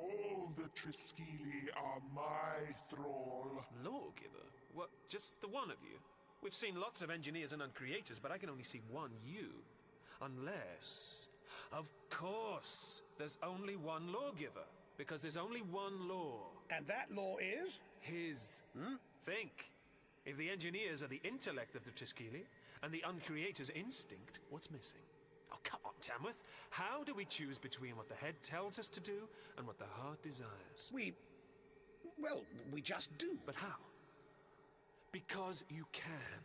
All the Triskeli are my thrall. Lawgiver? What, just the one of you? We've seen lots of engineers and uncreators, but I can only see one you. Unless... Of course! There's only one lawgiver. Because there's only one law. And that law is? His. Think. If the engineers are the intellect of the Triskeli, and the uncreators' instinct, what's missing? Oh, come on, Tamworth. How do we choose between what the head tells us to do and what the heart desires? Well, we just do. But how? Because you can.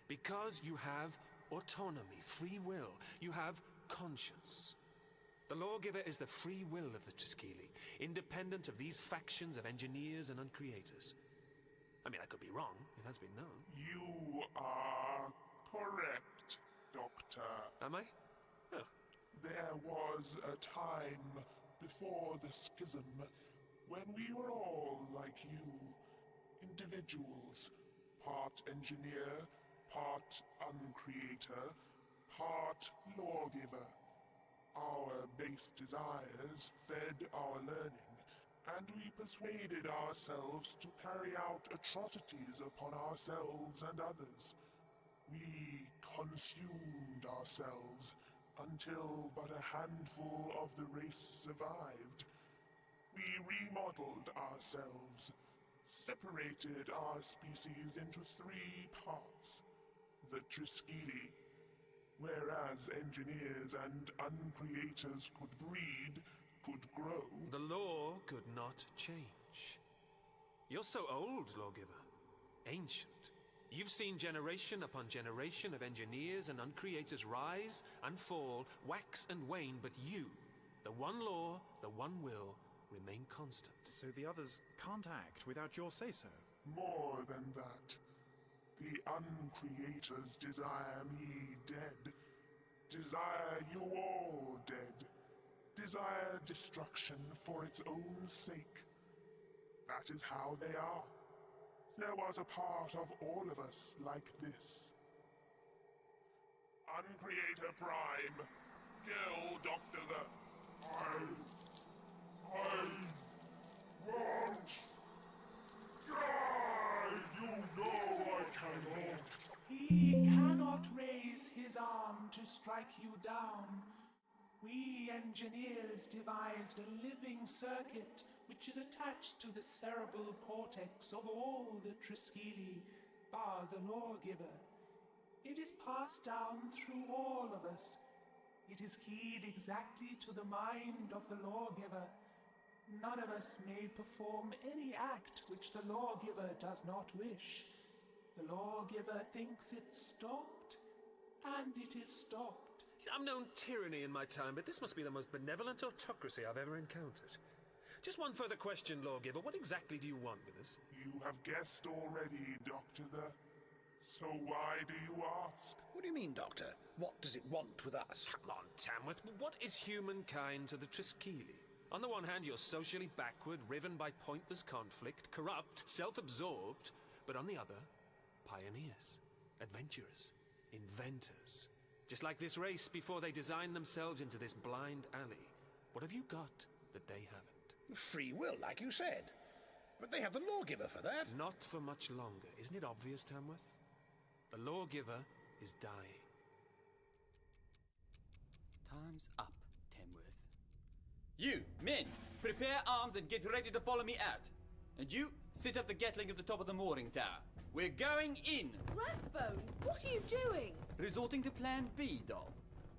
Because you have autonomy, free will. You have conscience. The lawgiver is the free will of the Triskeli, independent of these factions of engineers and uncreators. I mean, I could be wrong. It has been known. You are correct, Doctor. Am I? Oh. There was a time before the schism when we were all like you, individuals, part engineer, part uncreator, part lawgiver. Our base desires fed our learning, and we persuaded ourselves to carry out atrocities upon ourselves and others. We consumed ourselves until but a handful of the race survived. We remodeled ourselves, separated our species into 3 parts. The Triskeli, whereas engineers and uncreators could breed, could grow. The law could not change. You're so old, lawgiver. Ancient. You've seen generation upon generation of engineers and uncreators rise and fall, wax and wane, but you, the one law, the one will, remain constant. So the others can't act without your say-so? More than that. The uncreators desire me dead. Desire you all dead. Desire destruction for its own sake. That is how they are. There was a part of all of us like this. Uncreator Prime, kill Dr. I won't die! You know I cannot! He cannot raise his arm to strike you down. We engineers devised a living circuit which is attached to the cerebral cortex of all the Triskeli, bar the lawgiver. It is passed down through all of us. It is keyed exactly to the mind of the lawgiver. None of us may perform any act which the lawgiver does not wish. The lawgiver thinks it's stopped, and it is stopped. I've known tyranny in my time, but this must be the most benevolent autocracy I've ever encountered. Just one further question, lawgiver. What exactly do you want with us? You have guessed already, Doctor. So why do you ask? What do you mean, Doctor? What does it want with us? Come on, Tamworth. What is humankind to the Triskeli? On the one hand, you're socially backward, riven by pointless conflict, corrupt, self-absorbed. But on the other, pioneers, adventurers, inventors. Just like this race before they designed themselves into this blind alley. What have you got that they haven't? Free will, like you said. But they have the lawgiver for that. Not for much longer. Isn't it obvious, Tamworth? The lawgiver is dying. Time's up, Tamworth. You, men, prepare arms and get ready to follow me out. And you, set up the Gatling at the top of the mooring tower. We're going in! Rathbone, what are you doing? Resorting to Plan B, doll.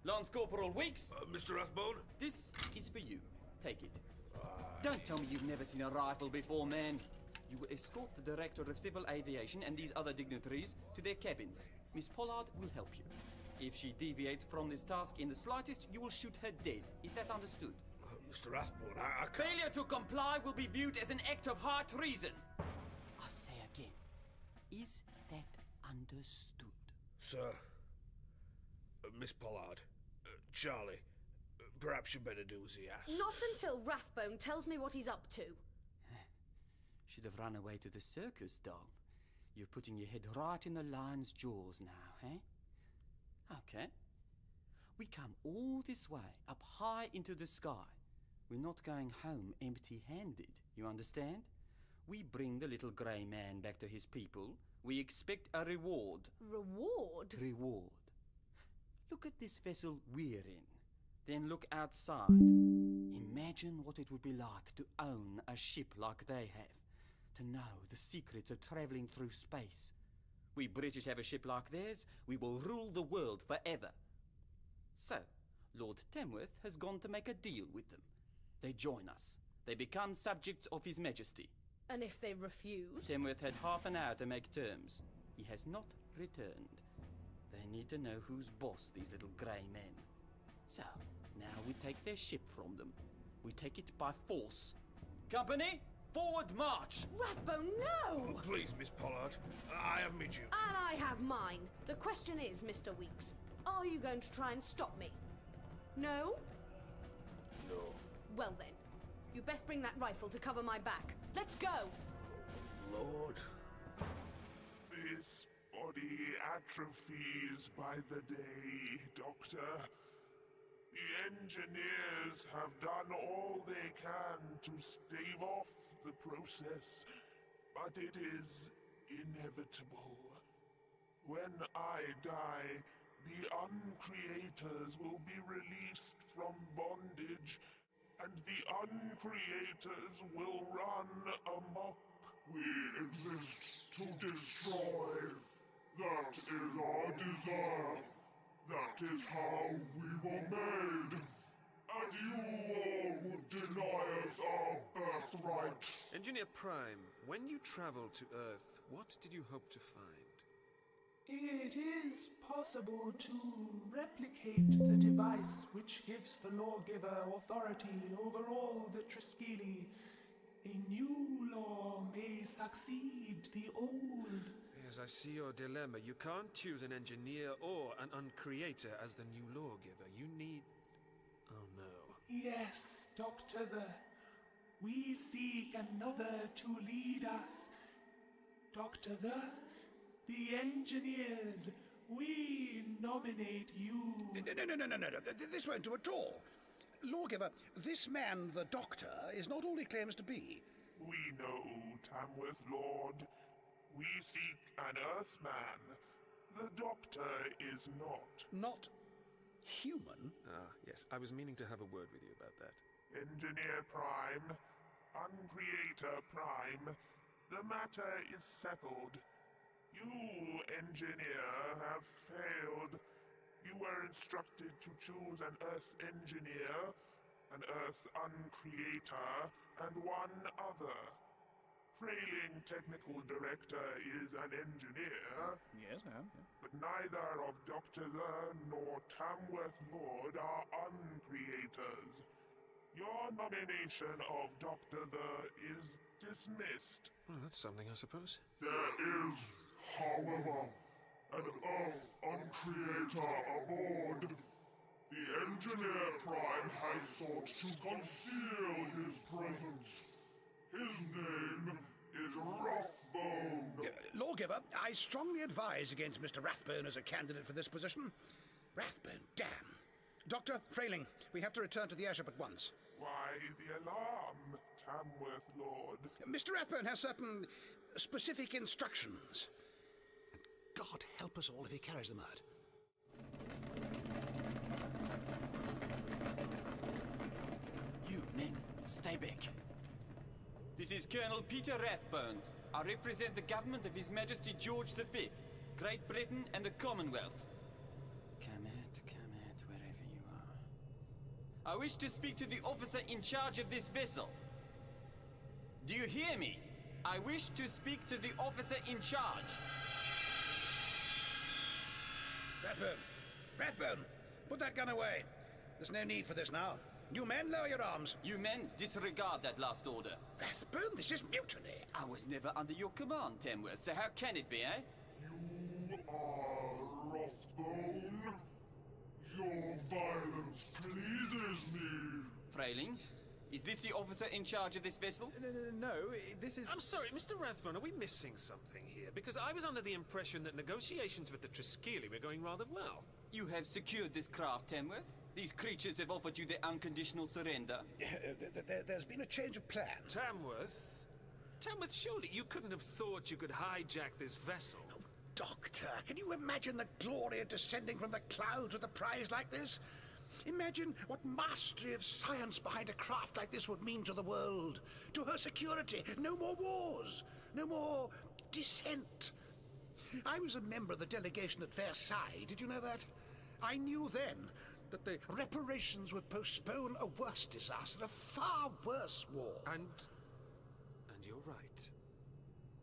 Lance Corporal Weeks. Mr. Rathbone? This is for you. Take it. Don't tell me you've never seen a rifle before, man. You will escort the Director of Civil Aviation and these other dignitaries to their cabins. Miss Pollard will help you. If she deviates from this task in the slightest, you will shoot her dead. Is that understood? Mr. Rathbone, I can't... Failure to comply will be viewed as an act of high treason. I say again, is that understood? Sir, Miss Pollard, Charlie, perhaps you better do as he asks. Not until Rathbone tells me what he's up to. Should have run away to the circus, doll. You're putting your head right in the lion's jaws now, eh? Okay. We come all this way, up high into the sky. We're not going home empty-handed, you understand? We bring the little grey man back to his people. We expect a reward. Reward? Reward. Look at this vessel we're in. Then look outside. Imagine what it would be like to own a ship like they have. To know the secrets of travelling through space. We British have a ship like theirs, we will rule the world forever. So, Lord Tamworth has gone to make a deal with them. They join us. They become subjects of His Majesty. And if they refuse? Tamworth had half an hour to make terms. He has not returned. They need to know who's boss, these little grey men. So, now we take their ship from them. We take it by force. Company, forward march! Rathbone, no! Oh, please, Miss Pollard. I have my duty. And I have mine. The question is, Mr. Weeks, are you going to try and stop me? No? No. Well then, you best bring that rifle to cover my back. Let's go! Lord. This body atrophies by the day, Doctor. The engineers have done all they can to stave off the process, but it is inevitable. When I die, the uncreators will be released from bondage, and the uncreators will run amok. We exist to destroy. That is our desire. That is how we were made. And you all would deny us our birthright. Engineer Prime, when you traveled to Earth, what did you hope to find? It is possible to replicate the device which gives the lawgiver authority over all the Triskeli. A new law may succeed the old. Yes, I see your dilemma. You can't choose an engineer or an uncreator as the new lawgiver. You need... Oh no. Yes, Dr. We seek another to lead us. Dr. The engineers, we nominate you. No. This won't do at all. Lawgiver, this man, the Doctor, is not all he claims to be. We know, Tamworth Lord. We seek an Earthman. The Doctor is not. Not human? Ah, yes. I was meaning to have a word with you about that. Engineer Prime, Uncreator Prime, the matter is settled. You, Engineer, have failed. You were instructed to choose an Earth Engineer, an Earth Uncreator, and one other. Frayling Technical Director is an engineer. Yes, I am. Yeah. But neither of Dr. nor Tamworth Lord are uncreators. Your nomination of Dr. is dismissed. Well, that's something, I suppose. There is, however, an Earth Uncreator aboard. The Engineer Prime has sought to conceal his presence. His name is Rathbone. Lawgiver, I strongly advise against Mr. Rathbone as a candidate for this position. Rathbone, damn. Dr. Frayling, we have to return to the airship at once. Why the alarm, Tamworth Lord? Mr. Rathbone has certain specific instructions. And God help us all if he carries them out. You men, stay back. This is Colonel Peter Rathbone. I represent the government of His Majesty George V, Great Britain and the Commonwealth. Come out, wherever you are. I wish to speak to the officer in charge of this vessel. Do you hear me? I wish to speak to the officer in charge. Rathbone, put that gun away. There's no need for this now. You men, lower your arms. You men, disregard that last order. Rathbone, this is mutiny. I was never under your command, Tamworth, so how can it be, eh? You are Rathbone. Your violence pleases me. Frayling, is this the officer in charge of this vessel? No, this is... I'm sorry, Mr. Rathbone, are we missing something here? Because I was under the impression that negotiations with the Triskeli were going rather well. You have secured this craft, Tamworth. These creatures have offered you their unconditional surrender. There's been a change of plan. Tamworth? Tamworth, surely you couldn't have thought you could hijack this vessel. Oh, Doctor, can you imagine the glory of descending from the clouds with a prize like this? Imagine what mastery of science behind a craft like this would mean to the world. To her security. No more wars. No more dissent. I was a member of the delegation at Versailles. Did you know that? I knew then that the reparations would postpone a worse disaster, a far worse war. And you're right.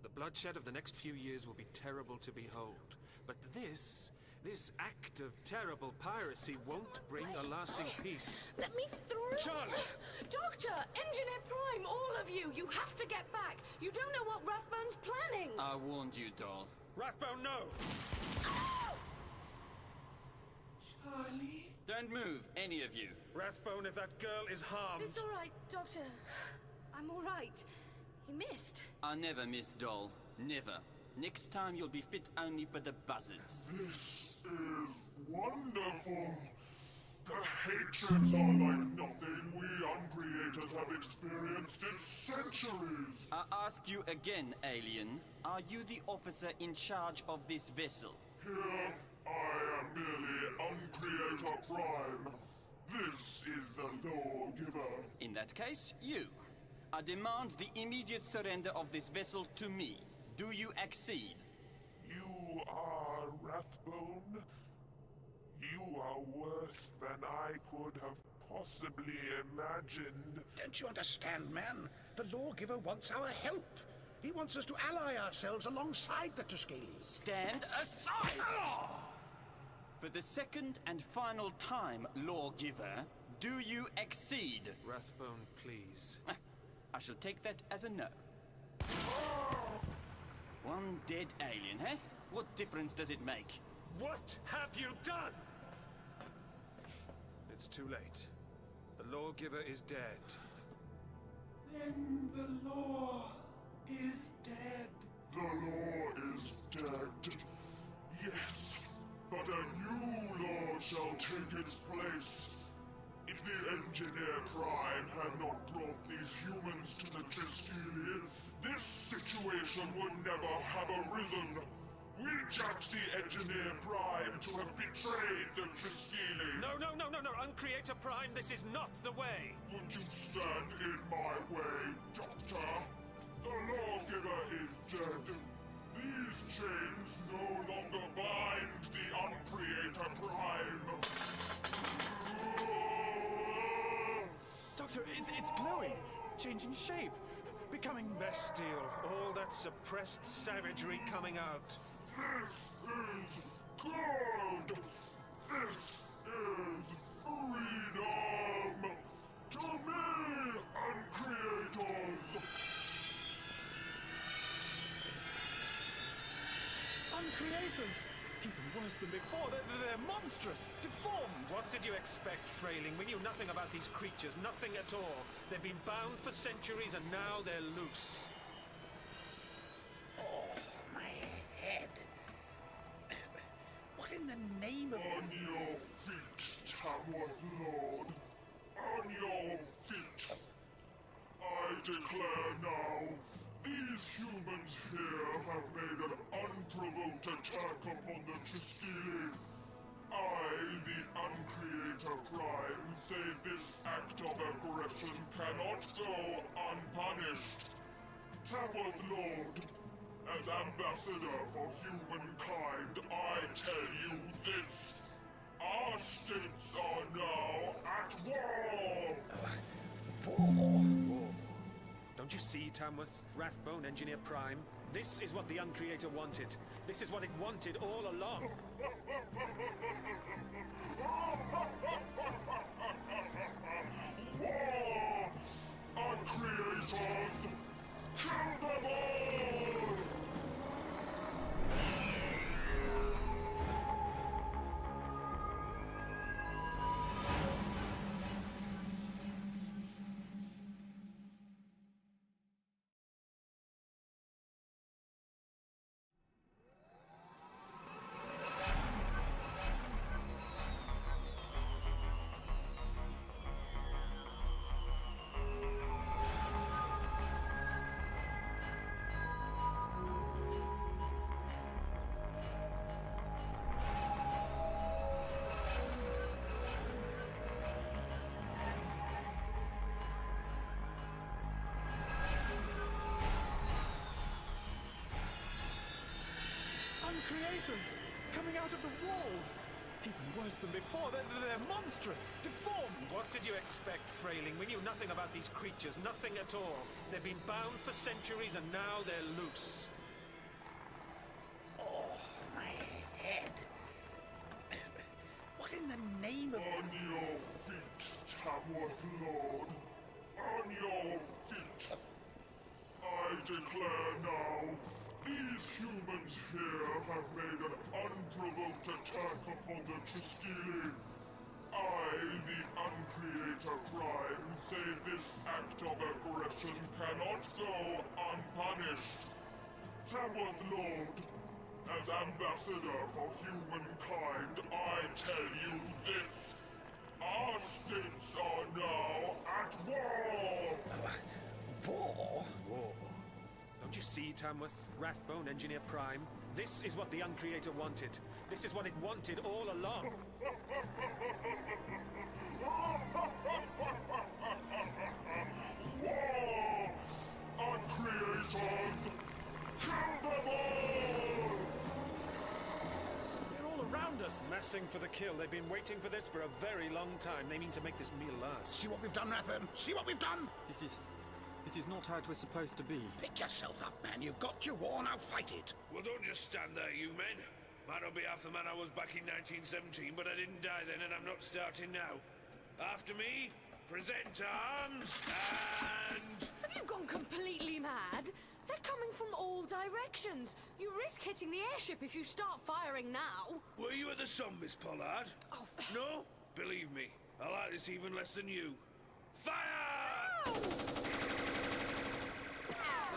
The bloodshed of the next few years will be terrible to behold. But this act of terrible piracy won't bring a lasting peace. Let me through! Charlie! Doctor! Engineer Prime! All of you! You have to get back! You don't know what Rathbone's planning! I warned you, doll. Rathbone, no! Ow! Charlie? Don't move, any of you. Rathbone, if that girl is harmed... It's all right, Doctor. I'm all right. He missed. I never miss, doll. Never. Next time you'll be fit only for the buzzards. This is wonderful. The hatreds are like nothing we uncreators have experienced in centuries. I ask you again, alien. Are you the officer in charge of this vessel? Here, I am merely Uncreator Prime. This is the Lawgiver. In that case, you. I demand the immediate surrender of this vessel to me. Do you accede? You are Rathbone? You are worse than I could have possibly imagined. Don't you understand, man? The Lawgiver wants our help. He wants us to ally ourselves alongside the Tuscalis. Stand aside! For the second and final time, Lawgiver, do you accede? Rathbone, please. I shall take that as a no. One dead alien, eh? What difference does it make? What have you done? It's too late. The Lawgiver is dead. Then the law is dead. The law is dead. Yes, but a new law shall take its place. If the Engineer Prime had not brought these humans to the Triskelion, this situation would never have arisen. We judge the Engineer Prime to have betrayed the Triskelion. No, Uncreator Prime, this is not the way. Would you stand in my way, Doctor? The Lawgiver is dead. These chains no longer bind the Uncreator Prime. Doctor, it's glowing, changing shape, becoming Bestial, all that suppressed savagery coming out. This is good! This is freedom! To me, Uncreators! uncreators. Even worse than before, they're monstrous, deformed. What did you expect, Frailing? We knew nothing about these creatures, nothing at all. They've been bound for centuries and now they're loose. Oh, my head. What in the name of... On your feet, Tamworth Lord. On your feet. I declare now, these humans here have made an unprovoked attack upon the Triskelion. I, the Uncreator Prime, say this act of aggression cannot go unpunished. Tamworth Lord, as ambassador for humankind, I tell you this. Our states are now at war! War? Don't you see, Tamworth? Rathbone, Engineer Prime? This is what the Uncreator wanted. This is what it wanted all along. War! Uncreators! Kill them all! creators! Coming out of the walls! Even worse than before, they're monstrous, deformed! What did you expect, Frailing? We knew nothing about these creatures, nothing at all. They've been bound for centuries and now they're loose. Oh, my head. What in the name of... On your feet, Tamworth Lord. On your feet. I declare now, these humans here have made an unprovoked attack upon the Triskeli. I, the Uncreator Prime, say this act of aggression cannot go unpunished. Tamworth Lord, as ambassador for humankind, I tell you this. Our states are now at war! War? War. Don't you see, Tamworth? Rathbone, Engineer Prime? This is what the Uncreator wanted. This is what it wanted all along. War! Uncreators! Kill them all! They're all around us! Massing for the kill. They've been waiting for this for a very long time. They mean to make this meal last. See what we've done, Rathbone? See what we've done? This is not how it was supposed to be. Pick yourself up, man. You've got your war, now fight it. Well, don't just stand there, you men. Might not be half the man I was back in 1917, but I didn't die then, and I'm not starting now. After me, present arms, and... Have you gone completely mad? They're coming from all directions. You risk hitting the airship if you start firing now. Were you at the sun, Miss Pollard? Oh. No? Believe me, I like this even less than you. Fire! Ow!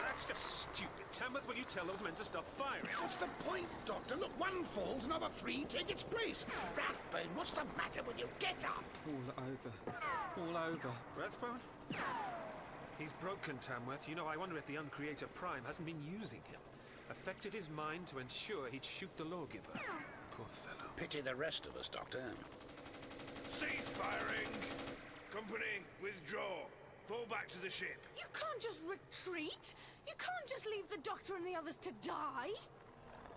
That's just stupid. Tamworth, will you tell those men to stop firing? What's the point, Doctor? Look, one falls, another three take its place. Rathbone, what's the matter with you? Get up! All over. Rathbone? He's broken, Tamworth. You know, I wonder if the Uncreator Prime hasn't been using him. Affected his mind to ensure he'd shoot the lawgiver. Poor fellow. Pity the rest of us, Doctor. Cease firing! Company, withdraw. Fall back to the ship. You can't just retreat. You can't just leave the Doctor and the others to die.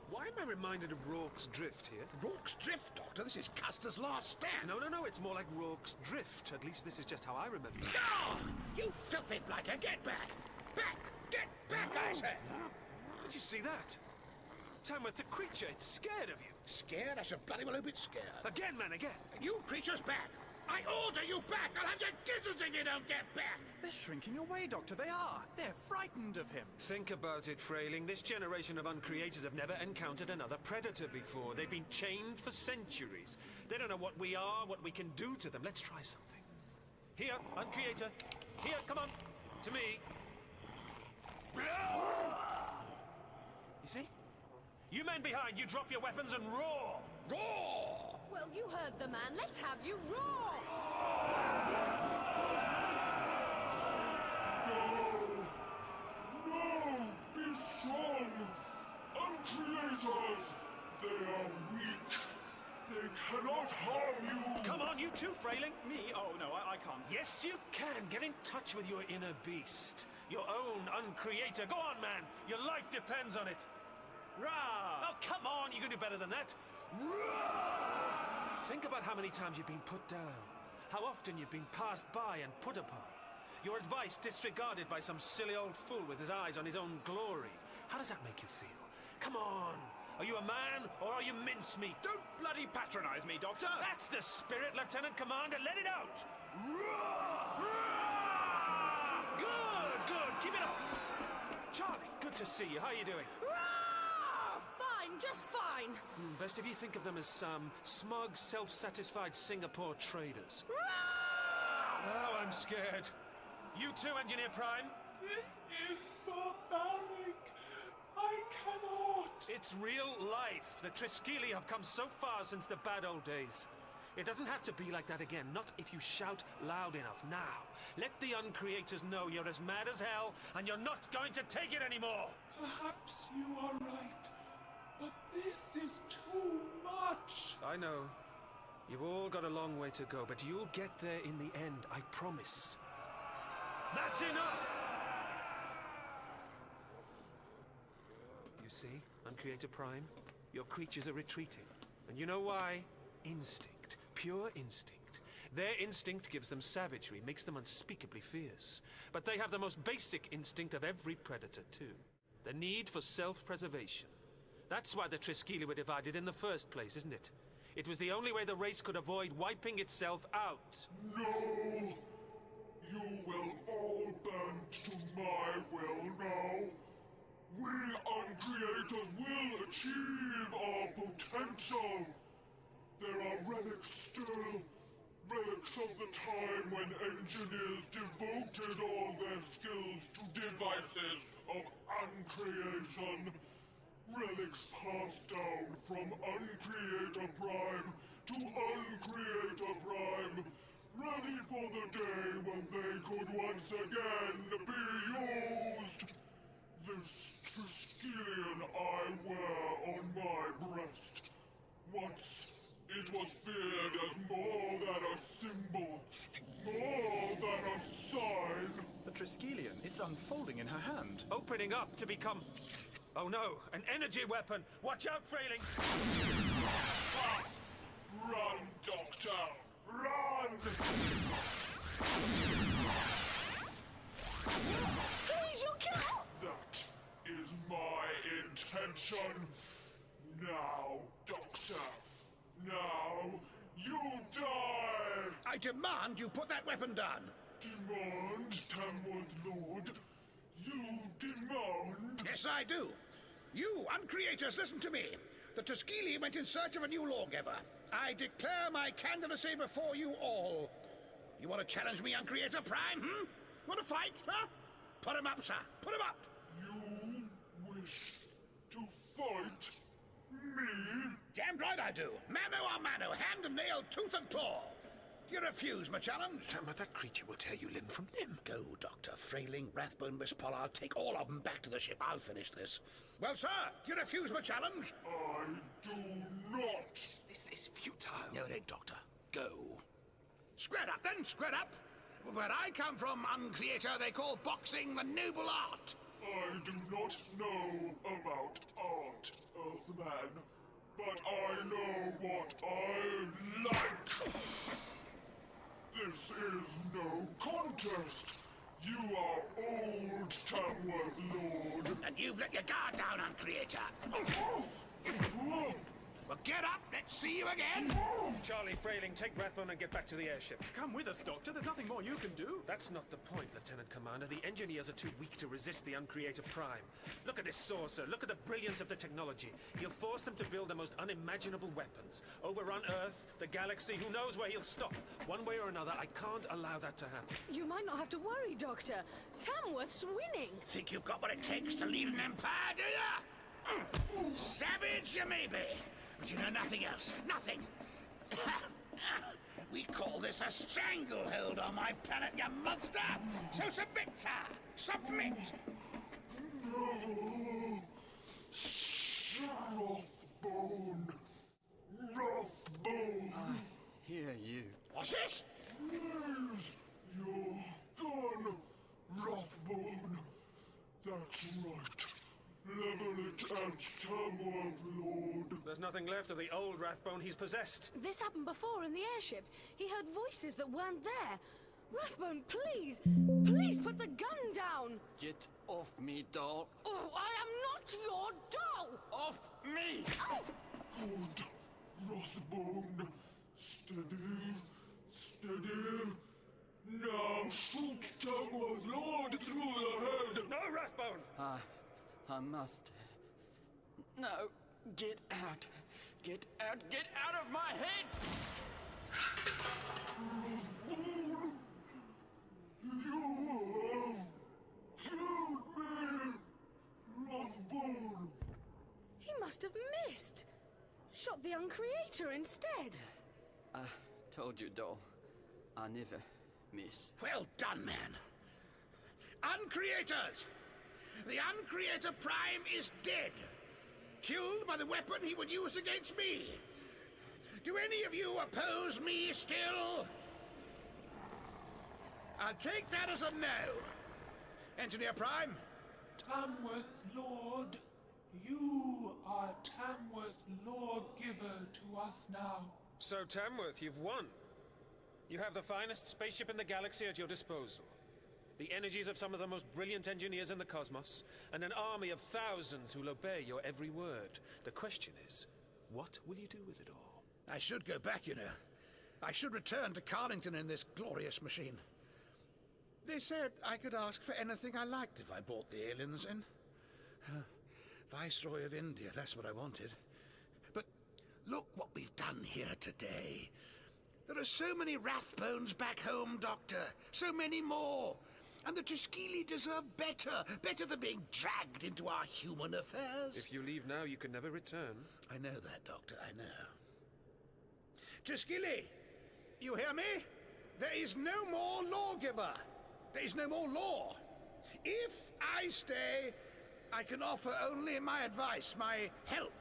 Why am I reminded of Rourke's Drift here? Rourke's Drift, Doctor. This is Custer's last stand. No. It's more like Rourke's Drift. At least this is just how I remember it. No! You filthy blighter, get back! Back! Get back, I say! Did you see that? Tamworth, the creature, it's scared of you. Scared? I should bloody well hope it's scared. Again, man, again. You creatures back! I order you back! I'll have your gizzards if you don't get back! They're shrinking away, Doctor, they are! They're frightened of him! Think about it, Frailing. This generation of Uncreators have never encountered another predator before. They've been chained for centuries. They don't know what we are, what we can do to them. Let's try something. Here, Uncreator. Here, come on. To me. You see? You men behind, you drop your weapons and roar! Roar! Well, you heard the man. Let's have you roar! No! Be strong! Uncreators! They are weak! They cannot harm you! Come on, you too, Frailing. Me? Oh, no, I can't. Yes, you can. Get in touch with your inner beast. Your own Uncreator. Go on, man. Your life depends on it. Rah! Oh, come on. You can do better than that. Roar! Think about how many times you've been put down. How often you've been passed by and put upon. Your advice disregarded by some silly old fool with his eyes on his own glory. How does that make you feel? Come on. Are you a man or are you mincemeat? Don't bloody patronize me, Doctor! That's the spirit, Lieutenant Commander. Let it out. Roar! Good. Keep it up. Charlie, good to see you. How are you doing? Roar! Fine, just fine. Best if you think of them as smug, self-satisfied Singapore traders. Roar! Now I'm scared. You too, Engineer Prime? This is barbaric. I cannot. It's real life. The Triskeli have come so far since the bad old days. It doesn't have to be like that again, not if you shout loud enough. Now, let the Uncreators know you're as mad as hell and you're not going to take it anymore. Perhaps you are right, but this is too much. I know. You've all got a long way to go, but you'll get there in the end, I promise. That's enough! You see, Uncreator Prime? your creatures are retreating. And you know why? Instinct. Pure instinct. Their instinct gives them savagery, makes them unspeakably fierce. But they have the most basic instinct of every predator, too. The need for self-preservation. That's why the Triskeli were divided in the first place, isn't it? It was the only way the race could avoid wiping itself out. No! You will all bend to my will now. We Uncreators will achieve our potential. There are relics still. Relics of the time when engineers devoted all their skills to devices of uncreation. Relics passed down from Uncreator Prime to Uncreator Prime, ready for the day when they could once again be used. This Triskelion I wear on my breast. Once it was feared as more than a symbol, more than a sign. The Triskelion, it's unfolding in her hand. Opening up to become... Oh no, an energy weapon! Watch out, Frailing! Run, Doctor! Run! Please, you can't! That is my intention. Now, Doctor. Now, you die! I demand you put that weapon down. Demand, Tamworth Lord? You demand? Yes, I do. You, Uncreators, listen to me. The Triskeli went in search of a new lawgiver. I declare my candidacy before you all. You want to challenge me, Uncreator Prime, Want to fight, huh? Put him up, sir. Put him up. You wish to fight me? Damn right I do. Mano a mano, hand and nail, tooth and claw. Do you refuse my challenge? But that creature will tear you limb from limb. Go, Doctor. Frailing, Rathbone, Miss Pollard, take all of them back to the ship. I'll finish this. Well, sir, do you refuse my challenge? I do not. This is futile. No, it ain't, Doctor. Go. Square up, then. Square up. Where I come from, Uncreator, they call boxing the noble art. I do not know about art, Earthman. But I know what I like. This is no contest. You are old, Tamworth Lord. And you've let your guard down, Uncreator. Well, get up. Let's see you again. Charlie, Frailing, take Rathbone and get back to the airship. Come with us, Doctor. There's nothing more you can do. That's not the point, Lieutenant Commander. The engineers are too weak to resist the Uncreator Prime. Look at this saucer. Look at the brilliance of the technology. He'll force them to build the most unimaginable weapons. Overrun Earth, the galaxy. Who knows where he'll stop? One way or another, I can't allow that to happen. You might not have to worry, Doctor. Tamworth's winning. Think you've got what it takes to lead an empire, do you? Savage you may be, but you know nothing else. Nothing. We call this a stranglehold on my planet, you monster! So submit, sir! Submit! No. Rathbone. Rathbone. I hear you. What's this? Where's your gun, Rathbone? That's right. Level it at Tamworth Lord. There's nothing left of the old Rathbone he's possessed. This happened before in the airship. He heard voices that weren't there. Rathbone, please! Please put the gun down! Get off me, doll. Oh, I am not your doll! Off me! Oh. Good. Rathbone. Steady. Steady. Now shoot Tamworth Lord through the head. No, Rathbone! I must. No, get out. Get out. Get out of my head! Rathbone. You have killed me. Rathbone. He must have missed. Shot the Uncreator instead. I told you, doll. I never miss. Well done, man. Uncreators! The Uncreator Prime is dead. Killed by the weapon he would use against me. Do any of you oppose me still? I'll take that as a no. Engineer Prime? Tamworth Lord, You are Tamworth lawgiver to us now. So, Tamworth, you've won. You have the finest spaceship in the galaxy at your disposal. The energies of some of the most brilliant engineers in the cosmos, and an army of thousands who'll obey your every word. The question is, what will you do with it all? I should go back, you know. I should return to Carlington in this glorious machine. They said I could ask for anything I liked if I brought the aliens in. Viceroy of India, that's what I wanted. But look what we've done here today. There are so many Rathbones back home, Doctor. So many more. And the Triskeli deserve better. Better than being dragged into our human affairs. If you leave now, you can never return. I know that, Doctor, I know. Triskeli, you hear me? There is no more lawgiver. There is no more law. If I stay, I can offer only my advice, my help.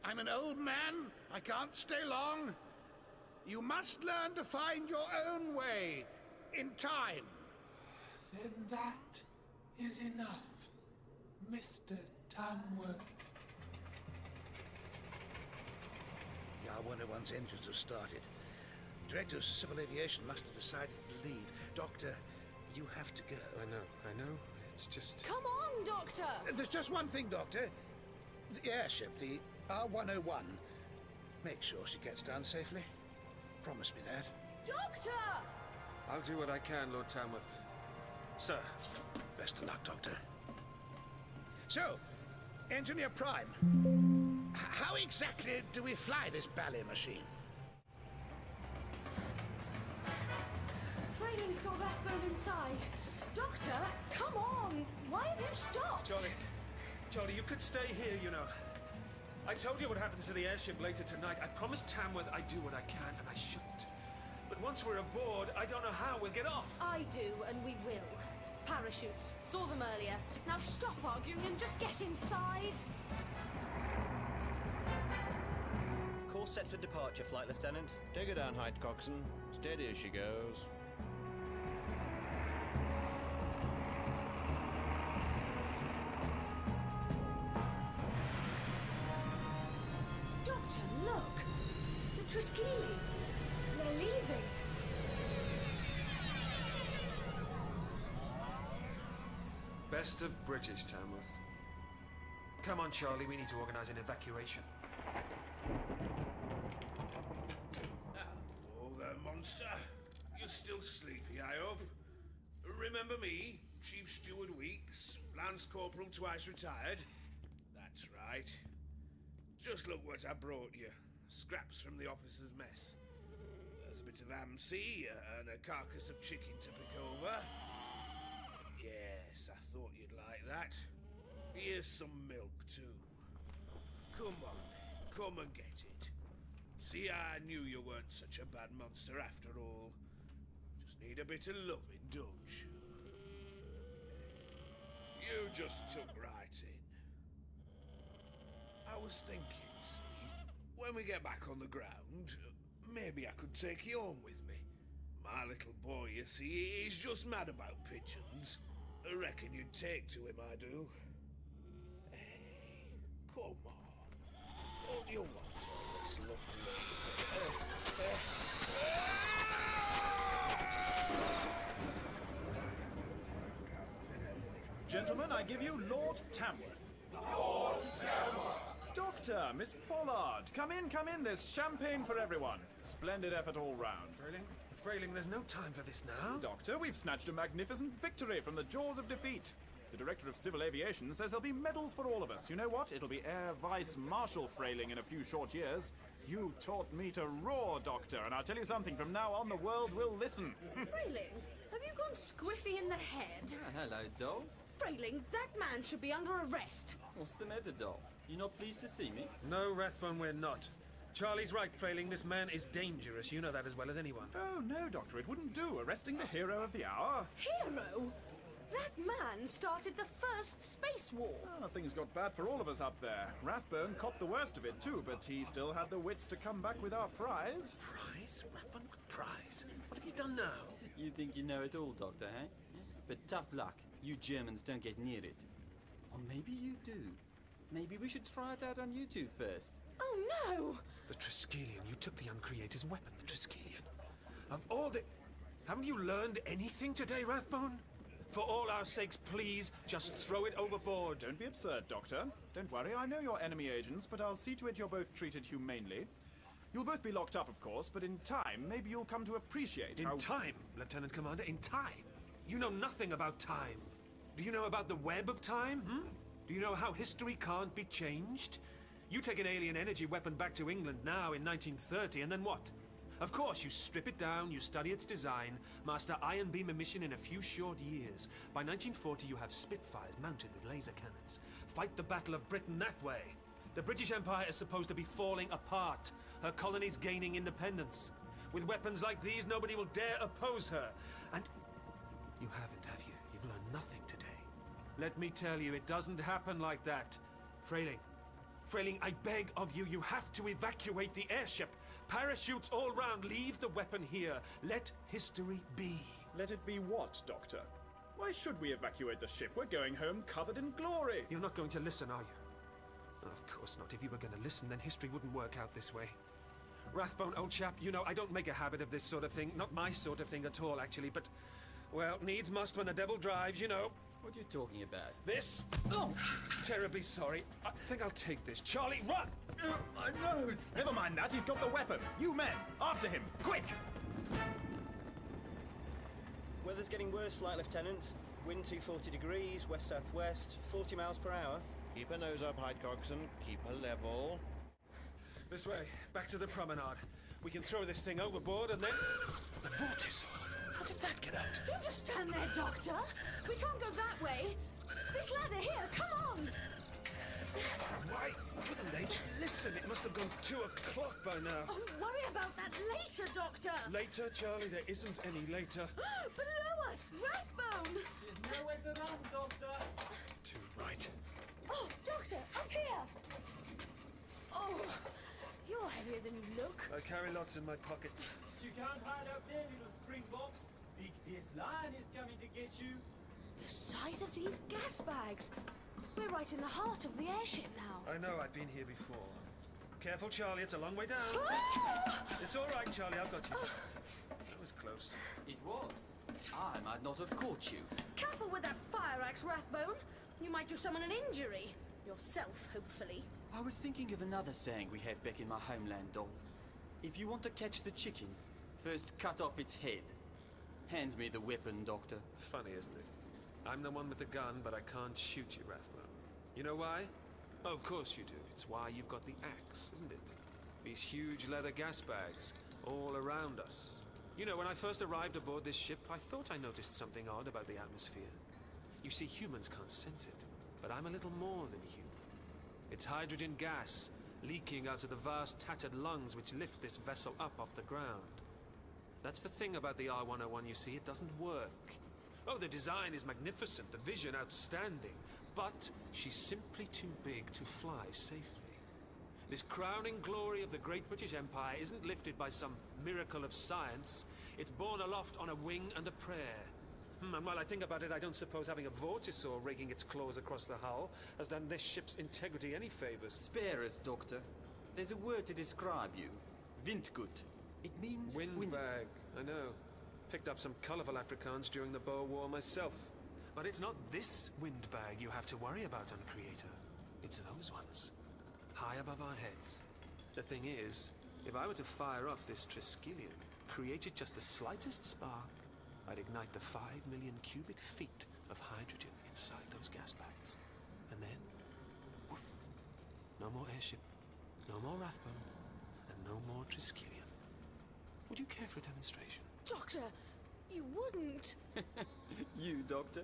I'm an old man. I can't stay long. You must learn to find your own way in time. Then that is enough, Mr. Tamworth. The R-101's engines have started. Director of Civil Aviation must have decided to leave. Doctor, you have to go. I know. It's just... Come on, Doctor! There's just one thing, Doctor. The airship, the R-101. Make sure she gets down safely. Promise me that. Doctor! I'll do what I can, Lord Tamworth. Sir. Best of luck, Doctor. So, Engineer Prime, how exactly do we fly this ballet machine? Frayling's got Rathbone inside. Doctor, come on! Why have you stopped? Charlie, you could stay here, you know. I told you what happens to the airship later tonight. I promised Tamworth I'd do what I can, and I shouldn't. But once we're aboard, I don't know how we'll get off. I do, and we will. Parachutes. Saw them earlier. Now stop arguing and just get inside. Course set for departure, Flight Lieutenant. Take her down, height, coxswain. Steady as she goes. Doctor, look! The Triskeli. They're leaving. Best of British, Tamworth. Come on, Charlie, we need to organize an evacuation. Oh, there, monster. You're still sleepy, I hope. Remember me, Chief Steward Weeks, Lance Corporal twice retired? That's right. Just look what I brought you. Scraps from the officer's mess. There's a bit of AMC and a carcass of chicken to pick over. Yes, I thought you'd like that. Here's some milk, too. Come on, come and get it. See, I knew you weren't such a bad monster after all. Just need a bit of loving, don't you? You just took right in. I was thinking, see, when we get back on the ground, maybe I could take you home with me. My little boy, you see, he's just mad about pigeons. I reckon you'd take to him, I do. Hey, come on. Don't you want all this lovely... Gentlemen, I give you Lord Tamworth. Lord Tamworth! Doctor, Miss Pollard, come in, there's champagne for everyone. Splendid effort all round. Frayling, there's no time for this now. Doctor, we've snatched a magnificent victory from the jaws of defeat. The Director of Civil Aviation says there'll be medals for all of us. You know what? It'll be Air Vice Marshal Frayling in a few short years. You taught me to roar, Doctor, and I'll tell you something, from now on the world will listen. Frayling, have you gone squiffy in the head? Hello, doll. Frayling, that man should be under arrest. What's the matter, doll? You not pleased to see me? No, Rathbone, we're not. Charlie's right, Frayling. This man is dangerous. You know that as well as anyone. Oh, no, Doctor, it wouldn't do. Arresting the hero of the hour. Hero? That man started the first space war. Oh, things got bad for all of us up there. Rathbone copped the worst of it, too, but he still had the wits to come back with our prize. Prize? Rathbone, what prize? What have you done now? You think you know it all, Doctor, eh? But tough luck. You Germans don't get near it. Or maybe you do. Maybe we should try it out on YouTube first. Oh no! The Triskelion. You took the Uncreator's weapon, the Triskelion. Of all the... Haven't you learned anything today, Rathbone? For all our sakes, please, just throw it overboard. Don't be absurd, Doctor. Don't worry, I know you're enemy agents, but I'll see to it you're both treated humanely. You'll both be locked up, of course, but in time, maybe you'll come to appreciate how... In time, Lieutenant Commander, in time? You know nothing about time. Do you know about the web of time, Do you know how history can't be changed? You take an alien energy weapon back to England now in 1930, and then what? Of course, you strip it down, you study its design, master ion beam emission in a few short years. By 1940, you have Spitfires mounted with laser cannons. Fight the Battle of Britain that way. The British Empire is supposed to be falling apart, her colonies gaining independence. With weapons like these, nobody will dare oppose her. And you haven't, have you? You've learned nothing today. Let me tell you, it doesn't happen like that. Frayling, I beg of you, you have to evacuate the airship. Parachutes all round, leave the weapon here. Let history be. Let it be what, Doctor? Why should we evacuate the ship? We're going home covered in glory. You're not going to listen, are you? Of course not. If you were going to listen, then history wouldn't work out this way. Rathbone, old chap, you know, I don't make a habit of this sort of thing. Not my sort of thing at all, actually, but... Well, needs must when the devil drives, you know. What are you talking about? This? Oh! Terribly sorry. I think I'll take this. Charlie, run! My nose! Never mind that, he's got the weapon. You men, after him, quick! Weather's getting worse, Flight Lieutenant. Wind 240 degrees, west-southwest, 40 miles per hour. Keep her nose up, Hyde Coxon. Keep her level. This way, back to the promenade. We can throw this thing overboard and then... The vortice! How did that get out? Don't just stand there, Doctor. We can't go that way. This ladder here, come on! Why couldn't they just listen? It must have gone 2 o'clock by now. Oh, worry about that later, Doctor. Later, Charlie? There isn't any later. Below us, Rathbone! There's nowhere to run, Doctor. Too right. Oh, Doctor, up here! Oh, you're heavier than you look. I carry lots in my pockets. You can't hide up there, little springboks. Big Fierce Lion is coming to get you. The size of these gas bags. We're right in the heart of the airship now. I know, I've been here before. Careful, Charlie, it's a long way down. It's all right, Charlie, I've got you. That was close. It was. I might not have caught you. Careful with that fire axe, Rathbone. You might do someone an injury. Yourself, hopefully. I was thinking of another saying we have back in my homeland, doll. If you want to catch the chicken, first cut off its head. Hand me the weapon, Doctor. Funny, isn't it? I'm the one with the gun, but I can't shoot you, Rathbone. You know why? Oh, of course you do. It's why you've got the axe, isn't it? These huge leather gas bags, all around us. You know, when I first arrived aboard this ship, I thought I noticed something odd about the atmosphere. You see, humans can't sense it, but I'm a little more than human. It's hydrogen gas, leaking out of the vast tattered lungs which lift this vessel up off the ground. That's the thing about the R101, you see, it doesn't work. Oh, the design is magnificent, the vision outstanding, but she's simply too big to fly safely. This crowning glory of the great British Empire isn't lifted by some miracle of science. It's borne aloft on a wing and a prayer. And while I think about it, I don't suppose having a vortisaur raking its claws across the hull has done this ship's integrity any favors. Spare us, Doctor. There's a word to describe you. Windgut. It means... Windbag, I know. Picked up some colourful Afrikaans during the Boer War myself. But it's not this windbag you have to worry about, Uncreator. It's those ones. High above our heads. The thing is, if I were to fire off this Triskelion, created just the slightest spark, I'd ignite the 5 million cubic feet of hydrogen inside those gas bags. And then, woof, no more airship, no more Rathbone, and no more Triskelion. Would you care for a demonstration? Doctor, you wouldn't. You, Doctor.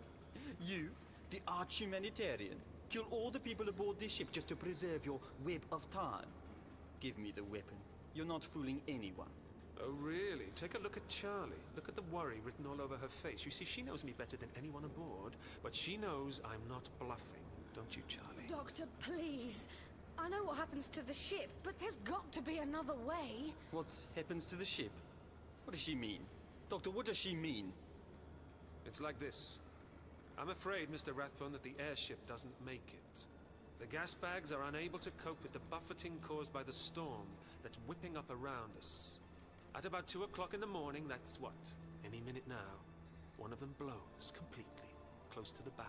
You, the arch-humanitarian. Kill all the people aboard this ship just to preserve your web of time. Give me the weapon. You're not fooling anyone. Oh, really? Take a look at Charlie. Look at the worry written all over her face. You see, she knows me better than anyone aboard, but she knows I'm not bluffing. Don't you, Charlie? Doctor, please. I know what happens to the ship, but there's got to be another way. What happens to the ship? What does she mean? Doctor, what does she mean? It's like this. I'm afraid, Mr. Rathbone, that the airship doesn't make it. The gas bags are unable to cope with the buffeting caused by the storm that's whipping up around us. At about 2 o'clock in the morning, that's what? Any minute now, one of them blows completely, close to the bow.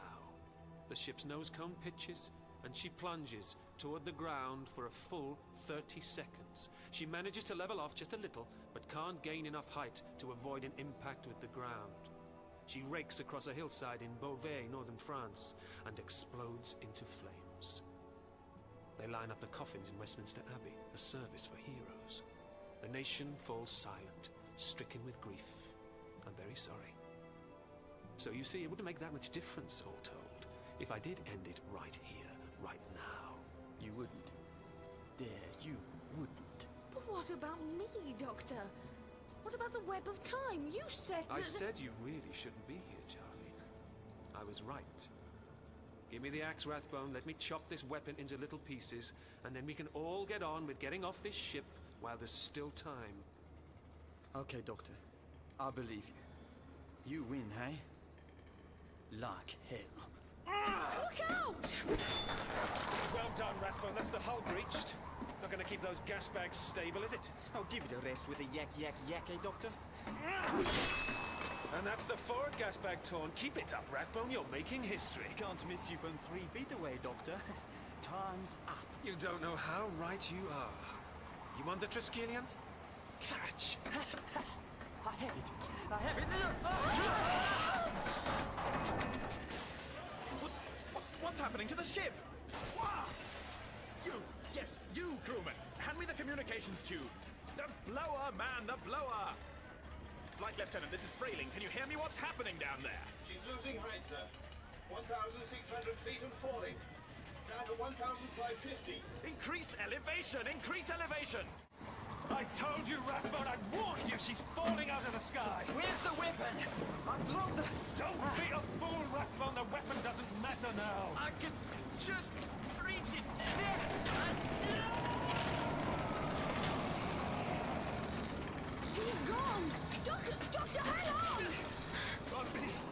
The ship's nose cone pitches, and she plunges toward the ground for a full 30 seconds. She manages to level off just a little, but can't gain enough height to avoid an impact with the ground. She rakes across a hillside in Beauvais, northern France, and explodes into flames. They line up the coffins in Westminster Abbey, a service for heroes. The nation falls silent, stricken with grief. I'm very sorry. So you see, it wouldn't make that much difference, all told, if I did end it right here, right now. You wouldn't. Dare, you wouldn't. But what about me, Doctor? What about the web of time? You said that... I said you really shouldn't be here, Charlie. I was right. Give me the axe, Rathbone. Let me chop this weapon into little pieces, and then we can all get on with getting off this ship while there's still time. Okay, Doctor. I believe you. You win, hey? Like hell. Look out! Well done, Rathbone. That's the hull breached. Not gonna keep those gas bags stable, is it? Oh, give it a rest with a yak, eh, Doctor? And that's the forward gas bag torn. Keep it up, Rathbone. You're making history. Can't miss you from 3 feet away, Doctor. Time's up. You don't know how right you are. You want the Triskelion? Catch! I have it. I have it. What's happening to the ship? You! Yes, you, crewman! Hand me the communications tube! The blower, man, the blower! Flight Lieutenant, this is Frayling. Can you hear me? What's happening down there? She's losing height, sir. 1,600 feet and falling. Down to 1,550. Increase elevation! Increase elevation! I told you, Rathbone, I warned you! She's falling out of the sky! Where's the weapon? I dropped the... Don't be a fool, Rathbone! The weapon doesn't matter now! I could just reach it. There! He's gone! Doctor, hang on!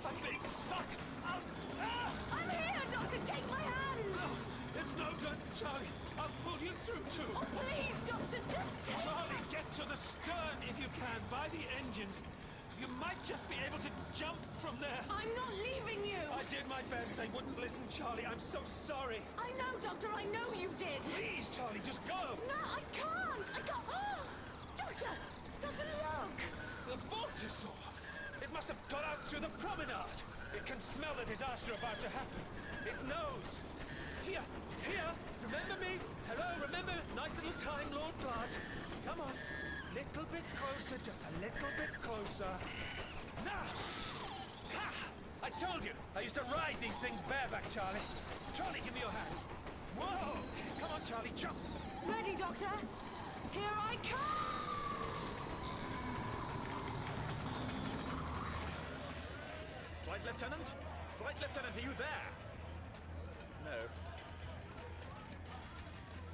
I'm being sucked out! Ah! I'm here, Doctor! Take my hand! Oh, it's no good, Charlie! I'll pull you through, too! Oh, please, Doctor, just take... Charlie, get to the stern if you can, by the engines. You might just be able to jump from there. I'm not leaving you! I did my best. They wouldn't listen, Charlie. I'm so sorry. I know, Doctor, I know you did! Please, Charlie, just go! No, I can't! Oh! Doctor! Doctor, look! The Vortisaur! It must have got out through the promenade! It can smell the disaster about to happen. It knows. Here! Remember me? Hello, remember? Nice little Time Lord Blood. Come on. Little bit closer, just a little bit closer. Now! Ha! I told you! I used to ride these things bareback, Charlie. Charlie, give me your hand. Whoa! Come on, Charlie, jump! Ready, Doctor? Here I come! Flight Lieutenant? Flight Lieutenant, are you there? No.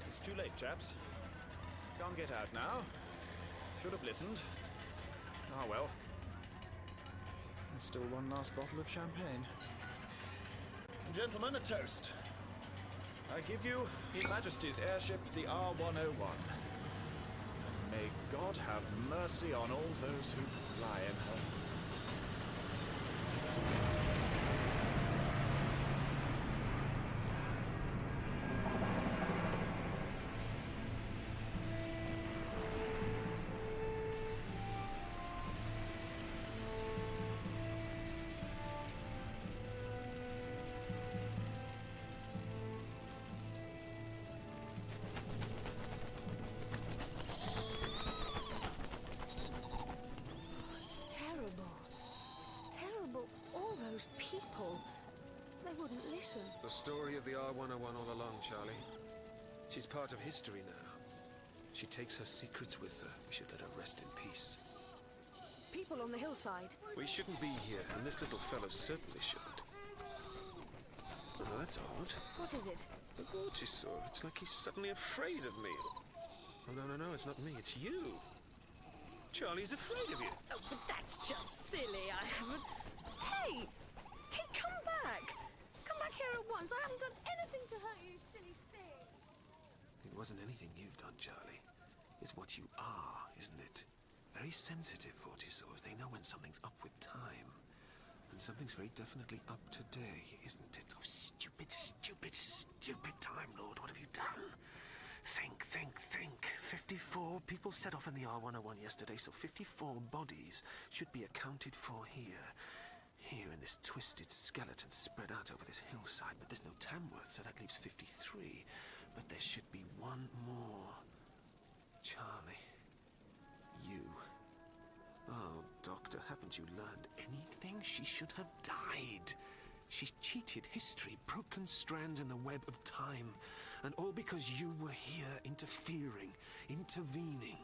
It's too late, chaps. Can't get out now. Should have listened. Ah, well. There's still one last bottle of champagne. Gentlemen, a toast. I give you His Majesty's airship, the R-101. And may God have mercy on all those who fly in her. People. They wouldn't listen. The story of the R-101 all along, Charlie. She's part of history now. She takes her secrets with her. We should let her rest in peace. People on the hillside. We shouldn't be here, and this little fellow certainly shouldn't. Oh, that's odd. What is it? The Vortisaur. It's like he's suddenly afraid of me. Oh, no, it's not me. It's you. Charlie's afraid of you. Oh, but that's just silly. I haven't... Hey, come back. Come back here at once. I haven't done anything to hurt you, silly wasn't anything you've done, Charlie. It's what you are, isn't it? Very sensitive, Vortisaurs. They know when something's up with time. And something's very definitely up today, isn't it? Oh, stupid, stupid, stupid Time Lord. What have you done? Think, think, think. 54 people set off in the R101 yesterday, so 54 bodies should be accounted for here. Here in this twisted skeleton spread out over this hillside, but there's no Tamworth, so that leaves 53. But there should be one more. Charlie. You. Oh, Doctor, haven't you learned anything? She should have died. She cheated history, broken strands in the web of time. And all because you were here interfering, intervening.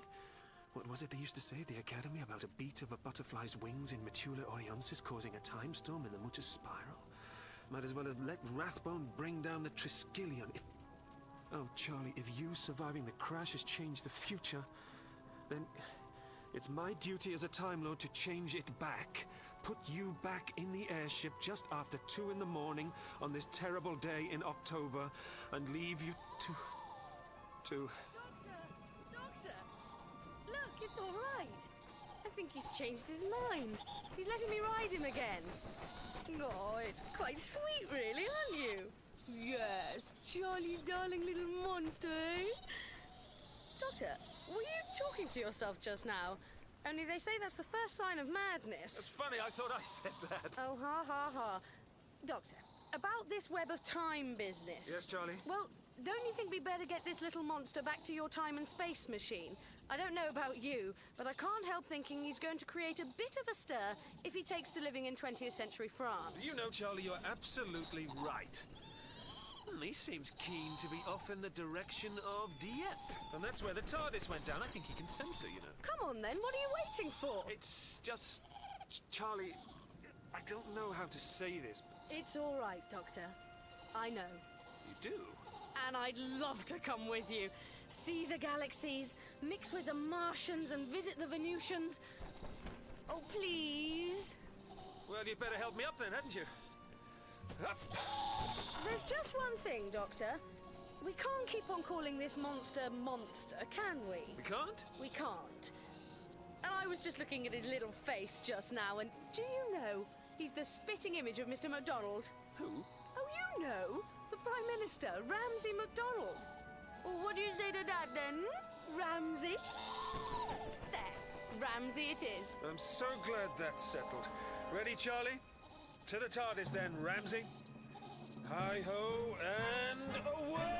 What was it they used to say at the Academy about a beat of a butterfly's wings in Metula Orionsis causing a time storm in the Mutus Spiral? Might as well have let Rathbone bring down the Triskelion. Oh, Charlie, if you surviving the crash has changed the future, then it's my duty as a Time Lord to change it back. Put you back in the airship just after 2 in the morning on this terrible day in October and leave you to... Doctor! Look, it's all right. I think he's changed his mind. He's letting me ride him again. Oh, it's quite sweet, really, aren't you? Yes, Charlie's darling little monster, eh? Doctor, were you talking to yourself just now? Only they say that's the first sign of madness. That's funny, I thought I said that. Oh, ha, ha, ha. Doctor, about this web of time business. Yes, Charlie? Well, don't you think we better get this little monster back to your time and space machine? I don't know about you, but I can't help thinking he's going to create a bit of a stir if he takes to living in 20th century France. You know, Charlie, you're absolutely right. He seems keen to be off in the direction of Dieppe. And that's where the TARDIS went down. I think he can sense her, you know. Come on, then. What are you waiting for? It's just... Charlie, I don't know how to say this, but... It's all right, Doctor. I know. You do? And I'd love to come with you. See the galaxies, mix with the Martians and visit the Venusians. Oh, please. Well, you'd better help me up then, hadn't you? Up. There's just one thing, Doctor. We can't keep on calling this monster, can we? We can't? We can't. And I was just looking at his little face just now, and do you know, he's the spitting image of Mr. MacDonald. Who? Oh, you know, the Prime Minister, Ramsay MacDonald. Well, what do you say to that, then? Ramsay? There, Ramsay it is. I'm so glad that's settled. Ready, Charlie? To the TARDIS then, Ramsay. Hi-ho and away!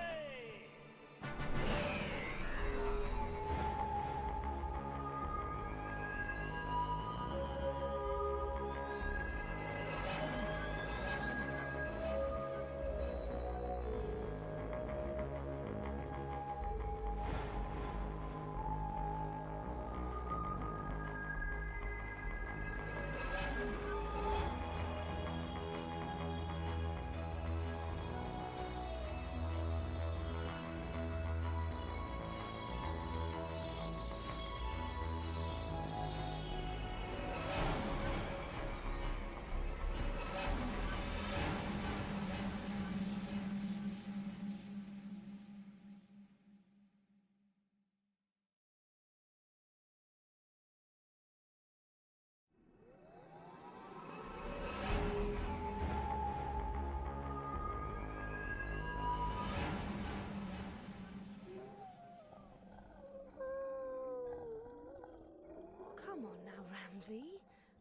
Ramsay?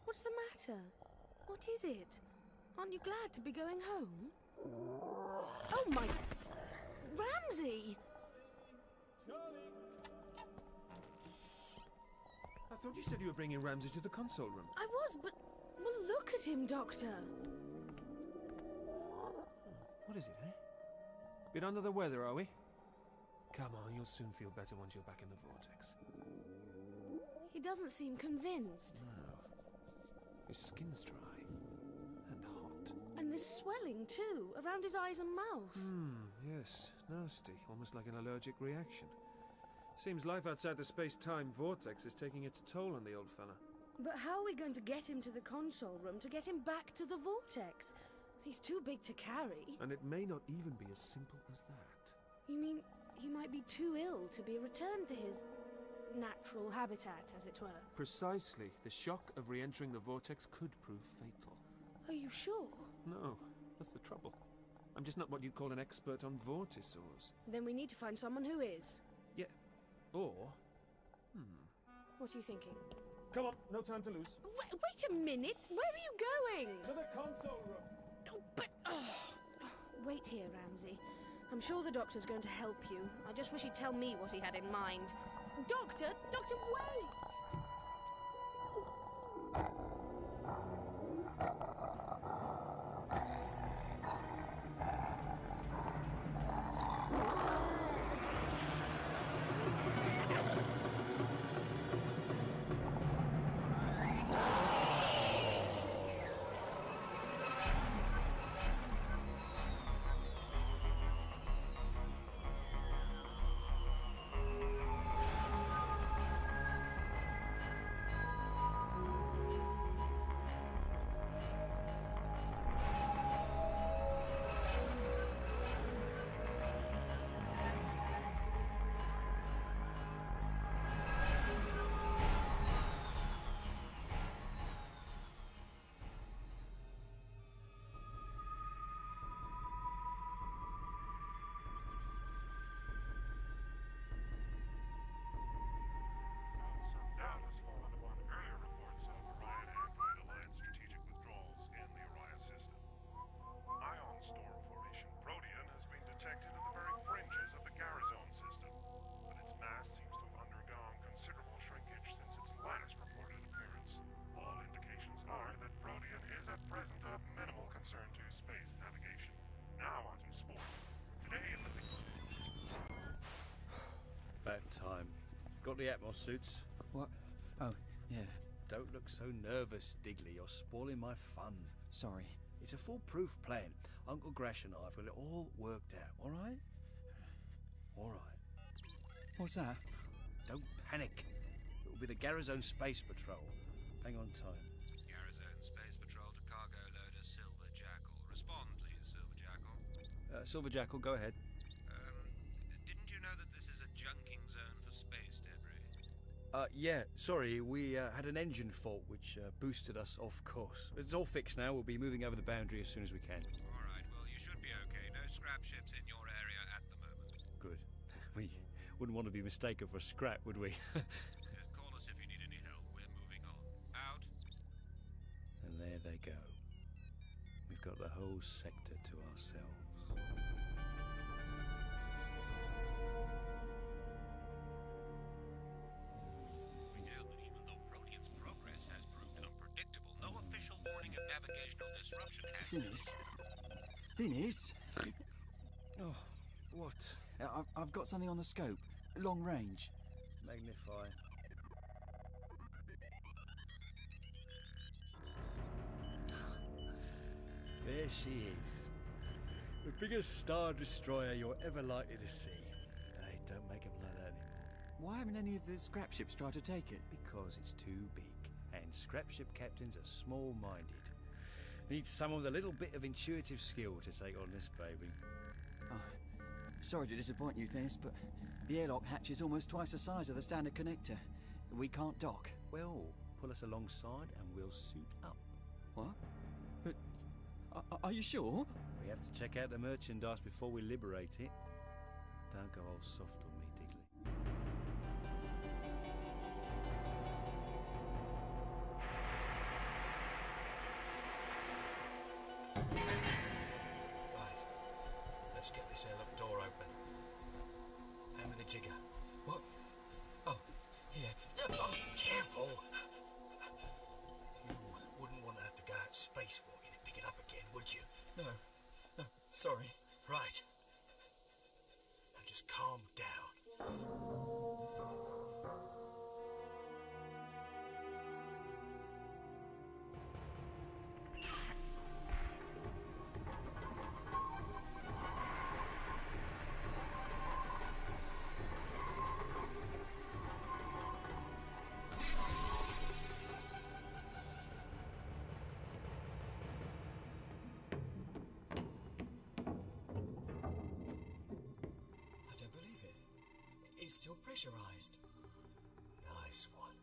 What's the matter? What is it? Aren't you glad to be going home? Oh my... Ramsay! I thought you said you were bringing Ramsay to the console room. I was, but... Well, look at him, Doctor. What is it, eh? Bit under the weather, are we? Come on, you'll soon feel better once you're back in the vortex. He doesn't seem convinced. No. His skin's dry. And hot. And there's swelling, too, around his eyes and mouth. Yes. Nasty. Almost like an allergic reaction. Seems life outside the space-time vortex is taking its toll on the old fella. But how are we going to get him to the console room to get him back to the vortex? He's too big to carry. And it may not even be as simple as that. You mean he might be too ill to be returned to his natural habitat, as it were. Precisely. The shock of re-entering the vortex could prove fatal. Are you sure? No, that's the trouble. I'm just not what you'd call an expert on vortisaurs. Then we need to find someone who is. Yeah. Or... What are you thinking? Come on, no time to lose. Wait a minute! Where are you going? To the console room. Oh, but... Wait here, Ramsey. I'm sure the doctor's going to help you. I just wish he'd tell me what he had in mind. Doctor! Doctor, wait! About time. Got the Atmos suits? What? Oh, yeah. Don't look so nervous, Digley. You're spoiling my fun. Sorry. It's a foolproof plan. Uncle Grash and I have got it all worked out, all right? All right. What's that? Don't panic. It'll be the Garazone Space Patrol. Hang on time. Garazone Space Patrol to cargo loader Silver Jackal. Respond, please, Silver Jackal. Silver Jackal, go ahead. Didn't you know that this is a junking zone for space debris? Yeah, sorry, we had an engine fault which boosted us off course. It's all fixed now. We'll be moving over the boundary as soon as we can. All right, well, you should be okay. No scrap ships in your area at the moment. Good. We wouldn't want to be mistaken for scrap, would we? Just call us if you need any help. We're moving on. Out. And there they go. We've got the whole sector to ourselves. We know that even though Protean's progress has proved unpredictable, no official warning of navigational disruption has... Thinis? Oh, what? I've got something on the scope. Long range. Magnify. There she is. The biggest star destroyer you're ever likely to see. Hey, don't make them like that anymore. Why haven't any of the scrap ships tried to take it? Because it's too big, and scrap ship captains are small-minded. Need someone with a little bit of intuitive skill to take on this baby. Oh, sorry to disappoint you, Thinis, but the airlock hatch is almost twice the size of the standard connector. We can't dock. Well, pull us alongside and we'll suit up. What? But are you sure? We have to check out the merchandise before we liberate it. Don't go all soft on me, Digley. Right. Let's get this airlock door open. Hand me the jigger. What? Oh, here. Oh, careful! You wouldn't want to have to go out spacewalking to pick it up again, would you? No, sorry. Right. Now just calm down. I don't believe it. still pressurized. Nice one.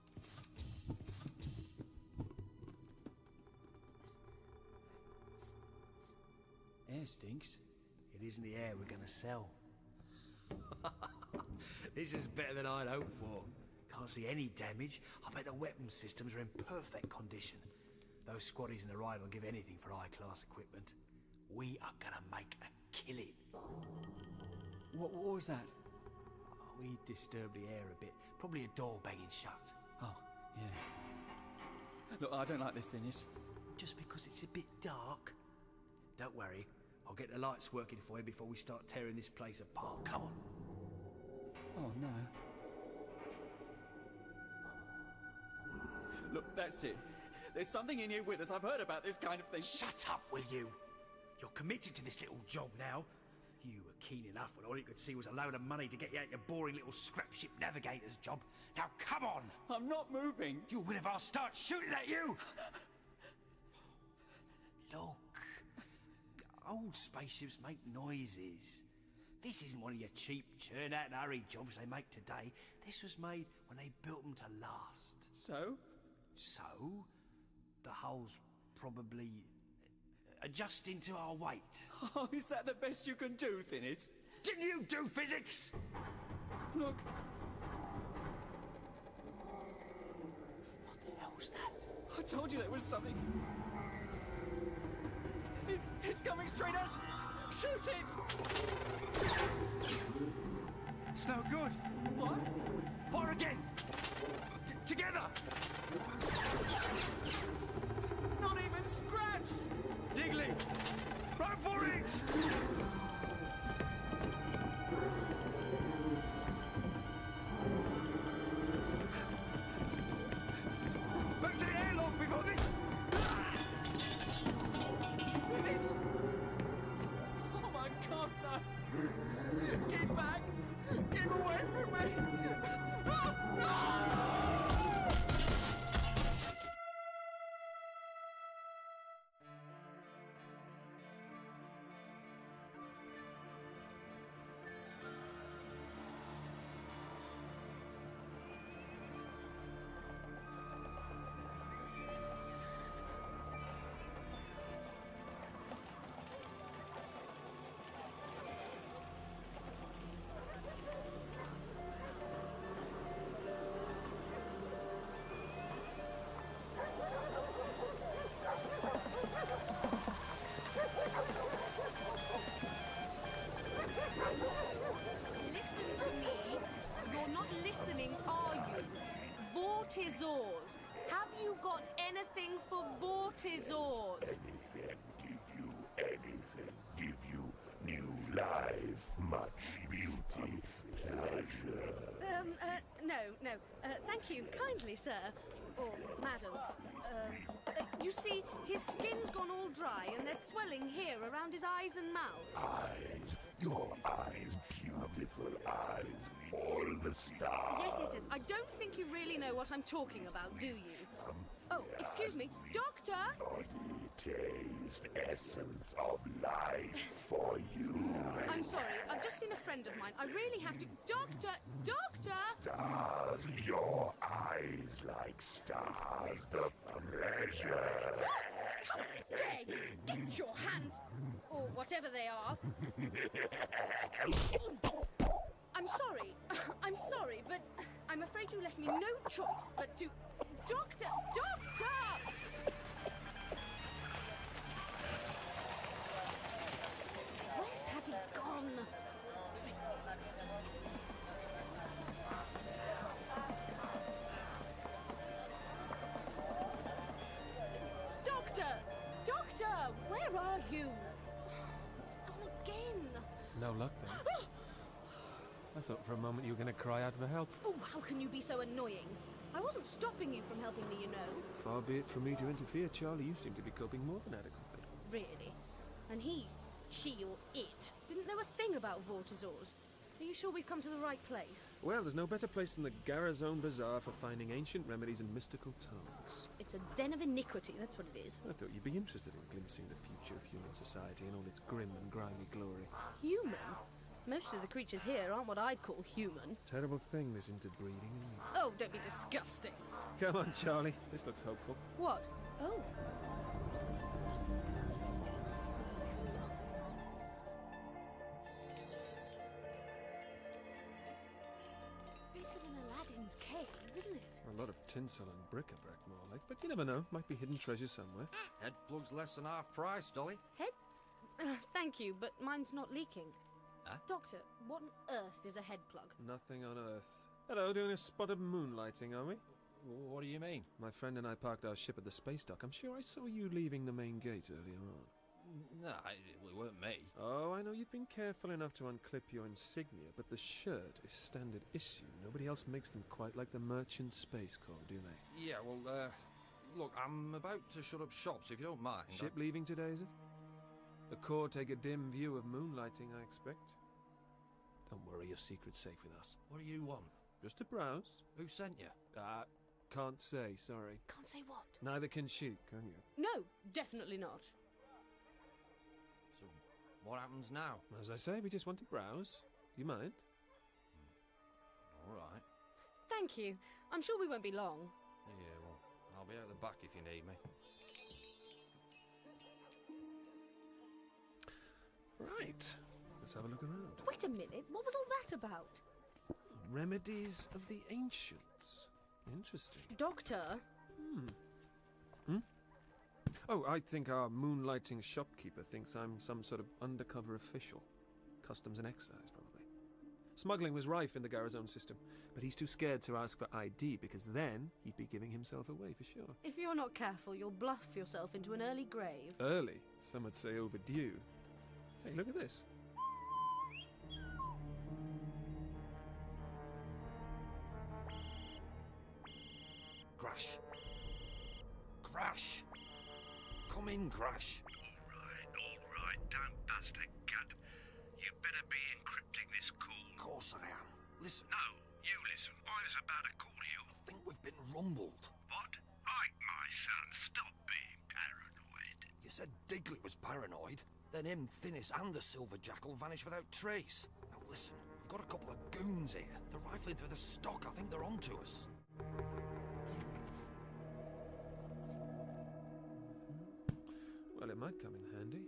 Air stinks. It isn't the air we're gonna sell. This is better than I'd hoped for. Can't see any damage. I bet the weapon systems are in perfect condition. Those squaddies in the ride will give anything for high-class equipment. We are gonna make a killing. What was that? Oh, we disturbed the air a bit. Probably a door banging shut. Oh, yeah. Look, I don't like this, Dennis. Just because it's a bit dark. Don't worry. I'll get the lights working for you before we start tearing this place apart. Come on. Oh, no. Look, that's it. There's something in here with us. I've heard about this kind of thing. Shut up, will you? You're committed to this little job now. You were keen enough when all you could see was a load of money to get you out your boring little scrap ship navigator's job. Now, come on! I'm not moving. You will if I'll start shooting at you! Look. Old spaceships make noises. This isn't one of your cheap churn-out-and-hurry jobs they make today. This was made when they built them to last. So? So, the hull's probably adjusting to our weight. Oh, is that the best you can do, Thinners? Didn't you do physics? Look. What the hell's that? I told you there was something. It's coming straight at you. Shoot it! It's no good. What? Fire again! Together! It's not even scratched! Digley! Run for it! Back to the airlock before they... This... Oh my God, no! Get back! Get away from me! Oh, no! Vortizors. Have you got anything for Vortizors? Anything give you new life, much beauty, pleasure. No. Thank you kindly, sir. Or madam. You see, his skin's gone all dry and there's swelling here around his eyes and mouth. Eyes, your eyes, beautiful eyes, all the stars. Yes. I don't think you really know what I'm talking about, do you? Oh, excuse me. Doctor! Body, taste, essence of life for you. I'm sorry, I've just seen a friend of mine. I really have to... Doctor! Stars, your eyes like stars, the pleasure. How dare you! Get your hands... or whatever they are. I'm sorry, but I'm afraid you left me no choice but to... Doctor! Where has he gone? Doctor! Where are you? He's gone again. No luck then. I thought for a moment you were going to cry out for help. Oh, how can you be so annoying? I wasn't stopping you from helping me, you know. Far be it from me to interfere, Charlie. You seem to be coping more than adequately. Really? And she or it, didn't know a thing about Vortizors. Are you sure we've come to the right place? Well, there's no better place than the Garazone Bazaar for finding ancient remedies and mystical tomes. It's a den of iniquity, that's what it is. I thought you'd be interested in glimpsing the future of human society in all its grim and grimy glory. Human? Most of the creatures here aren't what I'd call human. Terrible thing, this interbreeding. Oh, don't be disgusting. Come on, Charlie. This looks hopeful. What? Oh. Bit of an Aladdin's cave, isn't it? A lot of tinsel and bric-a-brac, more like. But you never know. Might be hidden treasure somewhere. Head plug's less than half price, Dolly. Head? Thank you, but mine's not leaking. Huh? Doctor, what on earth is a head plug? Nothing on Earth. Hello, doing a spot of moonlighting, are we? What do you mean? My friend and I parked our ship at the space dock. I'm sure I saw you leaving the main gate earlier on. No, it weren't me. Oh, I know you've been careful enough to unclip your insignia, but the shirt is standard issue. Nobody else makes them quite like the Merchant Space Corps, do they? Yeah, well, look, I'm about to shut up shop, so if you don't mind... Ship leaving today, is it? The Corps take a dim view of moonlighting, I expect. Don't worry, your secret's safe with us. What do you want? Just to browse. Who sent you? Can't say, sorry. Can't say what? Neither can she, can you? No, definitely not. So, what happens now? As I say, we just want to browse. Do you mind? All right. Thank you. I'm sure we won't be long. Yeah, well, I'll be out the back if you need me. Right. Let's have a look around. Wait a minute, what was all that about? Remedies of the ancients. Interesting. Doctor? Oh, I think our moonlighting shopkeeper thinks I'm some sort of undercover official. Customs and excise, probably. Smuggling was rife in the Garazone system, but he's too scared to ask for ID because then he'd be giving himself away for sure. If you're not careful, you'll bluff yourself into an early grave. Early? Some would say overdue. Hey, look at this. Grash. Grash. Come in, Grash. All right, don't bust a gut. You better be encrypting this call. Of course I am. Listen. No, you listen. I was about to call you. I think we've been rumbled. What? Ike, my son, stop being paranoid. You said Digley was paranoid. Then him, Finnis, and the Silver Jackal vanished without trace. Now listen, we've got a couple of goons here. They're rifling through the stock. I think they're onto us. Well, it might come in handy.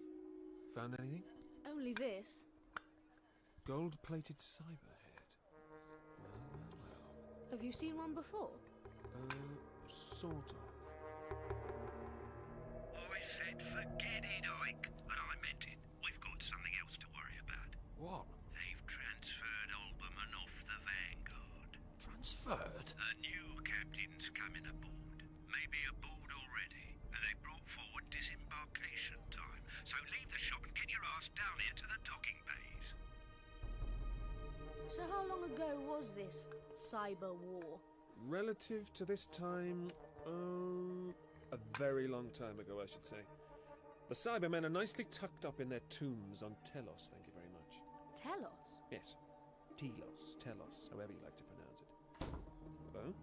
Found anything? Only this. Gold-plated cyberhead. Well. Have you seen one before? Sort of. I said forget it, Ike. And I meant it. We've got something else to worry about. What? They've transferred Alderman off the Vanguard. Transferred? A new captain's coming aboard. Maybe aboard already. And they brought forward disembarkation time. So leave the shop and get your ass down here to the docking bays. So how long ago was this cyber war? Relative to this time, a very long time ago, I should say. The Cybermen are nicely tucked up in their tombs on Telos, thank you very much. Telos? Yes. Telos, Telos, however you like to pronounce it. Hello?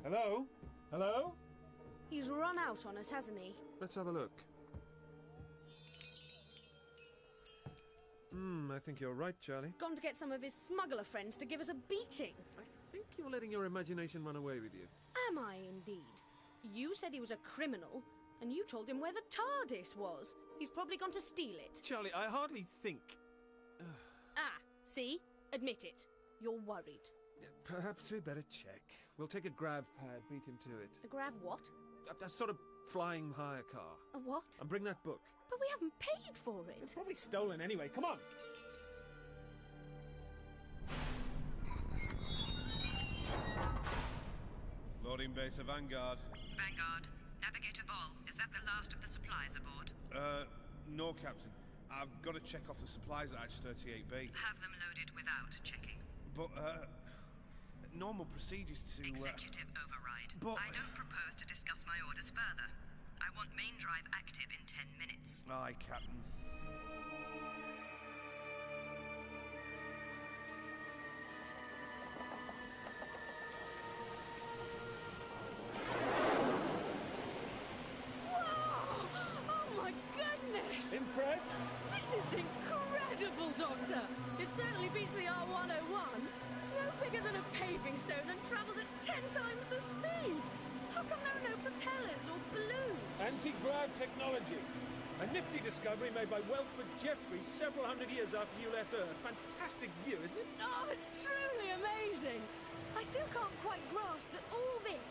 Hello? Hello? He's run out on us, hasn't he? Let's have a look. I think you're right, Charlie. Gone to get some of his smuggler friends to give us a beating. I think you're letting your imagination run away with you. Am I indeed? You said he was a criminal, and you told him where the TARDIS was. He's probably gone to steal it. Charlie, I hardly think... See? Admit it. You're worried. Perhaps we better check. We'll take a grav pad, beat him to it. A grav what? A sort of flying hire car. A what? And bring that book. But we haven't paid for it. It's probably stolen anyway. Come on! Loading bay to Vanguard. Vanguard. Navigator Vol, is that the last of the supplies aboard? No, Captain. I've got to check off the supplies at Hatch 38B. Have them loaded without checking. But, normal procedures to... Executive override. But... I don't propose to discuss my orders further. I want main drive active in 10 minutes. Aye, Captain. Oh my goodness! Impressed? This is incredible, Doctor. It certainly beats the R101. It's no bigger than a paving stone and travels at 10 times the speed. How come there are no propellers or balloons? Anti-grav technology. A nifty discovery made by Welford Jeffreys several hundred years after you left Earth. Fantastic view, isn't it? Oh, it's truly amazing. I still can't quite grasp that all this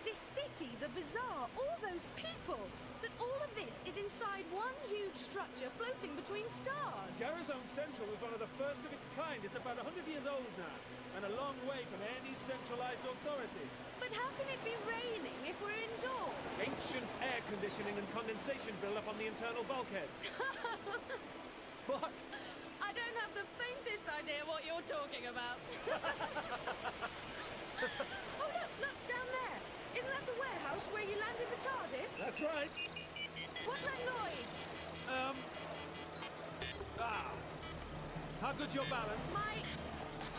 city, the bazaar, all those people, that all of this is inside one huge structure floating between stars. Garrison Central was one of the first of its kind. It's about 100 years old now, and a long way from any centralized authority. But how can it be raining if we're indoors? Ancient air conditioning and condensation build-up on the internal bulkheads. What? I don't have the faintest idea what you're talking about. Oh, look, down there. Isn't that the warehouse where you landed the TARDIS? That's right. What's that noise? How good's your balance?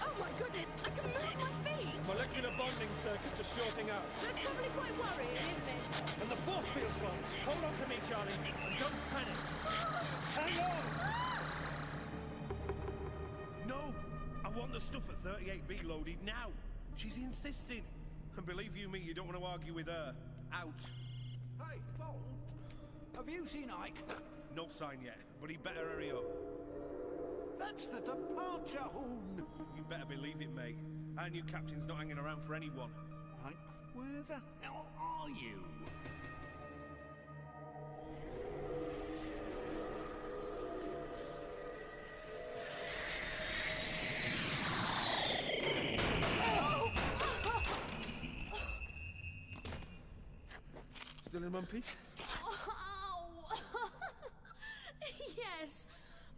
Oh my goodness, I can move my feet! Molecular bonding circuits are shorting out. That's probably quite worrying, isn't it? And the force field's gone. Hold on to me, Charlie, and don't panic. Hang on! No! I want the stuff at 38B loaded now. She's insisted. And believe you me, you don't want to argue with her. Out. Hey, Paul, have you seen Ike? No sign yet, but he better hurry up. That's the departure horn. You better believe it, mate. Our new captain's not hanging around for anyone. Ike, where the hell are you? Still in one piece? Oh! Yes.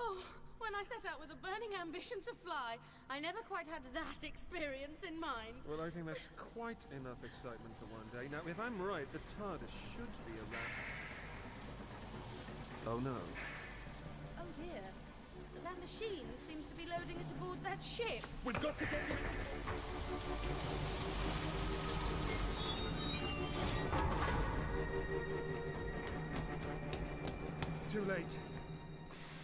Oh, when I set out with a burning ambition to fly, I never quite had that experience in mind. Well, I think that's quite enough excitement for one day. Now, if I'm right, the TARDIS should be around. Oh, no. Oh, dear. That machine seems to be loading it aboard that ship. We've got to get to it! Too late.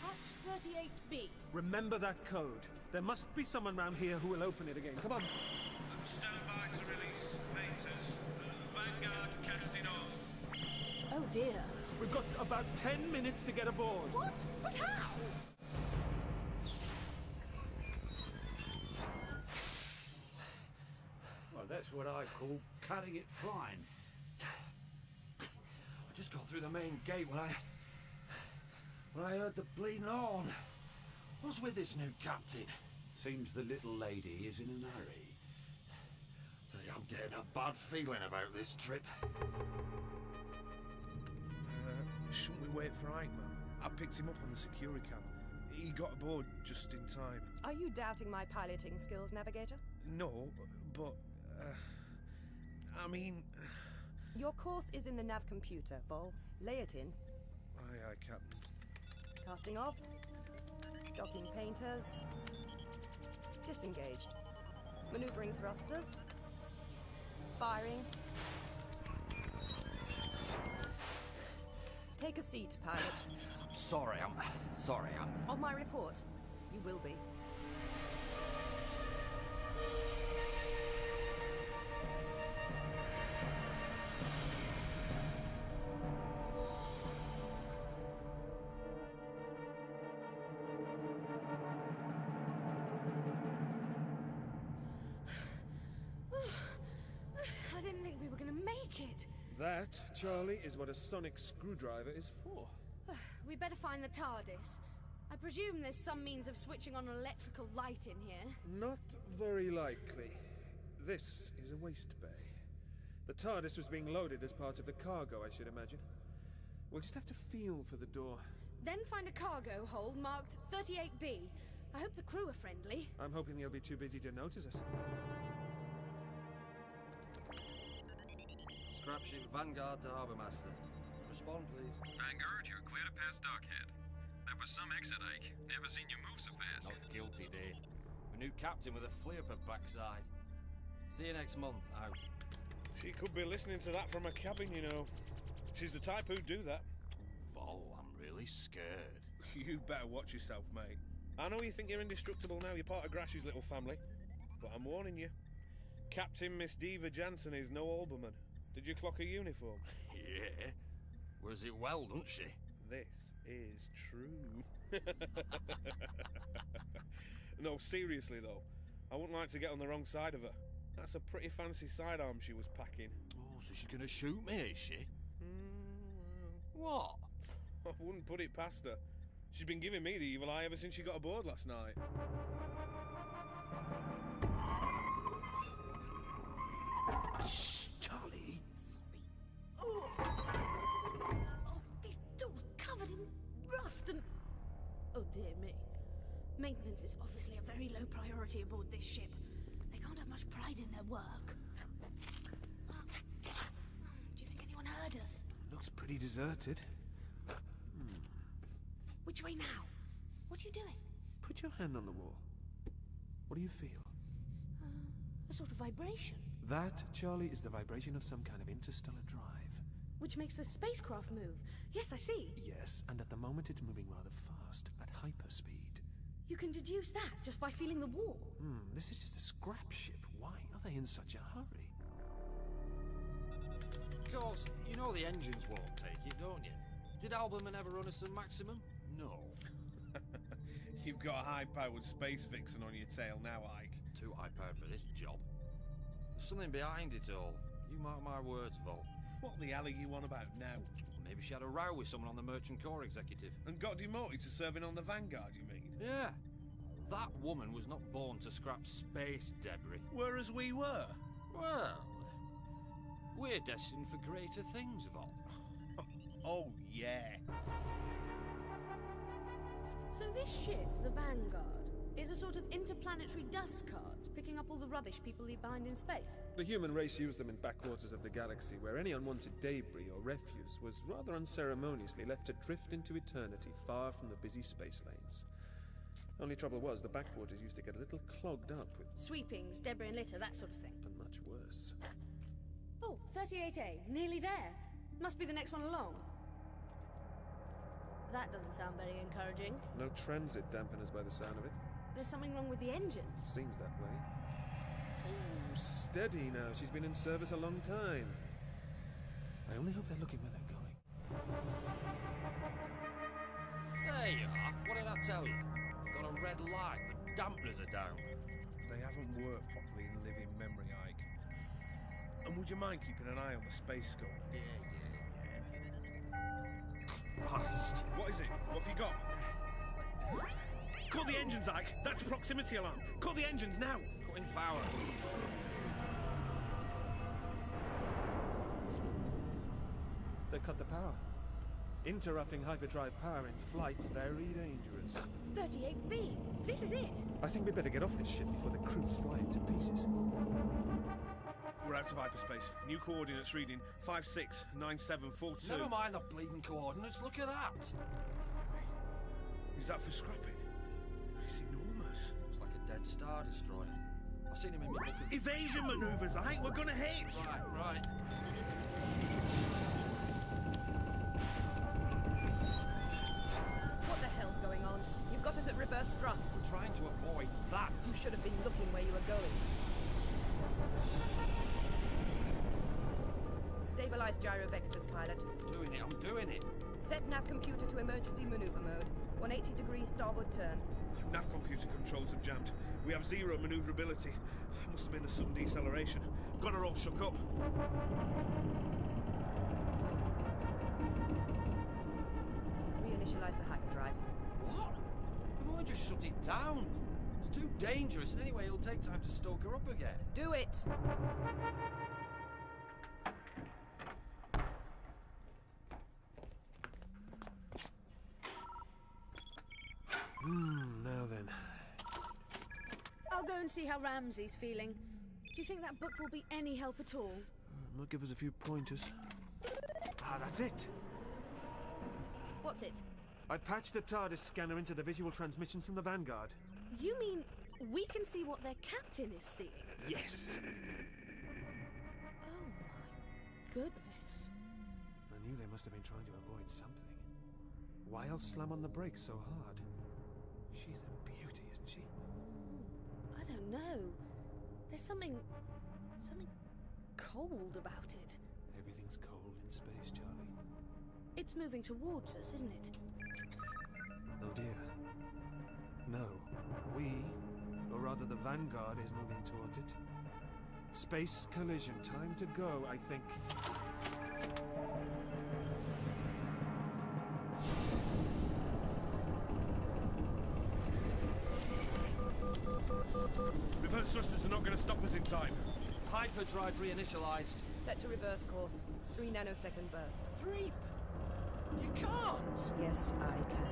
Hatch 38B. Remember that code. There must be someone round here who will open it again. Come on. Stand by to release painters. Vanguard casting off. Oh, dear. We've got about 10 minutes to get aboard. What? But how? Well, that's what I call cutting it fine. I just got through the main gate when I heard the bleeding horn. What's with this new captain? Seems the little lady is in a hurry. Tell you, I'm getting a bad feeling about this trip. Shouldn't we wait for Ike, man? I picked him up on the security cam. He got aboard just in time. Are you doubting my piloting skills, Navigator? No, but... I mean... Your course is in the nav computer, Vol. Lay it in. Aye, Captain. Casting off. Docking painters. Disengaged. Maneuvering thrusters. Firing. Take a seat, pilot. Sorry, I'm... On my report, you will be. I didn't think we were going to make it. That, Charlie, is what a sonic screwdriver is for. We better find the TARDIS. I presume there's some means of switching on an electrical light in here. Not very likely. This is a waste bay. The TARDIS was being loaded as part of the cargo, I should imagine. We'll just have to feel for the door. Then find a cargo hold marked 38B. I hope the crew are friendly. I'm hoping they'll be too busy to notice us. Scrapship Vanguard to Harbour Master. Respond, please. Vanguard, you're clear to pass Dockhead. That was some exit, Ike. Never seen you move so fast. Not guilty, Dave. A new captain with a flea up her backside. See you next month, out. She could be listening to that from her cabin, you know. She's the type who'd do that. Vol, I'm really scared. You better watch yourself, mate. I know you think you're indestructible now, you're part of Grash's little family. But I'm warning you. Captain Miss Diva Jansen is no Alberman. Did you clock her uniform? Yeah. Wears it well, doesn't she? This is true. No, seriously though. I wouldn't like to get on the wrong side of her. That's a pretty fancy sidearm she was packing. Oh, so she's gonna shoot me, is she? What? I wouldn't put it past her. She's been giving me the evil eye ever since she got aboard last night. Shh, Charlie. Oh, this door's covered in rust and... Oh, dear me. Maintenance is obviously a very low priority aboard this ship. They can't have much pride in their work. Do you think anyone heard us? Looks pretty deserted. Which way now? What are you doing? Put your hand on the wall. What do you feel? A sort of vibration. That, Charlie, is the vibration of some kind of interstellar drive. Which makes the spacecraft move. Yes, I see. Yes, and at the moment it's moving rather fast, at hyperspeed. You can deduce that just by feeling the wall. This is just a scrap ship. Why are they in such a hurry? Of course, you know the engines won't take it, don't you? Did Alberman ever run us a maximum? No. You've got a high-powered space vixen on your tail now, Ike. Too high-powered for this job. There's something behind it all. You mark my words, Vol. What the hell are you on about now? Maybe she had a row with someone on the Merchant Corps executive. And got demoted to serving on the Vanguard, you mean? Yeah. That woman was not born to scrap space debris. Whereas we were. Well, we're destined for greater things, Vol. Oh, yeah. So this ship, the Vanguard, is a sort of interplanetary dust cart, picking up all the rubbish people leave behind in space. The human race used them in backwaters of the galaxy, where any unwanted debris or refuse was rather unceremoniously left to drift into eternity far from the busy space lanes. Only trouble was, the backwaters used to get a little clogged up with... Sweepings, debris and litter, that sort of thing. And much worse. Oh, 38A, nearly there. Must be the next one along. That doesn't sound very encouraging. No transit dampeners by the sound of it. There's something wrong with the engines. Seems that way. Oh, steady now. She's been in service a long time. I only hope they're looking where they're going. There you are. What did I tell you? Got a red light. The dampeners are down. They haven't worked properly in living memory, Ike. And would you mind keeping an eye on the space scope? Yeah. Christ. What is it? What have you got? Call the engines, Ike! That's a proximity alarm! Call the engines now! Cutting power. They cut the power. Interrupting hyperdrive power in flight, very dangerous. 38B, this is it! I think we better get off this ship before the crew fly it to pieces. We're out of hyperspace. New coordinates reading 569742. Never mind the bleeding coordinates, look at that! Is that for scrapping? It's enormous. Looks like a dead Star Destroyer. I've seen him in my book. Evasion maneuvers, Ike! We're gonna hit! Right. What the hell's going on? You've got us at reverse thrust. I'm trying to avoid that. You should have been looking where you were going. Stabilize gyro vectors, pilot. I'm doing it. Set nav computer to emergency maneuver mode. 180 degrees starboard turn. Nav computer controls have jammed. We have zero maneuverability. Must have been a sudden deceleration. Got her all shook up. Reinitialize the hyperdrive. What? We've only just shut it down. It's too dangerous, and anyway, it'll take time to stoke her up again. Do it! Now then. I'll go and see how Ramsey's feeling. Do you think that book will be any help at all? Might give us a few pointers. Ah, that's it! What's it? I patched the TARDIS scanner into the visual transmissions from the Vanguard. You mean we can see what their captain is seeing? Yes! Oh my goodness. I knew they must have been trying to avoid something. Why else slam on the brakes so hard? She's a know. There's something cold about it. Everything's cold in space, Charlie. It's moving towards us, isn't it? Oh dear. No. We, or rather the Vanguard, is moving towards it. Space collision. Time to go, I think. Reverse thrusters are not going to stop us in time. Hyperdrive reinitialized. Set to reverse course. 3 nanosecond burst. 3? You can't! Yes, I can.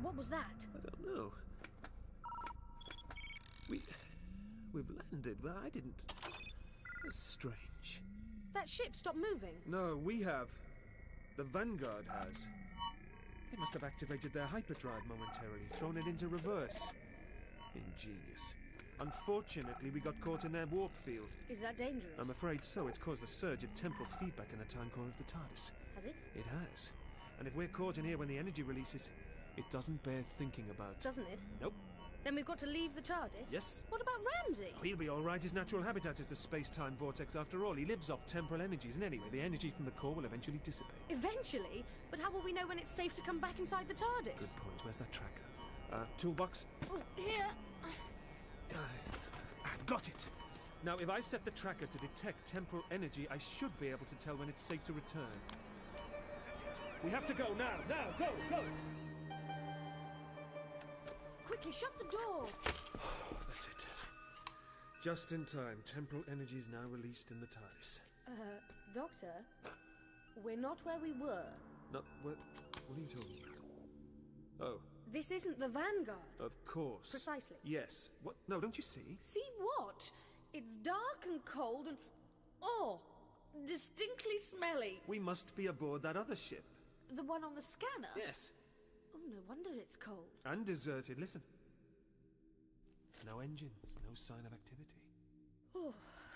What was that? I don't know. We've landed, but I didn't. That's strange. That ship stopped moving. No, we have. The Vanguard has. They must have activated their hyperdrive momentarily, thrown it into reverse. Ingenious. Unfortunately, we got caught in their warp field. Is that dangerous? I'm afraid so. It's caused a surge of temporal feedback in the time core of the TARDIS. Has it? It has. And if we're caught in here when the energy releases, it doesn't bear thinking about. Doesn't it? Nope. Then we've got to leave the TARDIS? Yes. What about Ramsey? Oh, he'll be all right. His natural habitat is the space-time vortex after all. He lives off temporal energies, and anyway, the energy from the core will eventually dissipate. Eventually? But how will we know when it's safe to come back inside the TARDIS? Good point. Where's that tracker? Toolbox? Oh, here. Got it! Now, if I set the tracker to detect temporal energy, I should be able to tell when it's safe to return. That's it. We have to go now! Now! Go! Go! Quickly, shut the door! That's it. Just in time. Temporal energy is now released in the TARDIS. Doctor, we're not where we were. Not what are you talking about? Oh. This isn't the Vanguard. Of course. Precisely. Yes. What? No, don't you see? See what? It's dark and cold and... oh! Distinctly smelly. We must be aboard that other ship. The one on the scanner? Yes. Oh, no wonder it's cold. And deserted. Listen. No engines, no sign of activity. Oh,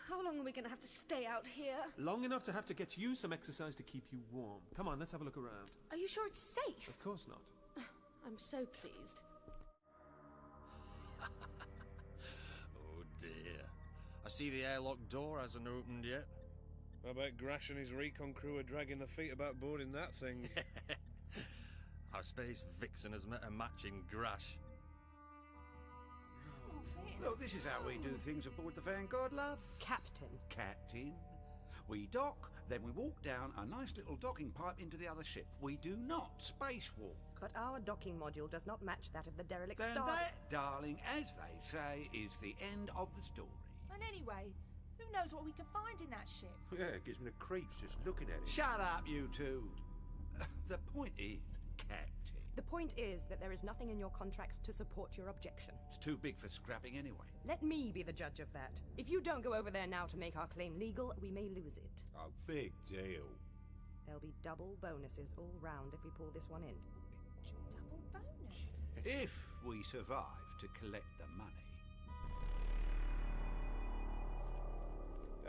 how long are we going to have to stay out here? Long enough to have to get you some exercise to keep you warm. Come on, let's have a look around. Are you sure it's safe? Of course not. I'm so pleased. Oh dear. I see the airlock door hasn't opened yet. I bet Grash and his recon crew are dragging their feet about boarding that thing. Our space vixen has met a match in Grash. Look, this is how we do things aboard the Vanguard, love. Captain. Captain. We dock, then we walk down a nice little docking pipe into the other ship. We do not spacewalk. But our docking module does not match that of the derelict Then star. that, darling, as they say, is the end of the story. And anyway, who knows what we can find in that ship? Yeah, it gives me the creeps just looking at it. Shut up, you two. The point is, Captain. The point is that there is nothing in your contracts to support your objection. It's too big for scrapping anyway. Let me be the judge of that. If you don't go over there now to make our claim legal, we may lose it. Oh, big deal. There'll be double bonuses all round if we pull this one in. Double bonus? If we survive to collect the money.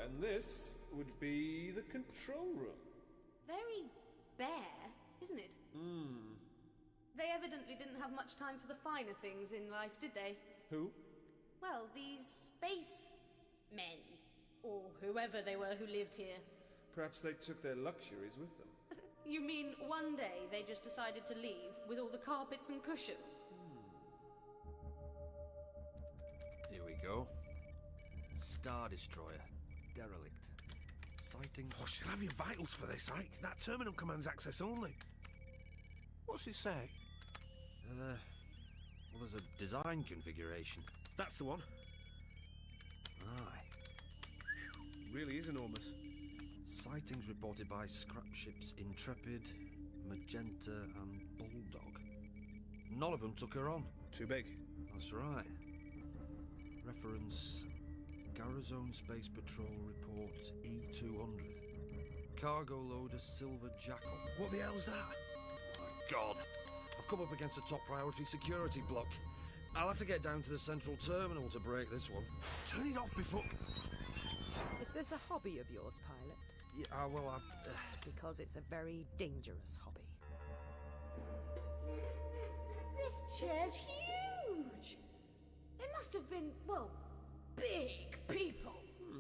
And this would be the control room. Very bare, isn't it? They evidently didn't have much time for the finer things in life, did they? Who? Well, these space men. Or whoever they were who lived here. Perhaps they took their luxuries with them. You mean one day they just decided to leave with all the carpets and cushions? Here we go. Star Destroyer. Derelict. Sighting... Oh, she'll have your vitals for this, Ike. That terminal commands access only. What's it say? Well, there's a design configuration. That's the one. Aye. Really is enormous. Sightings reported by scrap ships Intrepid, Magenta and Bulldog. None of them took her on. Too big. That's right. Reference Garazone Space Patrol Report E200. Cargo loader Silver Jackal. What the hell's that? My God. I've come up against a top priority security block. I'll have to get down to the central terminal to break this one. Turn it off before... Is this a hobby of yours, pilot? Yeah, well, Because it's a very dangerous hobby. This chair's huge! They must have been, well, big people.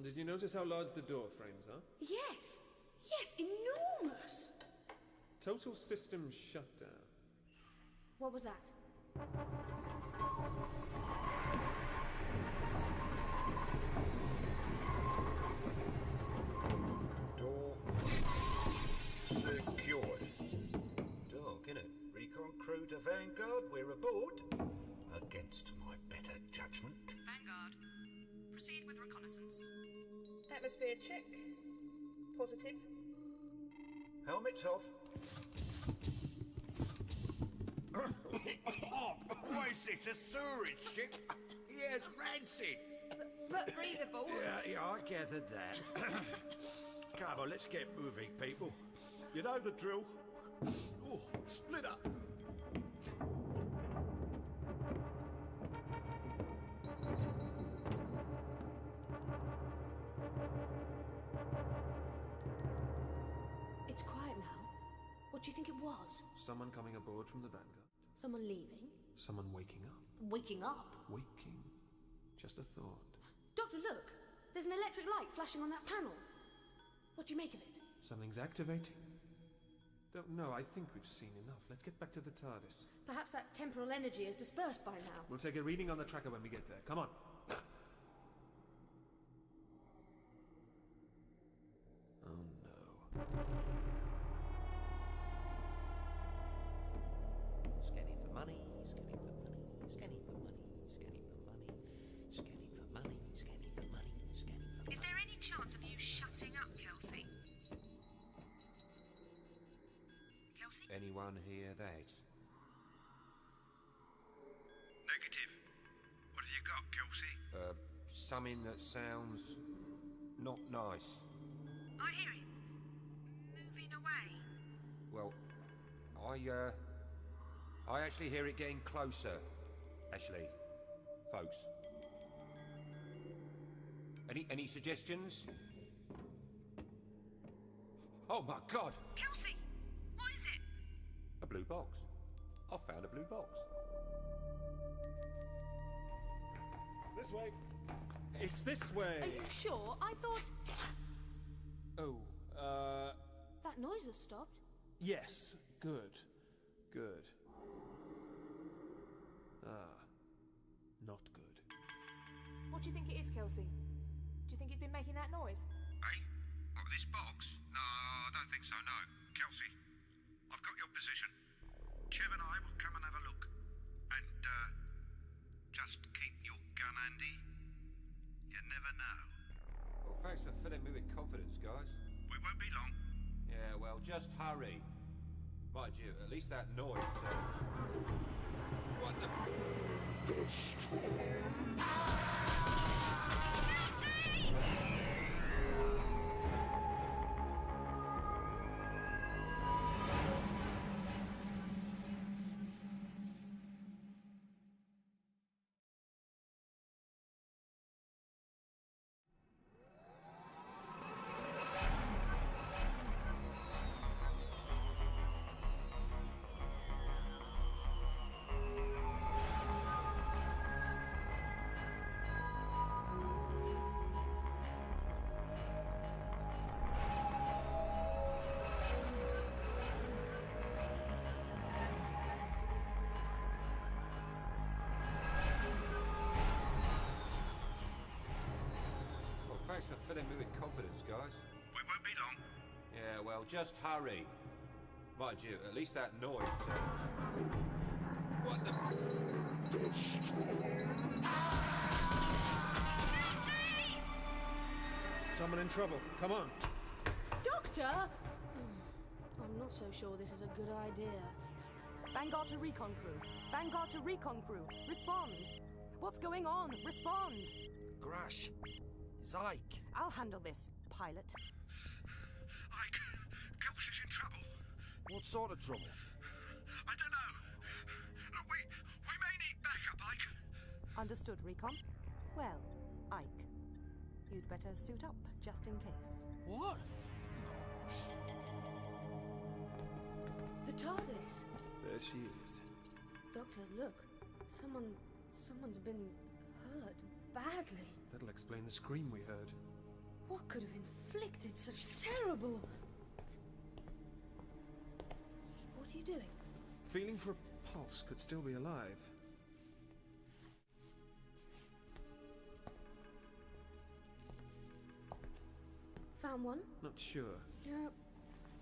Did you notice how large the door frames are? Yes, enormous. Total system shutdown. What was that? Door secured. Dark, innit? Recon crew to Vanguard, we're aboard. Against my better judgment. Vanguard, proceed with reconnaissance. Atmosphere check. Positive. Helmets off. Why is it a sewerage ship? Yeah, it's rancid. But breathable. Yeah, I gathered that. Come on, let's get moving, people. You know the drill. Oh, split up. It's quiet now. What do you think it was? Someone coming aboard from the Vanguard. Someone leaving? Someone waking up. Waking up? Waking. Just a thought. Doctor, look! There's an electric light flashing on that panel. What do you make of it? Something's activating. Don't know, I think we've seen enough. Let's get back to the TARDIS. Perhaps that temporal energy is dispersed by now. We'll take a reading on the tracker when we get there. Come on. Oh no. Scanning for money, scanning for money, scanning for money, scanning for money, scanning for money, scanning for money, scanning for money. Is there any chance of you shutting up, Kelsey? Kelsey? Anyone hear that? Negative. What have you got, Kelsey? Something that sounds not nice. I hear it. Moving away. Well, I actually hear it getting closer. Actually, folks. Any suggestions? Oh my God! Kelsey! What is it? A blue box. I found a blue box. This way. It's this way. Are you sure? I thought... Oh, That noise has stopped. yes. Good. Good. Not good. What do you think it is, Kelsey? Do you think he's been making that noise? Hey, what, this box? No, I don't think so, no. Kelsey, I've got your position. Chev and I will come and have a look. And, just keep your gun handy. You never know. Well, thanks for filling me with confidence, guys. We won't be long. Yeah, well, just hurry. Mind you, at least that noise. What the? Thanks for filling me with confidence, guys. We won't be long. Yeah, well, just hurry. Mind you, at least that noise. What the? Someone in trouble. Come on. Doctor! I'm not so sure this is a good idea. Vanguard to recon crew. Vanguard to recon crew. Respond. What's going on? Respond. Grash. It's Ike. I'll handle this, pilot. Ike, Kelsey's in trouble. What sort of trouble? I don't know. Look, we may need backup, Ike. Understood, recon. Well, Ike, you'd better suit up, just in case. What? The TARDIS. There she is. Doctor, look. Someone's been hurt badly. That'll explain the scream we heard. What could have inflicted such terrible... What are you doing? Feeling for a pulse, could still be alive. Found one? Not sure.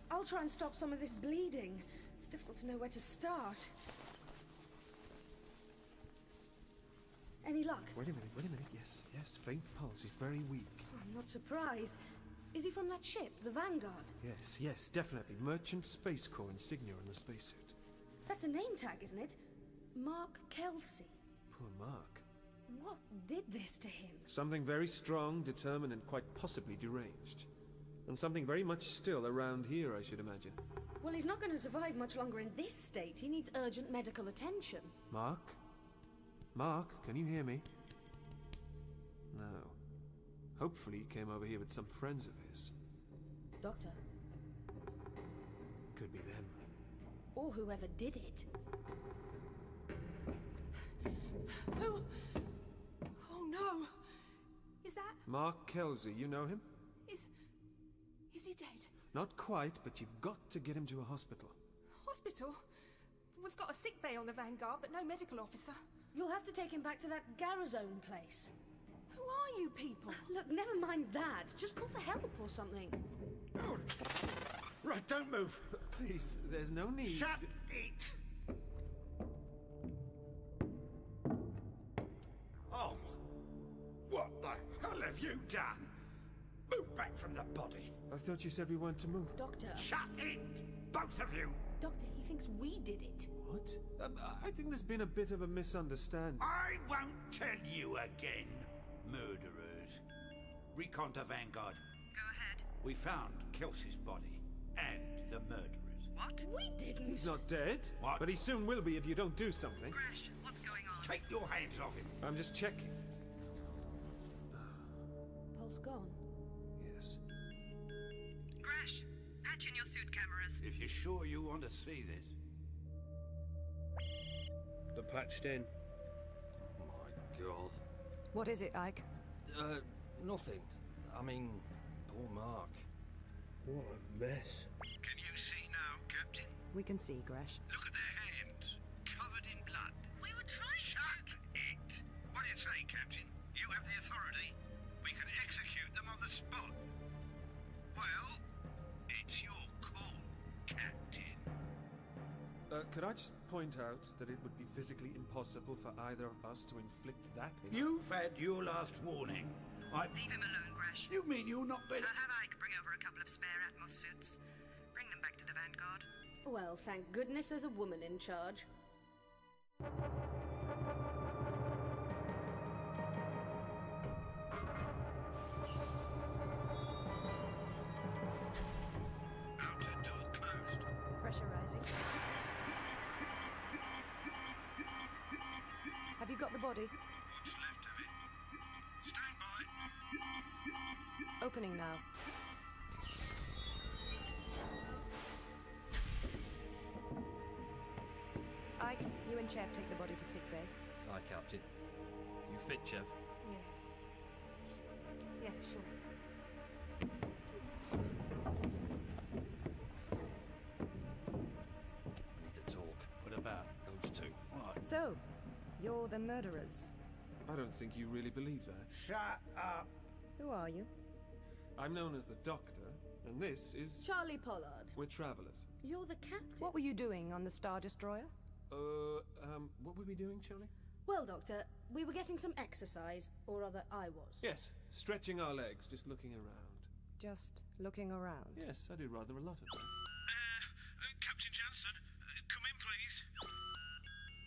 I'll try and stop some of this bleeding. It's difficult to know where to start. Any luck? Wait a minute. Yes, faint pulse. He's very weak. Oh, I'm not surprised. Is he from that ship, the Vanguard? Yes, definitely. Merchant Space Corps insignia on the spacesuit. That's a name tag, isn't it? Mark Kelsey. Poor Mark. What did this to him? Something very strong, determined, and quite possibly deranged. And something very much still around here, I should imagine. Well, he's not going to survive much longer in this state. He needs urgent medical attention. Mark? Mark, can you hear me? No. Hopefully he came over here with some friends of his. Doctor. Could be them. Or whoever did it. Who? Oh no! Is that... Mark Kelsey, you know him? Is he dead? Not quite, but you've got to get him to a hospital. Hospital? We've got a sick bay on the Vanguard, but no medical officer. You'll have to take him back to that Garazone place. Who are you people? Look, never mind that. Just call for help or something. Oh. Right, don't move. Please, there's no need. Shut it! Oh. What the hell have you done? Move back from the body. I thought you said we weren't to move. Doctor. Shut it! Both of you! Doctor, he thinks we did it. What? I think there's been a bit of a misunderstanding. I won't tell you again, murderers. Recon to Vanguard. Go ahead. We found Kelsey's body and the murderers. What? We didn't. He's not dead. What? But he soon will be if you don't do something. Crash, what's going on? Take your hands off him. I'm just checking. Pulse gone. Yes. Crash, patch in your suit cameras. If you're sure you want to see this. They're patched in. Oh my god. What is it, Ike? Nothing. I mean, poor Mark. What a mess. Can you see now, Captain? We can see, Gresh. Look at their hands, covered in blood. We were trying Shut it! What do you say, Captain? You have the authority. We can execute them on the spot. Well, it's your call, Captain. Could I just point out that it would be physically impossible for either of us to inflict that? You've had your last warning. Leave him alone, Crash. You mean you're not going to... I'll have Ike bring over a couple of spare Atmos suits. Bring them back to the Vanguard. Well, thank goodness there's a woman in charge. Outer door closed. Pressurizing. Have you got the body? What's left of it? Stand by. Opening now. Ike, you and Chev take the body to sick bay. Aye, Captain. You fit, Chev? Yeah, sure. We need to talk. What about those two? What? So, you're the murderers. I don't think you really believe that. Shut up. Who are you? I'm known as the Doctor, and this is... Charlie Pollard. We're travelers. You're the captain. What were you doing on the Star Destroyer? What were we doing, Charlie? Well, Doctor, we were getting some exercise, or rather I was. Yes, stretching our legs, just looking around. Just looking around. Yes, I do rather a lot of that. Captain Jansen, come in, please.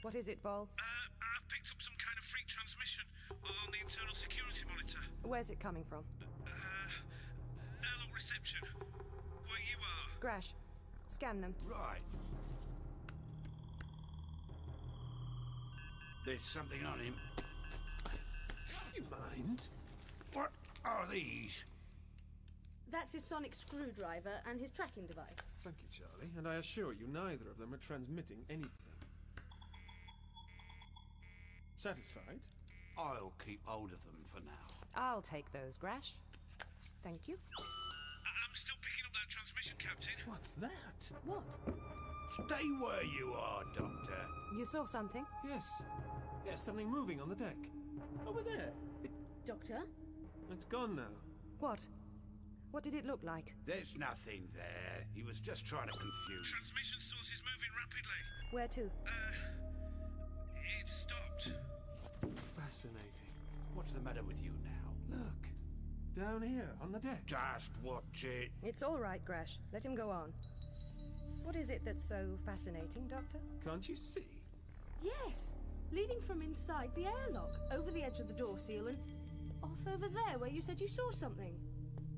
What is it, Vol? I've picked up some kind of freak transmission on the internal security monitor. Where's it coming from? Airlock reception. Where you are. Grash, scan them. Right. There's something on him. You mind? What are these? That's his sonic screwdriver and his tracking device. Thank you, Charlie. And I assure you, neither of them are transmitting anything. Satisfied? I'll keep hold of them for now. I'll take those, Grash. Thank you. I'm still picking up that transmission, Captain. What's that? What? Stay where you are, Doctor. You saw something? Yes. Yes, something moving on the deck. Over there. Doctor? It's gone now. What? What did it look like? There's nothing there. He was just trying to confuse. Transmission source is moving rapidly. Where to? It stopped. Fascinating. What's the matter with you now? Look. Down here, on the deck. Just watch it. It's all right, Grash. Let him go on. What is it that's so fascinating, Doctor? Can't you see? Yes. Leading from inside the airlock, over the edge of the door seal and off over there where you said you saw something.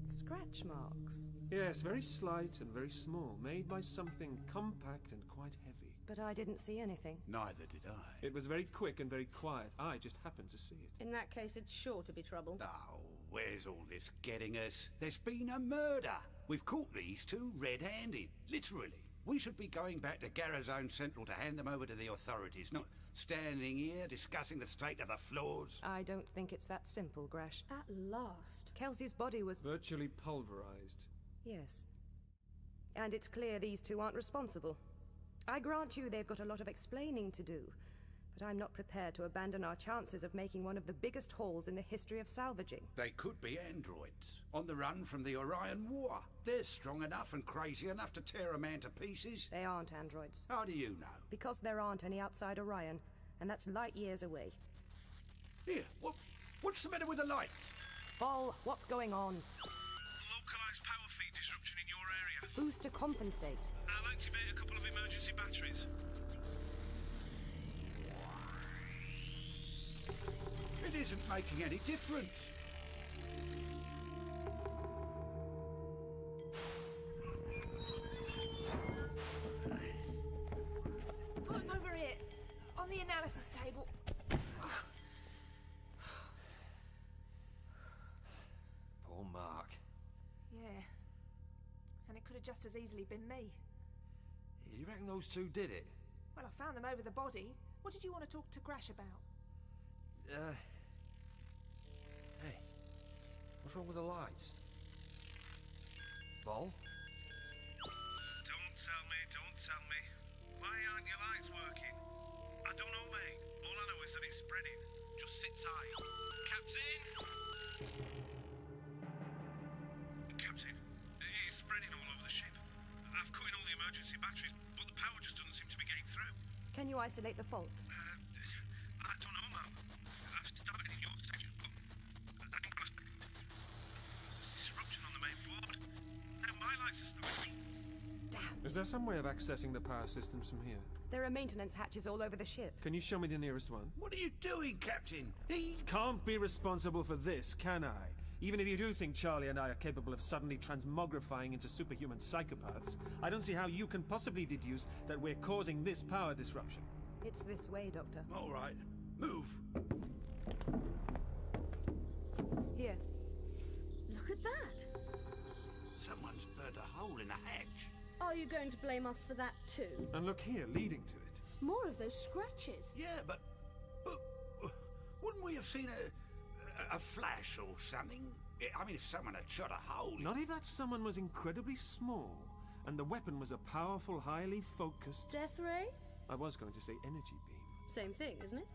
Scratch marks. Yes, very slight and very small, made by something compact and quite heavy. But I didn't see anything. Neither did I. It was very quick and very quiet. I just happened to see it. In that case, it's sure to be trouble. Oh, where's all this getting us? There's been a murder. We've caught these two red-handed, literally. We should be going back to Garazone Central to hand them over to the authorities, not standing here discussing the state of the floors. I don't think it's that simple, Grash. At last. Kelsey's body was... virtually pulverized. Yes. And it's clear these two aren't responsible. I grant you they've got a lot of explaining to do, but I'm not prepared to abandon our chances of making one of the biggest hauls in the history of salvaging. They could be androids, on the run from the Orion War. They're strong enough and crazy enough to tear a man to pieces. They aren't androids. How do you know? Because there aren't any outside Orion, and that's light years away. Here, what's the matter with the light? Ball, what's going on? Localized power feed disruption in your area. Who's to compensate? I'll activate a couple of emergency batteries. It isn't making any difference. Put him over here, on the analysis table. Poor Mark. Yeah. And it could have just as easily been me. You reckon those two did it? Well, I found them over the body. What did you want to talk to Grash about? Hey, what's wrong with the lights? Ball? Don't tell me. Why aren't your lights working? I don't know, mate. All I know is that it's spreading. Just sit tight. Captain, it's spreading all over the ship. I've cut in all the emergency batteries, but the power just doesn't seem to be getting through. Can you isolate the fault? I don't know, ma'am. I've started in your section, but hang on a second. There's disruption on the main board. Now my lights are starting. Damn. Is there some way of accessing the power systems from here? There are maintenance hatches all over the ship. Can you show me the nearest one? What are you doing, Captain? Can't be responsible for this, can I? Even if you do think Charlie and I are capable of suddenly transmogrifying into superhuman psychopaths, I don't see how you can possibly deduce that we're causing this power disruption. It's this way, Doctor. All right. Move. Here. Look at that. Someone's burnt a hole in the hatch. Are you going to blame us for that too? And look here, leading to it. More of those scratches. Yeah, but wouldn't we have seen a flash or something? I mean, if someone had shot a hole... Not if that someone was incredibly small, and the weapon was a powerful, highly focused... Death ray? I was going to say energy beam. Same thing, isn't it?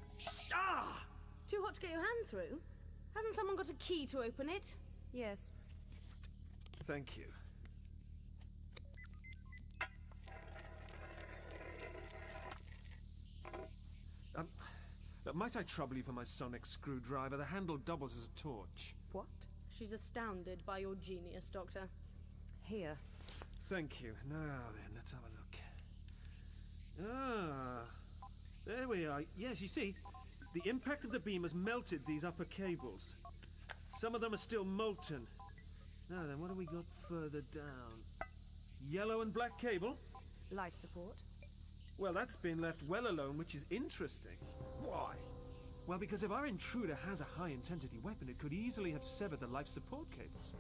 Ah! Too hot to get your hand through? Hasn't someone got a key to open it? Yes. Thank you. Might I trouble you for my sonic screwdriver? The handle doubles as a torch. What? She's astounded by your genius, Doctor. Here. Thank you. Now then, let's have a look. Ah, there we are. Yes, you see, the impact of the beam has melted these upper cables. Some of them are still molten. Now then, what have we got further down? Yellow and black cable? Life support. Well, that's been left well alone, which is interesting. Why? Well, because if our intruder has a high-intensity weapon, it could easily have severed the life support cables.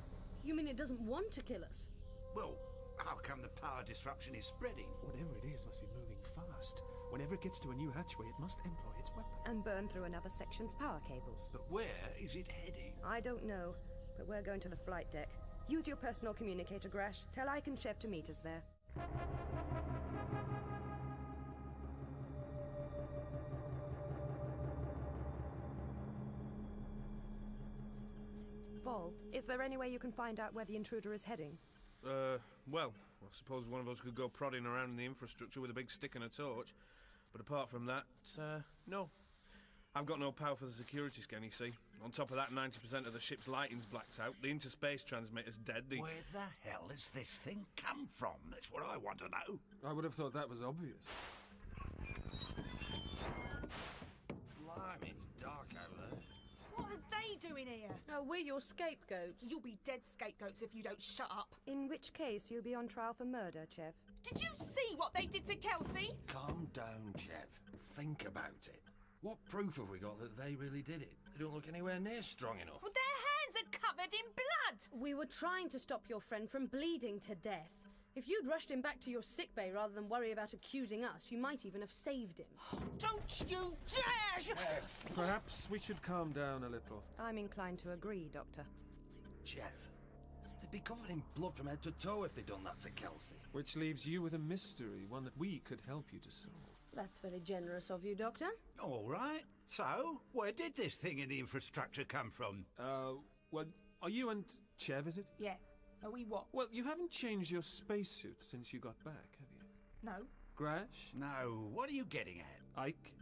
You mean it doesn't want to kill us? Well, how come the power disruption is spreading? Whatever it is must be moving fast. Whenever it gets to a new hatchway, it must employ its weapon. And burn through another section's power cables. But where is it heading? I don't know, but we're going to the flight deck. Use your personal communicator, Grash. Tell Ike and Chev to meet us there. Vol, is there any way you can find out where the intruder is heading? Well, I suppose one of us could go prodding around in the infrastructure with a big stick and a torch. But apart from that, no. I've got no power for the security scan, you see. On top of that, 90% of the ship's lighting's blacked out. The interspace transmitter's dead. Where the hell has this thing come from? That's what I want to know. I would have thought that was obvious. Blimey, it's dark out there. What are they doing here? Oh, we're your scapegoats. You'll be dead scapegoats if you don't shut up. In which case, you'll be on trial for murder, Chev. Did you see what they did to Kelsey? Calm down, Chev. Think about it. What proof have we got that they really did it? They don't look anywhere near strong enough. Well, their hands are covered in blood. We were trying to stop your friend from bleeding to death. If you'd rushed him back to your sickbay rather than worry about accusing us, you might even have saved him. Don't you dare! Perhaps we should calm down a little. I'm inclined to agree, Doctor. Chev, they'd be covered in blood from head to toe if they'd done that to Kelsey. Which leaves you with a mystery, one that we could help you to solve. That's very generous of you, Doctor. All right. So, where did this thing in the infrastructure come from? Well, are you and Chev, is it? Yeah. Are we what? Well, you haven't changed your spacesuit since you got back, have you? No. Grash? No. What are you getting at? Ike?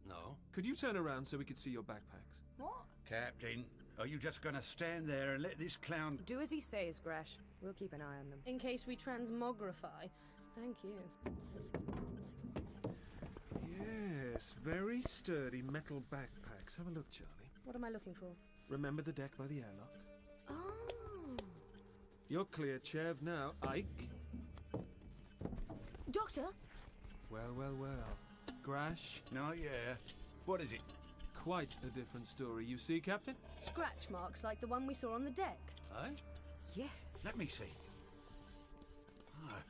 No. Could you turn around so we could see your backpacks? What? Captain, are you just going to stand there and let this clown... Do as he says, Grash. We'll keep an eye on them. In case we transmogrify. Thank you. Yes, very sturdy metal backpacks. Have a look, Charlie. What am I looking for? Remember the deck by the airlock? Oh. You're clear, Chev. Now, Ike. Doctor? Well, well, well. Grash? Oh, yeah. What is it? Quite a different story, you see, Captain? Scratch marks like the one we saw on the deck. Eh? Yes. Let me see. Oh.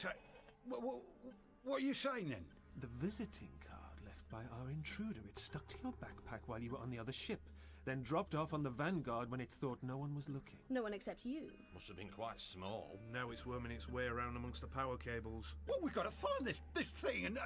So, what are you saying then? The visiting card left by our intruder. It stuck to your backpack while you were on the other ship, then dropped off on the Vanguard when it thought no one was looking. No one except you. Must have been quite small. Now it's worming its way around amongst the power cables. Well, we've got to find this thing and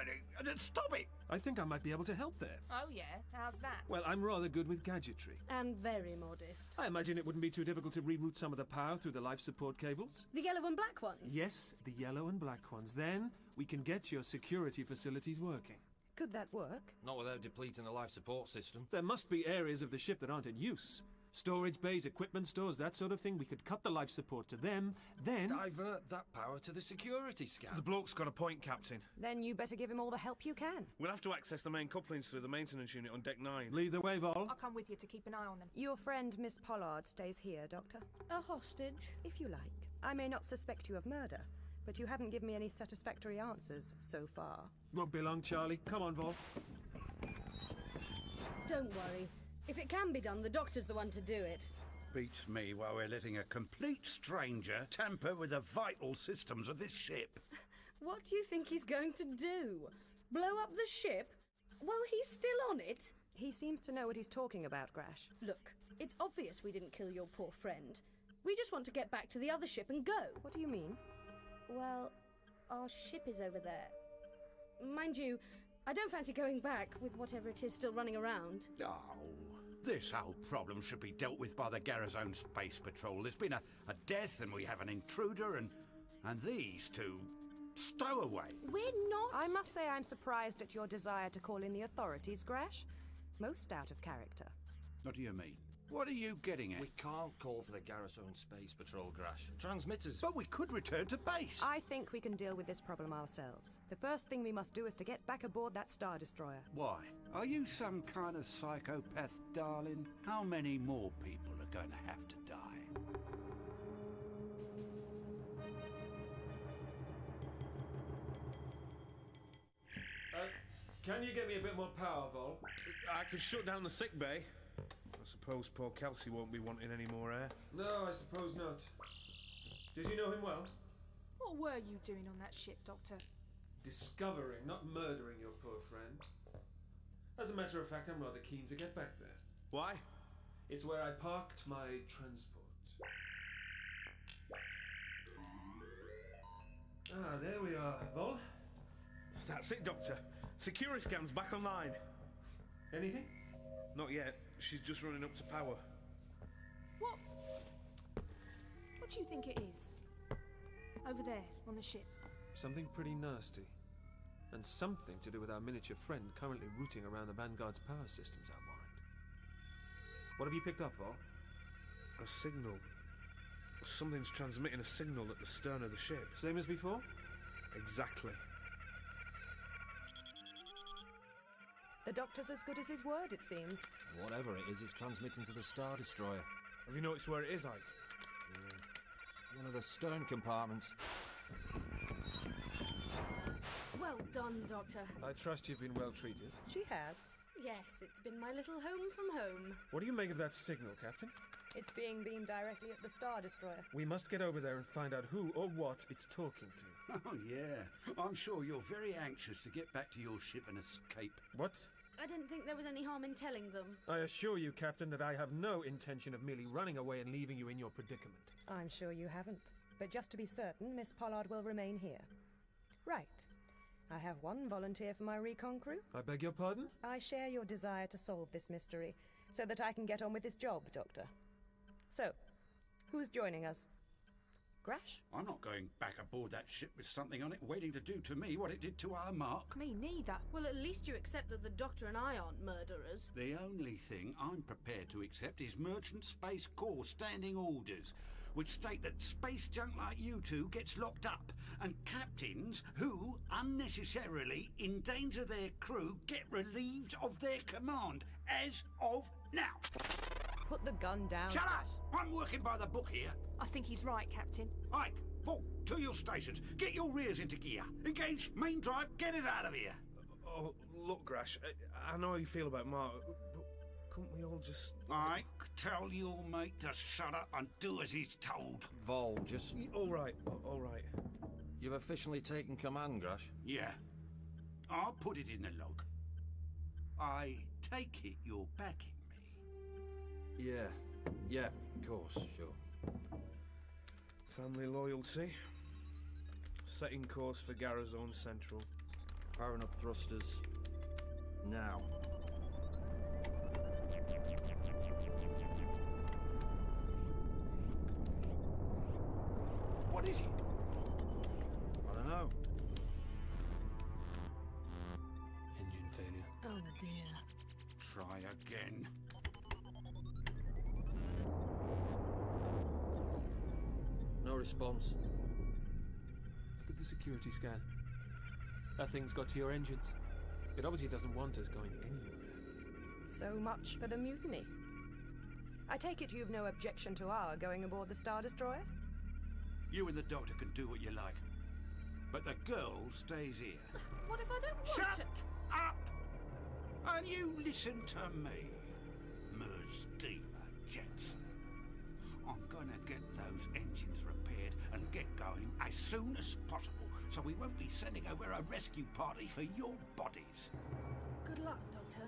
stop it. I think I might be able to help there. Oh, yeah? How's that? Well, I'm rather good with gadgetry. And very modest. I imagine it wouldn't be too difficult to reroute some of the power through the life support cables. The yellow and black ones? Yes, the yellow and black ones. Then we can get your security facilities working. Could that work? Not without depleting the life support system. There must be areas of the ship that aren't in use. Storage bays, equipment stores, that sort of thing. We could cut the life support to them, then... divert that power to the security scan. The bloke's got a point, Captain. Then you better give him all the help you can. We'll have to access the main couplings through the maintenance unit on Deck 9. Lead the way, Vol. I'll come with you to keep an eye on them. Your friend, Miss Pollard, stays here, Doctor. A hostage? If you like. I may not suspect you of murder, but you haven't given me any satisfactory answers so far. Won't be long, Charlie. Come on, Vol. Don't worry. If it can be done, the Doctor's the one to do it. Beats me while we're letting a complete stranger tamper with the vital systems of this ship. What do you think he's going to do? Blow up the ship? Well, he's still on it. He seems to know what he's talking about, Grash. Look, it's obvious we didn't kill your poor friend. We just want to get back to the other ship and go. What do you mean? Well, our ship is over there. Mind you, I don't fancy going back with whatever it is still running around. Oh, this whole problem should be dealt with by the Garrison Space Patrol. There's been a death and we have an intruder and these two stowaway. We're not... I must say I'm surprised at your desire to call in the authorities, Grash. Most out of character. What do you mean? What are you getting at? We can't call for the Garrison Space Patrol, Grash. Transmitters. But we could return to base. I think we can deal with this problem ourselves. The first thing we must do is to get back aboard that Star Destroyer. Why? Are you some kind of psychopath, darling? How many more people are going to have to die? Can you get me a bit more power, Vol? I could shut down the sick bay. I suppose poor Kelsey won't be wanting any more air. No, I suppose not. Did you know him well? What were you doing on that ship, Doctor? Discovering, not murdering your poor friend. As a matter of fact, I'm rather keen to get back there. Why? It's where I parked my transport. Ah, there we are, Vol. That's it, Doctor. Securiscan's back online. Anything? Not yet. She's just running up to power. What do you think it is? Over there, on the ship. Something pretty nasty. And something to do with our miniature friend currently rooting around the Vanguard's power systems, I'm worried. What have you picked up, Vol? A signal. Something's transmitting a signal at the stern of the ship. Same as before? Exactly. The Doctor's as good as his word, it seems. Whatever it is, it's transmitting to the Star Destroyer. Have you noticed where it is, Ike? Yeah. One of the stern compartments. Well done, Doctor. I trust you've been well treated. She has. Yes, it's been my little home from home. What do you make of that signal, Captain? It's being beamed directly at the Star Destroyer. We must get over there and find out who or what it's talking to. Oh, yeah. I'm sure you're very anxious to get back to your ship and escape. What? I didn't think there was any harm in telling them. I assure you, Captain, that I have no intention of merely running away and leaving you in your predicament. I'm sure you haven't. But just to be certain, Miss Pollard will remain here. Right. I have one volunteer for my recon crew. I beg your pardon? I share your desire to solve this mystery, so that I can get on with this job, Doctor. So, who's joining us? Grash? I'm not going back aboard that ship with something on it waiting to do to me what it did to our Mark. Me neither. Well, at least you accept that the Doctor and I aren't murderers. The only thing I'm prepared to accept is Merchant Space Corps standing orders, which state that space junk like you two gets locked up, and captains who unnecessarily endanger their crew get relieved of their command, as of now. Put the gun down. Shut up! I'm working by the book here. I think he's right, Captain. Ike, Paul, to your stations. Get your rears into gear. Engage main drive. Get it out of here. Oh, look, Grash, I know how you feel about Mark, but couldn't we all just... Ike, tell your mate to shut up and do as he's told. Vol, just... All right, all right. You've officially taken command, Grash? Yeah. I'll put it in the log. I take it you're backing me. Yeah, of course, sure. Family loyalty. Setting course for Garazone Central. Powering up thrusters. Now. What is it? I don't know. Engine failure. Oh, dear. Try again. No response. Look at the security scan. That thing's got to your engines. It obviously doesn't want us going anywhere. So much for the mutiny. I take it you've no objection to our going aboard the Star Destroyer? You and the Doctor can do what you like. But the girl stays here. What if I don't want Shut it? up! And you listen to me, Mersteva Jetson. I'm gonna get those engines repaired and get going as soon as possible, so we won't be sending over a rescue party for your bodies. Good luck, Doctor.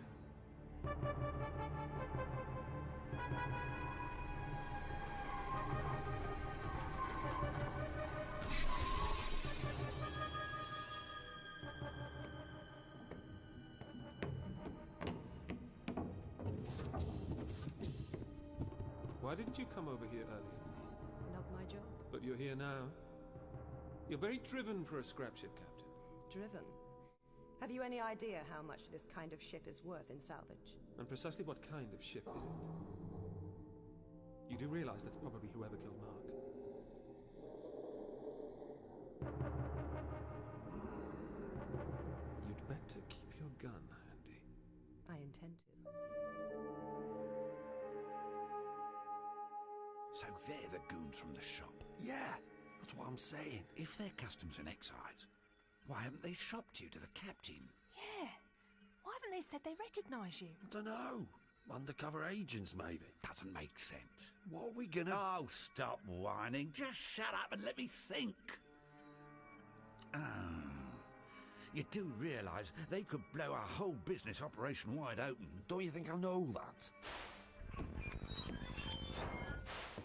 Why didn't you come over here earlier? Not my job. But you're here now. You're very driven for a scrap ship, Captain. Driven? Have you any idea how much this kind of ship is worth in salvage? And precisely what kind of ship is it? You do realize that's probably whoever killed Mark. You'd better keep your gun handy. I intend to. So they're the goons from the shop. Yeah, that's what I'm saying. If they're customs and excise, why haven't they shopped you to the captain? Yeah. Why haven't they said they recognise you? I don't know. Undercover agents, maybe? Doesn't make sense. What are we gonna... Oh, stop whining. Just shut up and let me think. You do realise they could blow our whole business operation wide open. Don't you think I know that?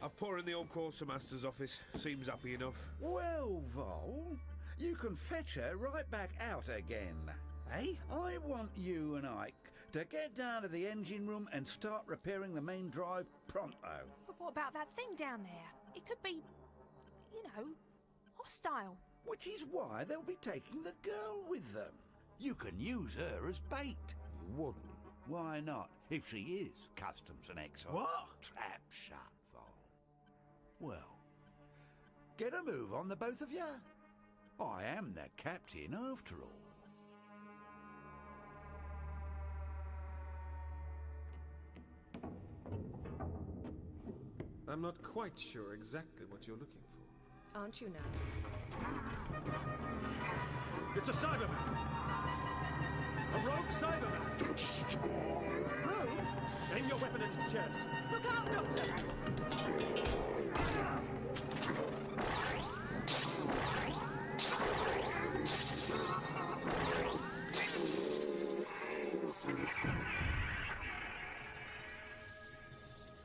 I've put her in the old quartermaster's office. Seems happy enough. Well, Vol, you can fetch her right back out again. Eh? I want you and Ike to get down to the engine room and start repairing the main drive pronto. But what about that thing down there? It could be, you know, hostile. Which is why they'll be taking the girl with them. You can use her as bait. You wouldn't. Why not? If she is customs and excise. What? Trap shut, Vol. Well, get a move on, the both of you. I am the captain after all. I'm not quite sure exactly what you're looking for. Aren't you now? It's a Cyberman! A rogue Cyberman! Rogue? Aim your weapon at his chest. Look out, Doctor!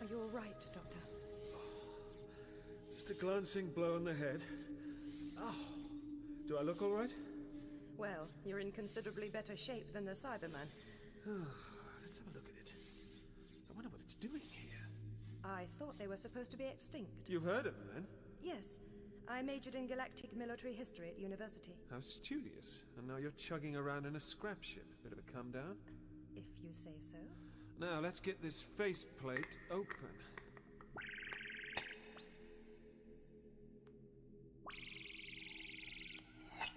Are you all right, Doctor? Just a glancing blow on the head. Oh, do I look all right? Well, you're in considerably better shape than the Cyberman. Let's have a look at it. I wonder what it's doing here. I thought they were supposed to be extinct. You've heard of them, then? Yes. I majored in galactic military history at university. How studious. And now you're chugging around in a scrap ship. Bit of a come down? If you say so. Now, let's get this faceplate open.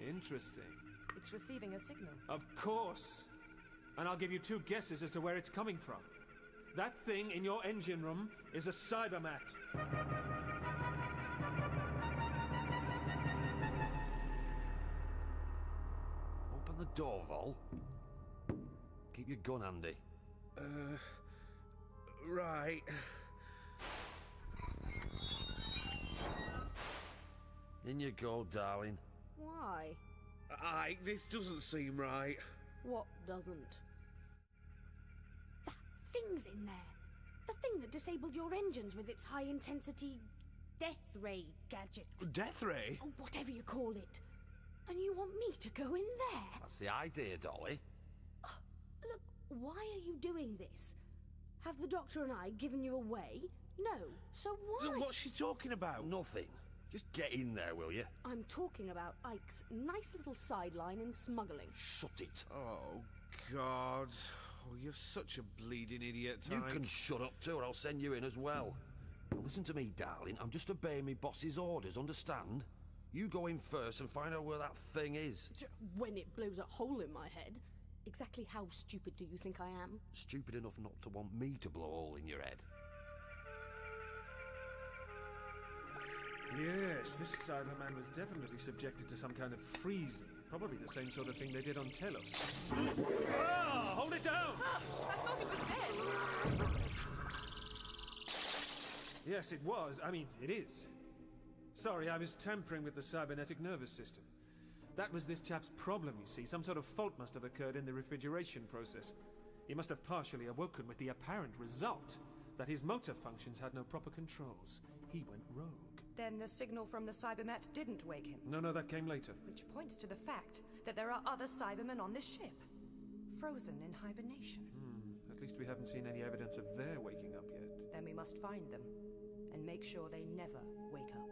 Interesting. It's receiving a signal. Of course. And I'll give you two guesses as to where it's coming from. That thing in your engine room is a cybermat. Open the door, Vol. Keep your gun handy. Right. In you go, darling. Why? Ike, this doesn't seem right. What doesn't? That thing's in there. The thing that disabled your engines with its high-intensity death ray gadget. Death ray? Oh, whatever you call it. And you want me to go in there? That's the idea, Dolly. Look, why are you doing this? Have the Doctor and I given you away? No. So why? Look, what's she talking about? Nothing. Just get in there, will you? I'm talking about Ike's nice little sideline in smuggling. Shut it. Oh, God. Oh, you're such a bleeding idiot, You Ike. can shut up too, or I'll send you in as well. Now listen to me, darling. I'm just obeying my boss's orders, understand? You go in first and find out where that thing is. When it blows a hole in my head. Exactly how stupid do you think I am? Stupid enough not to want me to blow a hole in your head. Yes, this Cyberman was definitely subjected to some kind of freezing. Probably the same sort of thing they did on Telos. Ah! Hold it down! I thought it was dead. Yes, it was. I mean, it is. Sorry, I was tampering with the cybernetic nervous system. That was this chap's problem, you see. Some sort of fault must have occurred in the refrigeration process. He must have partially awoken with the apparent result that his motor functions had no proper controls. He went rogue. Then the signal from the Cybermat didn't wake him. No, that came later. Which points to the fact that there are other Cybermen on this ship. Frozen in hibernation. At least we haven't seen any evidence of their waking up yet. Then we must find them and make sure they never wake up.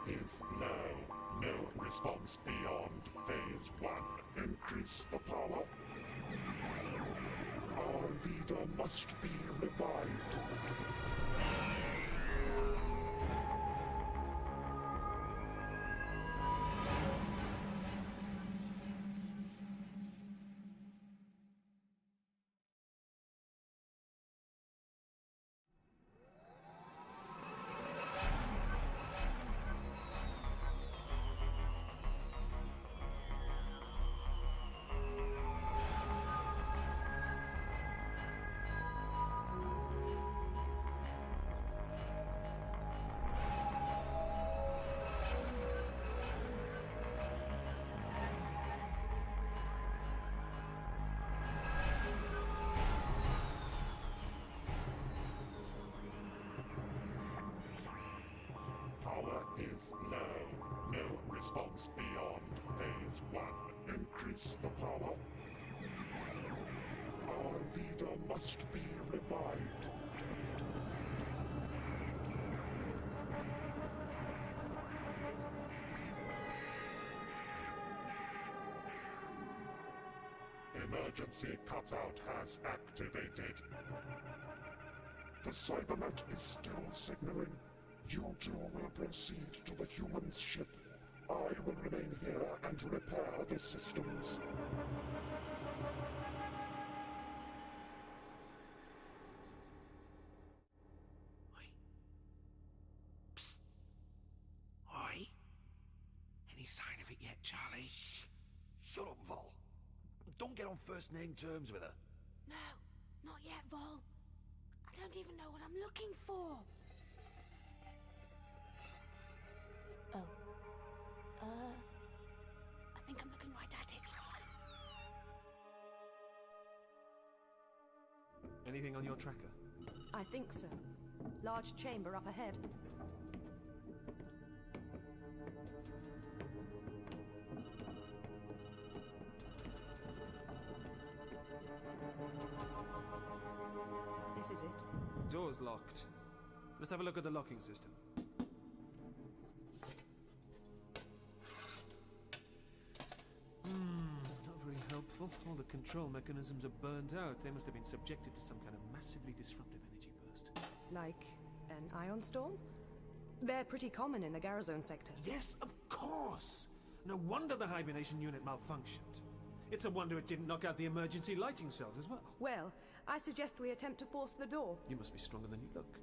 Is low. No response beyond phase 1. Increase the power. Our leader must be revived. Power is low. No response beyond phase 1. Increase the power. Our leader must be revived. Emergency cutout has activated. The Cybernet is still signaling. You two will proceed to the human's ship. I will remain here and repair the systems. Psst. Oi? Any sign of it yet, Charlie? Shut up, Vol. Don't get on first name terms with her. No, not yet, Vol. I don't even know what I'm looking for. Oh. I think I'm looking right at it. Anything on your tracker? I think so. Large chamber up ahead. This is it. Door's locked. Let's have a look at the locking system. Not very helpful. All the control mechanisms are burnt out. They must have been subjected to some kind of massively disruptive energy burst. Like an ion storm? They're pretty common in the Garazone sector. Yes, of course! No wonder the hibernation unit malfunctioned. It's a wonder it didn't knock out the emergency lighting cells as well. Well, I suggest we attempt to force the door. You must be stronger than you look.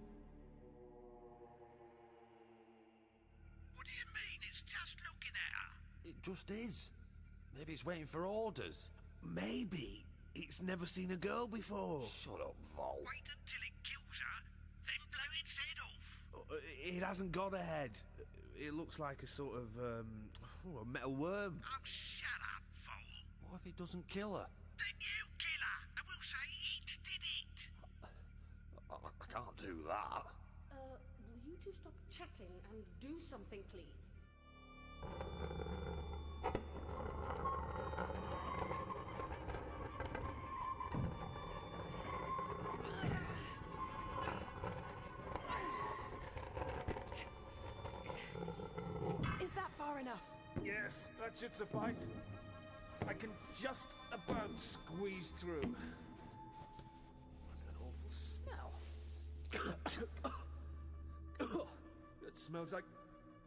What do you mean? It's just looking at her. It just is. Maybe it's waiting for orders. Maybe it's never seen a girl before. Shut up, Vol. Wait until it kills her, then blow its head off. It hasn't got a head. It looks like a sort of, a metal worm. Oh, shut up, Vol. What if it doesn't kill her? Then you kill her, and we'll say it did it. I can't do that. Will you two stop chatting and do something, please? Is that far enough? Yes, that should suffice. I can just about squeeze through. What's that awful smell? It smells like...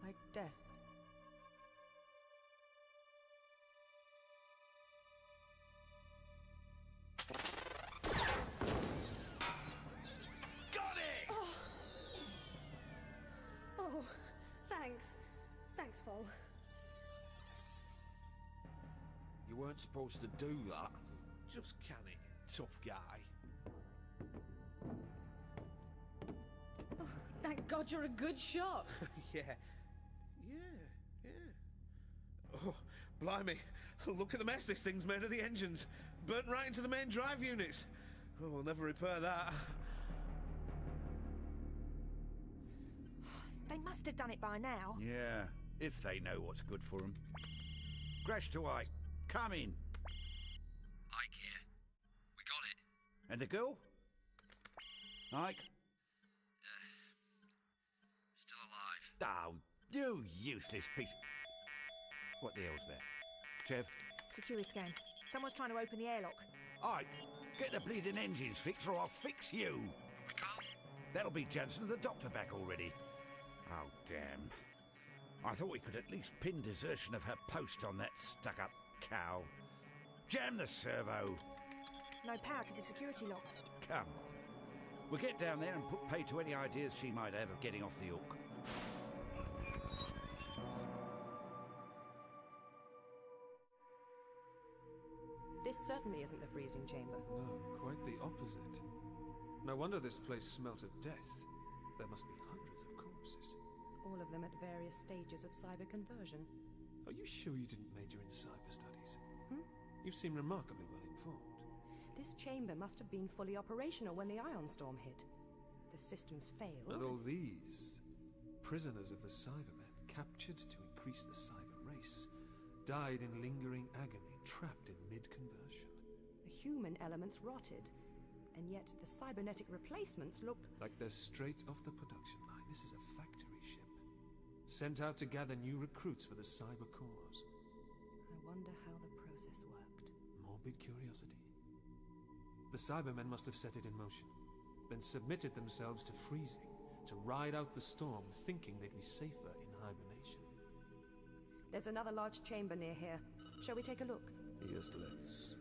Like death. Got it! Oh, thanks. Thanks, Vol. You weren't supposed to do that. Just can it, tough guy. Oh, thank God you're a good shot. Yeah. Oh, blimey. Look at the mess this thing's made of the engines. Burnt right into the main drive units. Oh, we'll never repair that. They must have done it by now. Yeah, if they know what's good for them. Crash to Ike. Come in. Ike here. We got it. And the girl? Ike? Still alive. Oh, you useless piece. What the hell's that? Chev? Security scan. Someone's trying to open the airlock. Ike, get the bleeding engines fixed or I'll fix you. We can't. That'll be Jansen and the doctor back already. Oh, damn. I thought we could at least pin desertion of her post on that stuck-up cow. Jam the servo. No power to the security locks. Come on. We'll get down there and put pay to any ideas she might have of getting off the hook. This certainly isn't the freezing chamber. No, quite the opposite. No wonder this place smelt of death. There must be hundreds of corpses. All of them at various stages of cyber conversion. Are you sure you didn't major in cyber studies? Hmm? You seem remarkably well informed. This chamber must have been fully operational when the ion storm hit. The systems failed. And all these prisoners of the Cybermen, captured to increase the cyber race, died in lingering agony, trapped in mid-conversion. The human elements rotted, and yet the cybernetic replacements looked like they're straight off the production line. This is a factory ship, sent out to gather new recruits for the cyber cause. I wonder how the process worked. Morbid curiosity. The Cybermen must have set it in motion, then submitted themselves to freezing, to ride out the storm, thinking they'd be safer in hibernation. There's another large chamber near here. Shall we take a look? Yes, let's.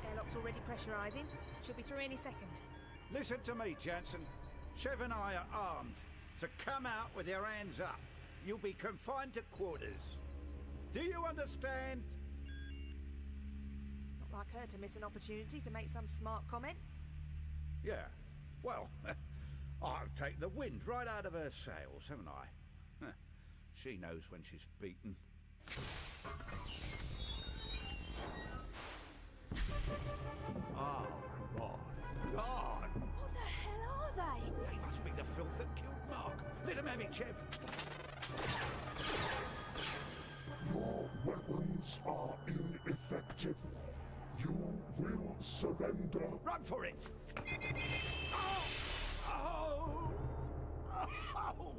Airlock's already pressurising. Should be through any second. Listen to me, Jansen. Chev and I are armed, so come out with your hands up. You'll be confined to quarters. Do you understand? Not like her to miss an opportunity to make some smart comment. Yeah. Well, I've taken the wind right out of her sails, haven't I? She knows when she's beaten. Oh, my God! What the hell are they? They must be the filth that killed Mark. Let him have it, Chev. Your weapons are ineffective. You will surrender. Run for it! Oh! Oh! Oh!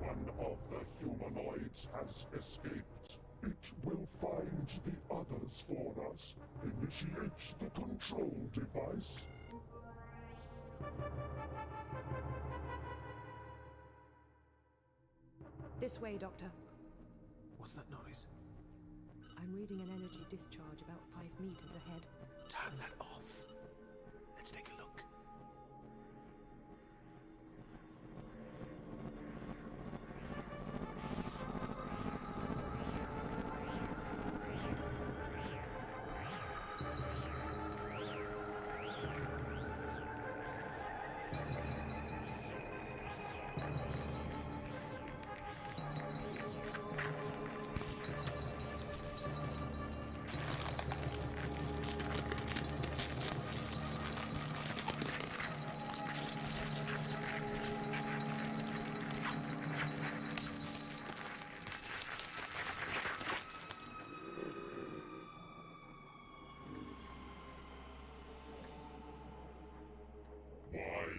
One of the humanoids has escaped. It will find the others for us. Initiate the control device. This way, Doctor. What's that noise? I'm reading an energy discharge about 5 meters ahead. Turn that off. Let's take a look.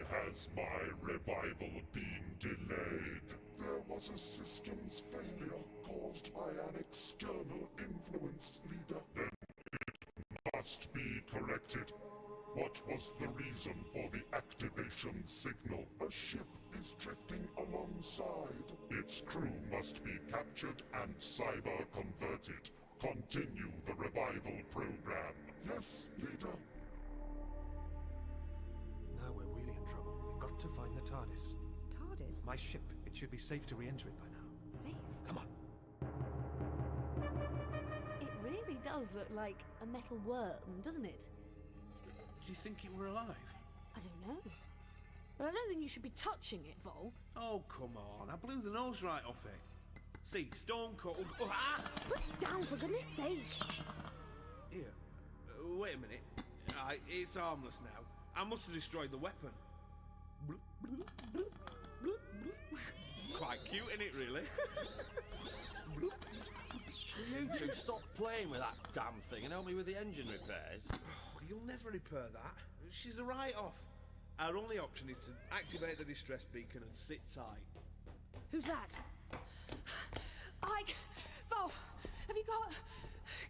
Has my revival been delayed? There was a systems failure caused by an external influence, leader. Then it must be corrected. What was the reason for the activation signal? A ship is drifting alongside. Its crew must be captured and cyber-converted. Continue the revival program. Yes, leader. Now we're really in trouble. We've got to find the TARDIS. TARDIS? My ship. It should be safe to re-enter it by now. Safe? Come on. It really does look like a metal worm, doesn't it? Do you think it were alive? I don't know. But I don't think you should be touching it, Vol. Oh, come on. I blew the nose right off it. See, stone cold. Oh, ah! Put it down, for goodness sake. Here. Wait a minute. It's harmless now. I must have destroyed the weapon. Quite cute, isn't it, really? You two stop playing with that damn thing and help me with the engine repairs. You'll never repair that. She's a write-off. Our only option is to activate the distress beacon and sit tight. Who's that? Vol, have you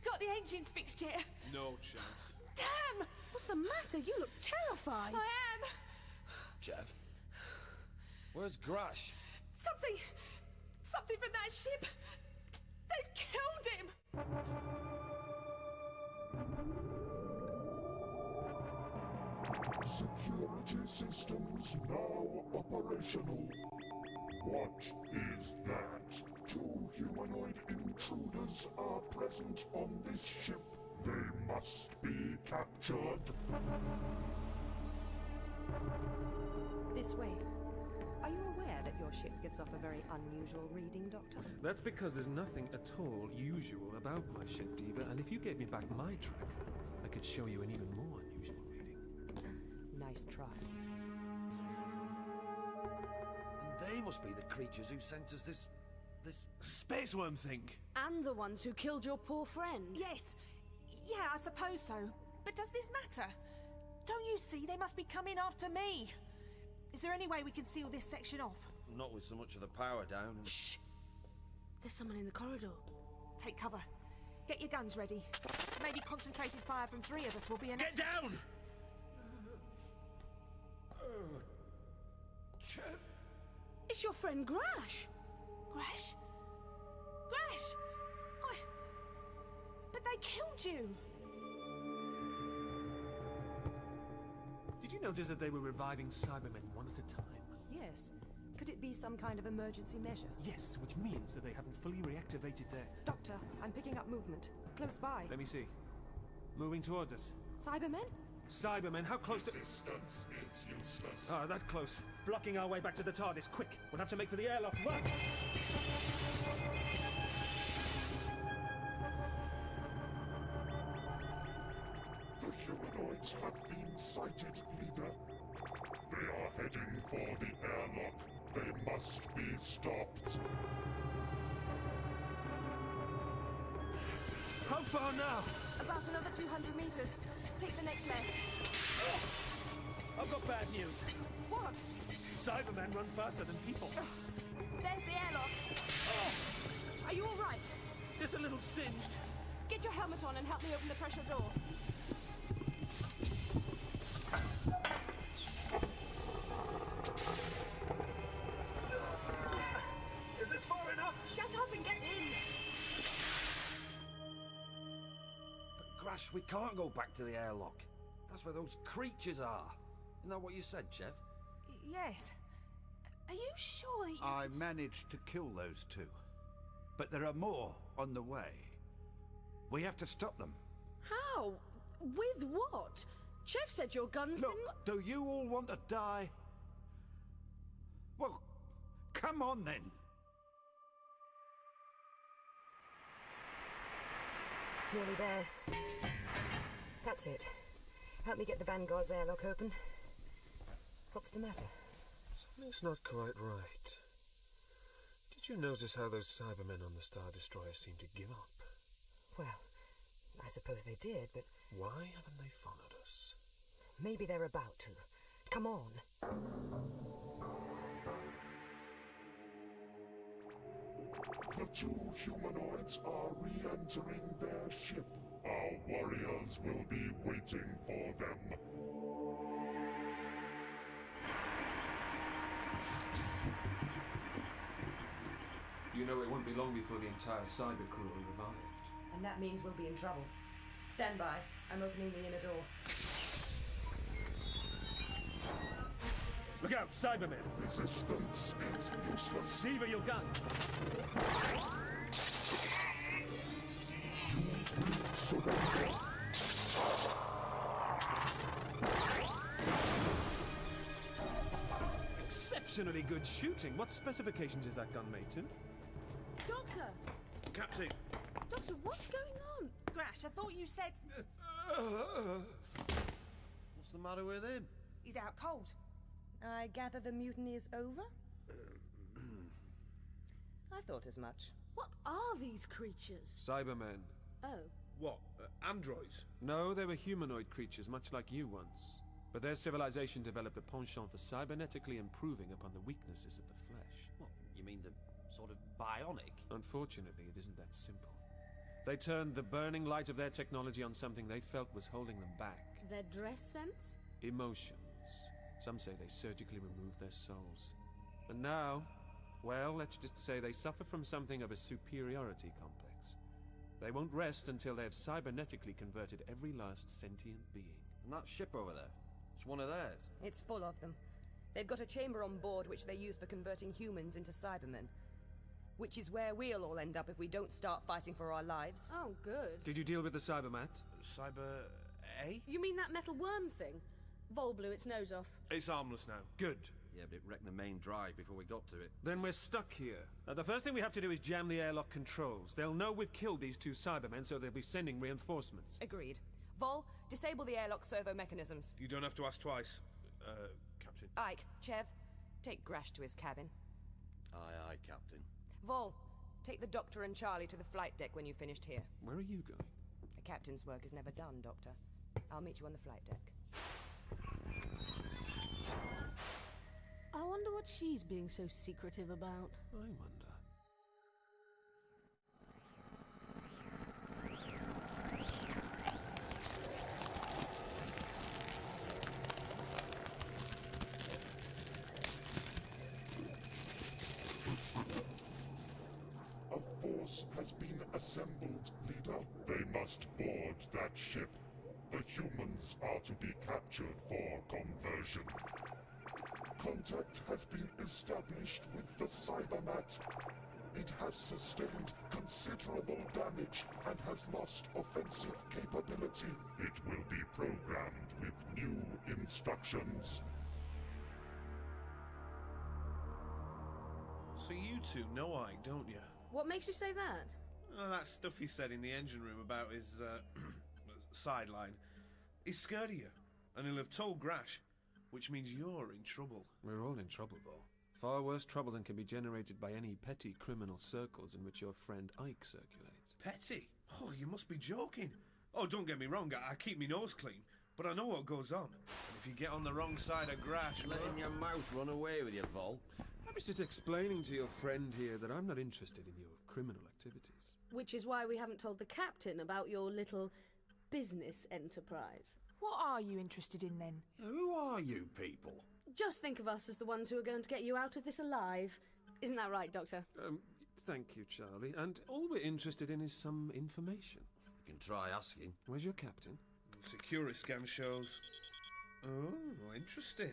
got the engines fixed yet? No chance. Damn! What's the matter? You look terrified. I am. Jeff? Where's Grash? Something from that ship. They've killed him. Security systems now operational. What is that? 2 humanoid intruders are present on this ship. They must be captured. This way. Are you aware that your ship gives off a very unusual reading, Doctor? That's because there's nothing at all usual about my ship, Diva, and if you gave me back my tracker, I could show you an even more unusual reading. Nice try. And they must be the creatures who sent us this space worm thing. And the ones who killed your poor friend. Yes. Yeah, I suppose so. But does this matter? Don't you see they must be coming after me? Is there any way we can seal this section off? Not with so much of the power down. Shh! There's someone in the corridor. Take cover. Get your guns ready. Maybe concentrated fire from 3 of us will be enough. Get down! It's your friend Grash. Grash? Grash! But they killed you! Did you notice that they were reviving Cybermen one at a time? Yes. Could it be some kind of emergency measure? Yes, which means that they haven't fully reactivated their... Doctor, I'm picking up movement. Close by. Let me see. Moving towards us. Cybermen? Cybermen, how close to... Resistance is useless. Ah, that close. Blocking our way back to the TARDIS. Quick! We'll have to make for the airlock. Run! The humanoids have been sighted, leader. They are heading for the airlock. They must be stopped. How far now? About another 200 meters. Take the next left. I've got bad news. What? Cybermen run faster than people. There's the airlock. Are you all right? Just a little singed. Get your helmet on and help me open the pressure door. Is this far enough? Shut up and get in! But Grash, we can't go back to the airlock. That's where those creatures are. Isn't that what you said, Jeff? Yes. Are you sure that you... I managed to kill those 2. But there are more on the way. We have to stop them. How? With what? Jeff said your guns Look, do you all want to die? Well, come on then. Nearly there. That's it. Help me get the Vanguard's airlock open. What's the matter? Something's not quite right. Did you notice how those Cybermen on the Star Destroyer seem to give up? Well, I suppose they did, but... Why haven't they followed us? Maybe they're about to. Come on. The 2 humanoids are re-entering their ship. Our warriors will be waiting for them. You know it won't be long before the entire cyber crew are revived. And that means we'll be in trouble. Stand by. I'm opening the inner door. Look out, Cybermen! Resistance is useless. Diva, your gun! Exceptionally good shooting. What specifications is that gun made to? Doctor! Captain! Doctor, what's going on? Grash, I thought you said... What's the matter with him? He's out cold. I gather the mutiny is over? I thought as much. What are these creatures? Cybermen. Oh. What? Androids? No, they were humanoid creatures, much like you once. But their civilization developed a penchant for cybernetically improving upon the weaknesses of the flesh. What, you mean the Sort of bionic? Unfortunately, it isn't that simple. They turned the burning light of their technology on something they felt was holding them back. Their dress sense? Emotions. Some say they surgically removed their souls. And now, well, let's just say they suffer from something of a superiority complex. They won't rest until they have cybernetically converted every last sentient being. And that ship over there, it's one of theirs. It's full of them. They've got a chamber on board which they use for converting humans into Cybermen. Which is where we'll all end up if we don't start fighting for our lives. Oh, good. Did you deal with the Cybermat? Cyber... A? You mean that metal worm thing? Vol blew its nose off. It's harmless now. Good. Yeah, but it wrecked the main drive before we got to it. Then we're stuck here. The first thing we have to do is jam the airlock controls. They'll know we've killed these two Cybermen, so they'll be sending reinforcements. Agreed. Vol, disable the airlock servo mechanisms. You don't have to ask twice, Captain. Ike, Chev, take Grash to his cabin. Aye, aye, Captain. Vol, take the Doctor and Charlie to the flight deck when you've finished here. Where are you going? The Captain's work is never done, Doctor. I'll meet you on the flight deck. I wonder what she's being so secretive about. I wonder. A force has been assembled, leader. They must board that ship. The humans are to be captured for conversion. Contact has been established with the Cybermat. It has sustained considerable damage and has lost offensive capability. It will be programmed with new instructions. So you two know Ike, don't you? What makes you say that? Oh, that stuff he said in the engine room about his, sideline. He's scared of you, and he'll have told Grash, which means you're in trouble. We're all in trouble, Vol. Far worse trouble than can be generated by any petty criminal circles in which your friend Ike circulates. Petty? Oh, you must be joking. Oh, don't get me wrong, I keep my nose clean, but I know what goes on. And if you get on the wrong side of Grash... Letting your mouth run away with you, Vol. I was just explaining to your friend here that I'm not interested in your criminal activities. Which is why we haven't told the Captain about your little business enterprise. What are you interested in then? Who are you people? Just think of us as the ones who are going to get you out of this alive. Isn't that right, Doctor? Thank you, Charlie. And all we're interested in is some information. You can try asking. Where's your captain? The security scan shows... Oh, interesting.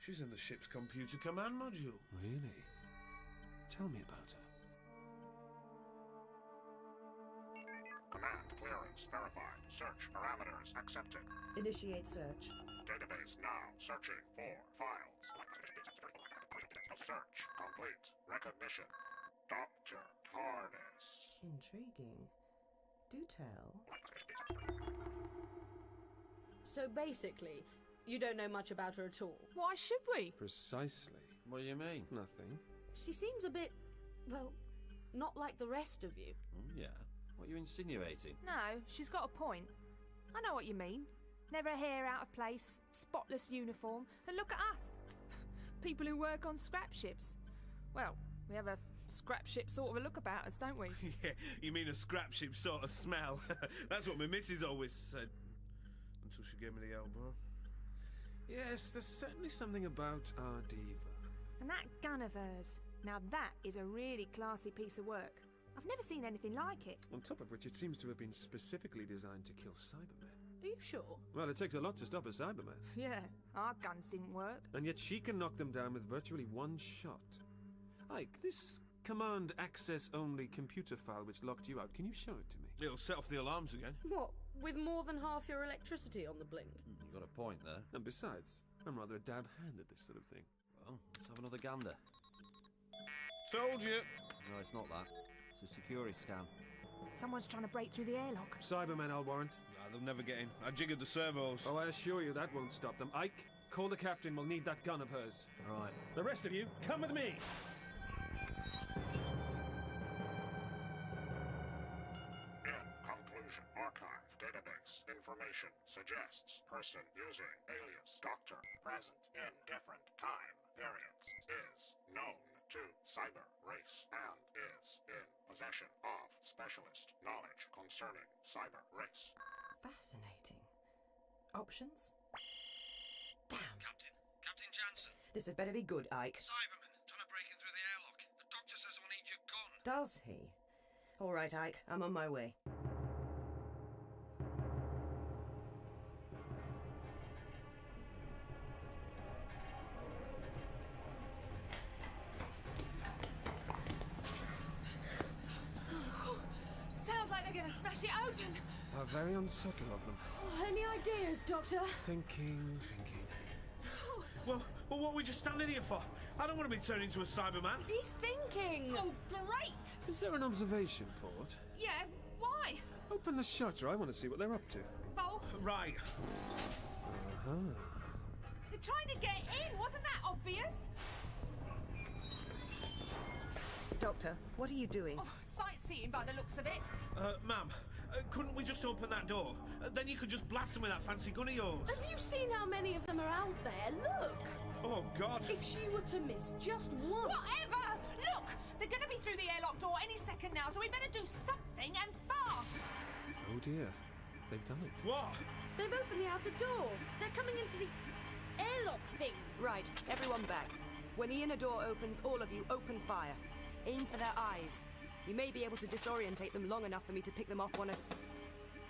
She's in the ship's computer command module. Really? Tell me about her. Command clearance verified. Search parameters accepted. Initiate search. Database now searching for files. Search complete. Recognition. Dr. TARDIS. Intriguing. Do tell. So basically, you don't know much about her at all. Why should we? Precisely. What do you mean? Nothing. She seems a bit, well, not like the rest of you. Yeah. What are you insinuating? No, she's got a point. I know what you mean. Never a hair out of place, spotless uniform, and look at us. People who work on scrap ships. Well, we have a scrap ship sort of a look about us, don't we? Yeah, you mean a scrap ship sort of smell. That's what my missus always said. Until she gave me the elbow. Yes, there's certainly something about our diva. And that gun of hers. Now that is a really classy piece of work. I've never seen anything like it. On top of which it seems to have been specifically designed to kill Cybermen. Are you sure? Well, it takes a lot to stop a Cyberman. Yeah, our guns didn't work. And yet she can knock them down with virtually one shot. Ike, this command access only computer file which locked you out, can you show it to me? It'll set off the alarms again. What, with more than half your electricity on the blink? You got a point there. And besides, I'm rather a dab hand at this sort of thing. Well, let's have another gander. Told you. No, it's not that. It's a security scan. Someone's trying to break through the airlock. Cybermen, I'll warrant. Nah, they'll never get in. I jiggered the servos. Oh, I assure you that won't stop them. Ike, call the captain. We'll need that gun of hers. Right. The rest of you, come with me. In conclusion, archive, database, information suggests person using alias Doctor present in different time periods is known to cyber race. Specialist knowledge concerning cyber race. Fascinating. Options? Damn. Captain Jansen. This had better be good, Ike. Cyberman, trying to break in through the airlock. The doctor says we'll need your gun. Does he? All right, Ike. I'm on my way. Sounds like they're gonna smash it open. How very unsubtle of them. Oh, any ideas, Doctor? Thinking. Well, what are we just standing here for? I don't want to be turned into a Cyberman. He's thinking. Oh, great! Is there an observation port? Yeah, why? Open the shutter. I want to see what they're up to. Vol, Right. Uh-huh. they're trying to get in. Wasn't that obvious? Doctor, what are you doing? Oh, sightseeing by the looks of it. Ma'am, couldn't we just open that door? Then you could just blast them with that fancy gun of yours. Have you seen how many of them are out there? Look! Oh, God. If she were to miss just one... Whatever! Look! They're going to be through the airlock door any second now, so we better do something and fast! Oh dear. They've done it. What? They've opened the outer door. They're coming into the airlock thing. Right, everyone back. When the inner door opens, all of you open fire. Aim for their eyes. You may be able to disorientate them long enough for me to pick them off one at...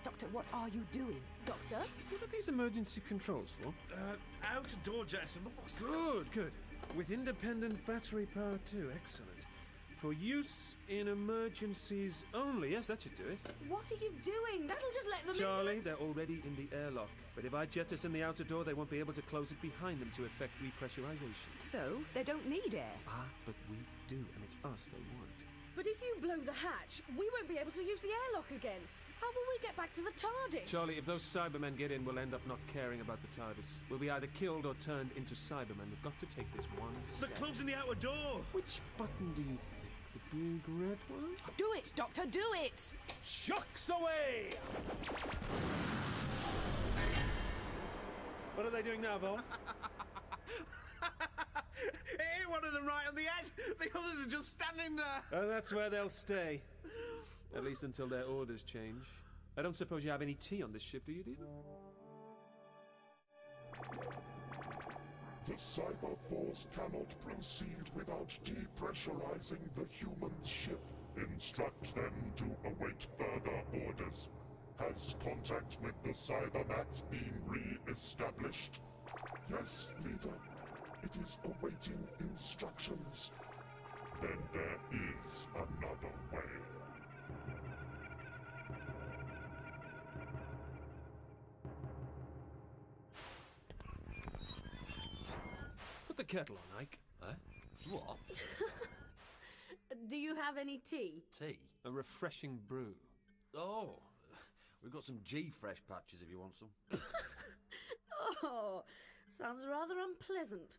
Doctor, what are you doing? Doctor? What are these emergency controls for? Outer door, Jackson. Good. With independent battery power too. Excellent. For use in emergencies only. Yes, that should do it. What are you doing? That'll just let them Charlie, they're already in the airlock. But if I jettison the outer door, they won't be able to close it behind them to effect repressurization. So, they don't need air. Ah, but we do, and it's us they want. But if you blow the hatch, we won't be able to use the airlock again. How will we get back to the TARDIS? Charlie, if those Cybermen get in, we'll end up not caring about the TARDIS. We'll be either killed or turned into Cybermen. We've got to take this one step. They're closing the outer door. Which button do you think? The big red one? Do it, Doctor, do it! Shucks away! What are they doing now, Vol? It hit one of them right on the head. The others are just standing there. And that's where they'll stay. At least until their orders change. I don't suppose you have any tea on this ship, do you, dear? The Cyber Force cannot proceed without depressurizing the human ship. Instruct them to await further orders. Has contact with the Cybernats been re-established? Yes, leader. It is awaiting instructions. Then there is another way. Put the kettle on, Ike. What? Do you have any tea? Tea? A refreshing brew. Oh, we've got some G-Fresh patches if you want some. Oh, sounds rather unpleasant.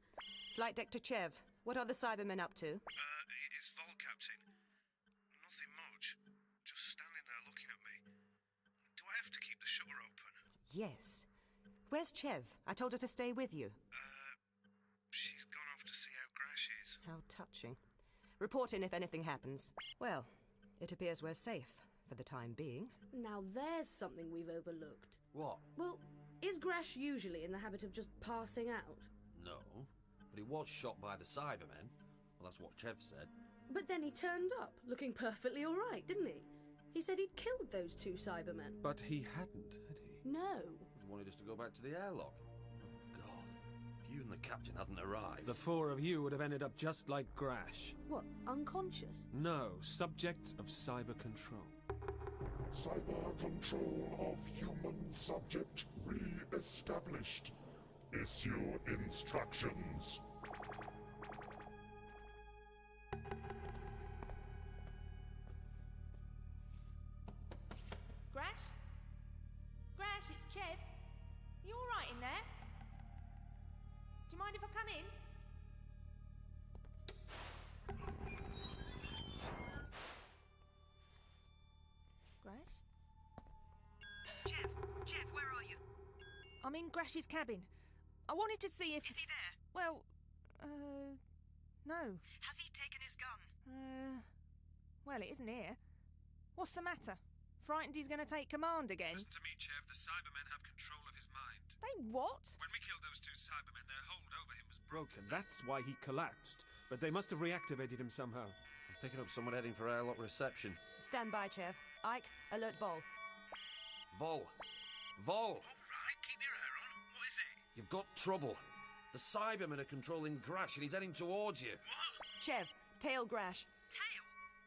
Flight deck to Chev. What are the Cybermen up to? It's Vol, Captain. Nothing much. Just standing there looking at me. Do I have to keep the shutter open? Yes. Where's Chev? I told her to stay with you. She's gone off to see how Grash is. How touching. Report in if anything happens. Well, it appears we're safe, for the time being. Now there's something we've overlooked. What? Well, is Grash usually in the habit of just passing out? No, but he was shot by the Cybermen. Well, that's what Chev said. But then he turned up, looking perfectly all right, didn't he? He said he'd killed those two Cybermen. But he hadn't, had he? No. He wanted us to go back to the airlock. Oh, God. If you and the captain hadn't arrived... The four of you would have ended up just like Grash. What, unconscious? No, subjects of cyber control. Cyber control of human subject re-established. Issue instructions. Grash? Grash, it's Chev. You all right in there? Do you mind if I come in? Grash? Chev, where are you? I'm in Grash's cabin. I wanted to see if... Is he there? Well, no. Has he taken his gun? Well, it isn't here. What's the matter? Frightened he's going to take command again? Listen to me, Chev. The Cybermen have control of his mind. They what? When we killed those two Cybermen, their hold over him was broken. That's why he collapsed. But they must have reactivated him somehow. I'm picking up someone heading for airlock reception. Stand by, Chev. Ike, alert Vol. Vol! Vol! All right, keep your hair on. What is it? You've got trouble. The Cybermen are controlling Grash and he's heading towards you. What? Chev, tail Grash. Tail?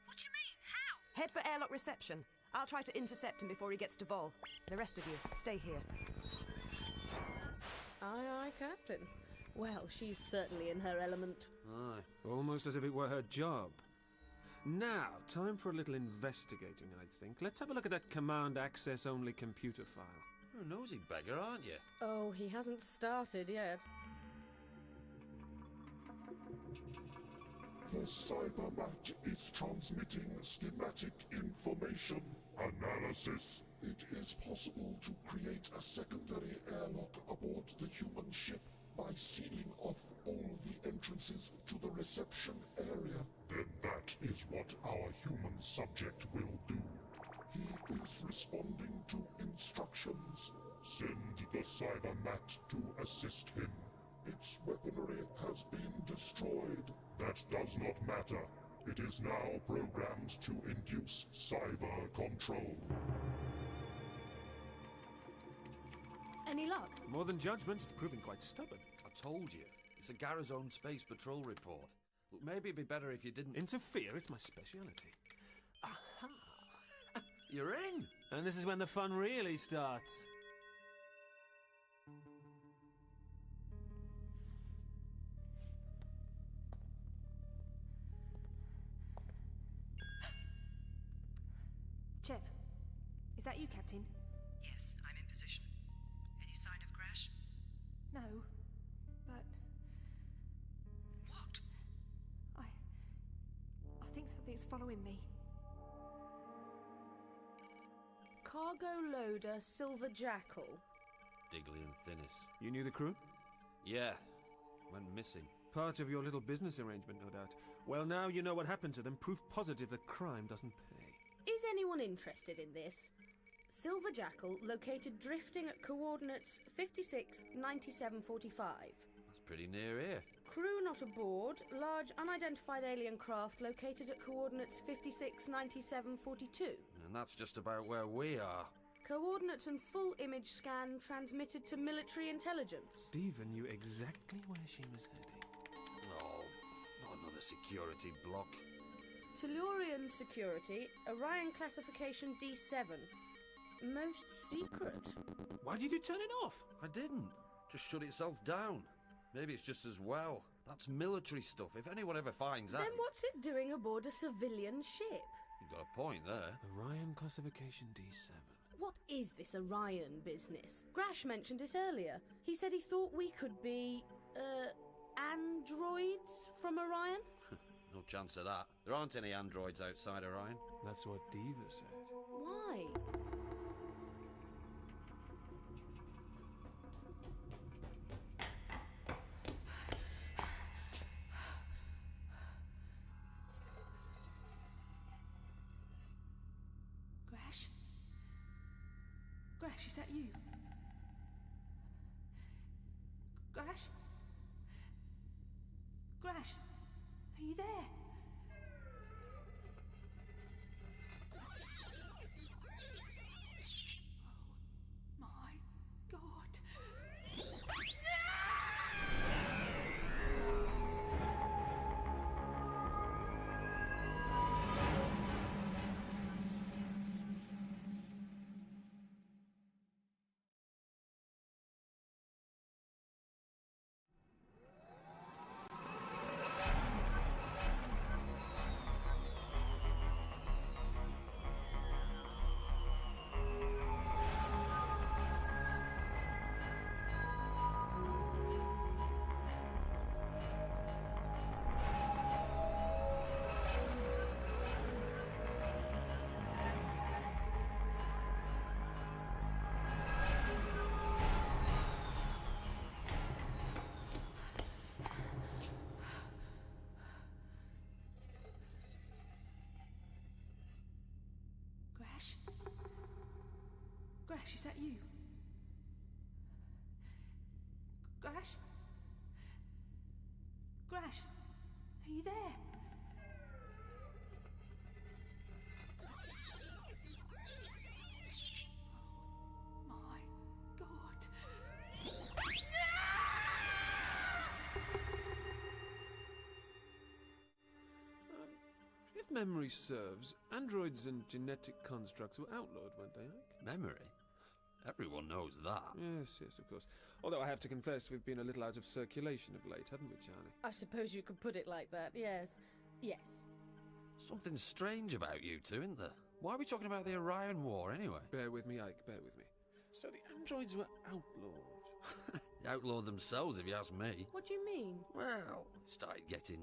What do you mean? How? Head for airlock reception. I'll try to intercept him before he gets to Vol. The rest of you, stay here. Aye, aye, Captain. Well, she's certainly in her element. Aye. Almost as if it were her job. Now, time for a little investigating, I think. Let's have a look at that command access-only computer file. You're a nosy beggar, aren't you? Oh, he hasn't started yet. The Cybermat is transmitting schematic information. Analysis. It is possible to create a secondary airlock aboard the human ship by sealing off all the entrances to the reception area. Then that is what our human subject will do. He is responding to instructions. Send the Cybermat to assist him. Its weaponry has been destroyed. That does not matter. It is now programmed to induce cyber control. Any luck? More than judgment, it's proving quite stubborn. I told you. It's a Garazone Space Patrol report. Look, maybe it'd be better if you didn't... Interfere, it's my speciality. Aha! You're in! And this is when the fun really starts. Chev, is that you, Captain? Yes, I'm in position. Any sign of Grash? No, but... What? I think something's following me. Cargo loader Silver Jackal. Diggly and Thinnis. You knew the crew? Yeah. Went missing. Part of your little business arrangement, no doubt. Well, now you know what happened to them. Proof positive that crime doesn't pay. Is anyone interested in this? Silver Jackal located drifting at coordinates 56, 97, 45. That's pretty near here. Crew not aboard. Large unidentified alien craft located at coordinates 56, 97, 42. And that's just about where we are. Coordinates and full image scan transmitted to military intelligence. Stephen knew exactly where she was heading. Oh, not another security block. Tellurian security, Orion classification D7. Most secret. Why did you turn it off? I didn't. Just shut itself down. Maybe it's just as well. That's military stuff. If anyone ever finds out... Then what's it doing aboard a civilian ship? You've got a point there. Orion classification D7. What is this Orion business? Grash mentioned it earlier. He said he thought we could be, androids from Orion? No chance of that. There aren't any androids outside Orion. That's what Diva said. Why? Grash? Grash, is that you? Grash? Grash? Are you there? Oh my God. Grash, is that you? Grash? Grash, are you there? Oh my God. If memory serves, androids and genetic constructs were outlawed, weren't they, Ike? Memory? Everyone knows that. Yes, yes, of course. Although I have to confess we've been a little out of circulation of late, haven't we, Charlie? I suppose you could put it like that, yes. Yes. Something strange about you two, isn't there? Why are we talking about the Orion War, anyway? Bear with me, Ike, bear with me. So the androids were outlawed? They outlawed themselves, if you ask me. What do you mean? Well, it started getting,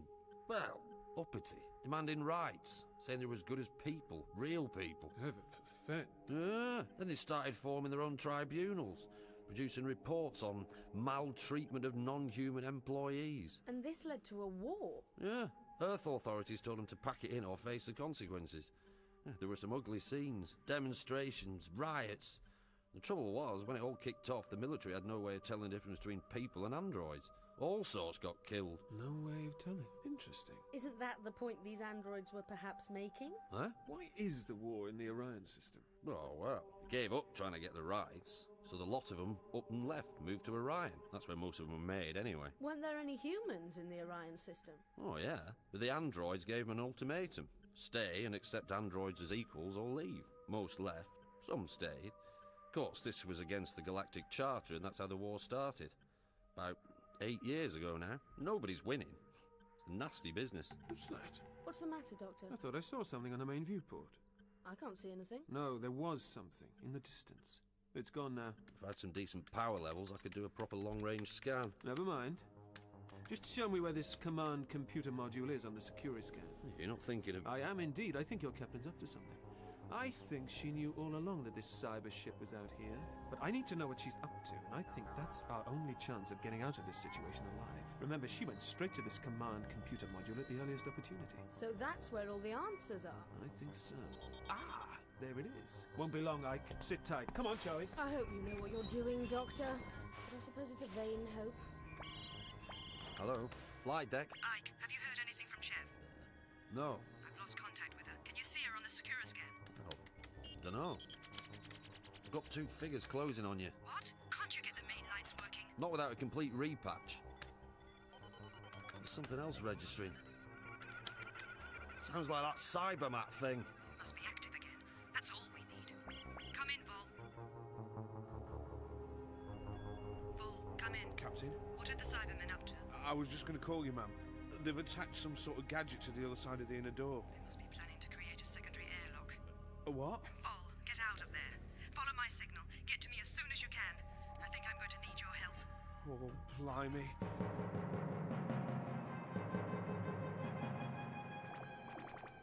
well, uppity, demanding rights, saying they were as good as people, real people. Fair. Then they started forming their own tribunals, producing reports on maltreatment of non-human employees. And this led to a war? Yeah. Earth authorities told them to pack it in or face the consequences. Yeah, there were some ugly scenes, demonstrations, riots. The trouble was, when it all kicked off, the military had no way of telling the difference between people and androids. All sorts got killed. No way of telling. Interesting. Isn't that the point these androids were perhaps making? Huh? Why is the war in the Orion system? Oh, well, they gave up trying to get the rights, so the lot of them up and left moved to Orion. That's where most of them were made, anyway. Weren't there any humans in the Orion system? Oh, yeah. But the androids gave them an ultimatum. Stay and accept androids as equals or leave. Most left. Some stayed. Of course, this was against the Galactic Charter, and that's how the war started. About 8 years ago now. Nobody's winning. It's a nasty business. Slight. What's the matter, Doctor? I thought I saw something on the main viewport. I can't see anything. No, there was something in the distance. It's gone now. If I had some decent power levels, I could do a proper long-range scan. Never mind. Just show me where this command computer module is on the security scan. You're not thinking of... I am indeed. I think your captain's up to something. I think she knew all along that this cyber ship was out here. But I need to know what she's up to, and I think that's our only chance of getting out of this situation alive. Remember, she went straight to this command computer module at the earliest opportunity. So that's where all the answers are? I think so. Ah! There it is. Won't be long, Ike. Sit tight. Come on, Charlie. I hope you know what you're doing, Doctor. But I suppose it's a vain hope. Hello? Flight deck? Ike, have you heard anything from Chef? No. I've lost contact with her. Can you see her on the Secura scan? Oh, dunno. I've got 2 figures closing on you. What? Can't you get the main lights working? Not without a complete repatch. There's something else registering. Sounds like that cybermat thing. It must be active again. That's all we need. Come in, Vol. Vol, come in. Captain? What are the Cybermen up to? I was just going to call you, ma'am. They've attached some sort of gadget to the other side of the inner door. They must be planning to create a secondary airlock. A what? Vol, get out of there. Follow my signal. Get to me as soon as you can. I think I'm going to need your help. Oh, blimey.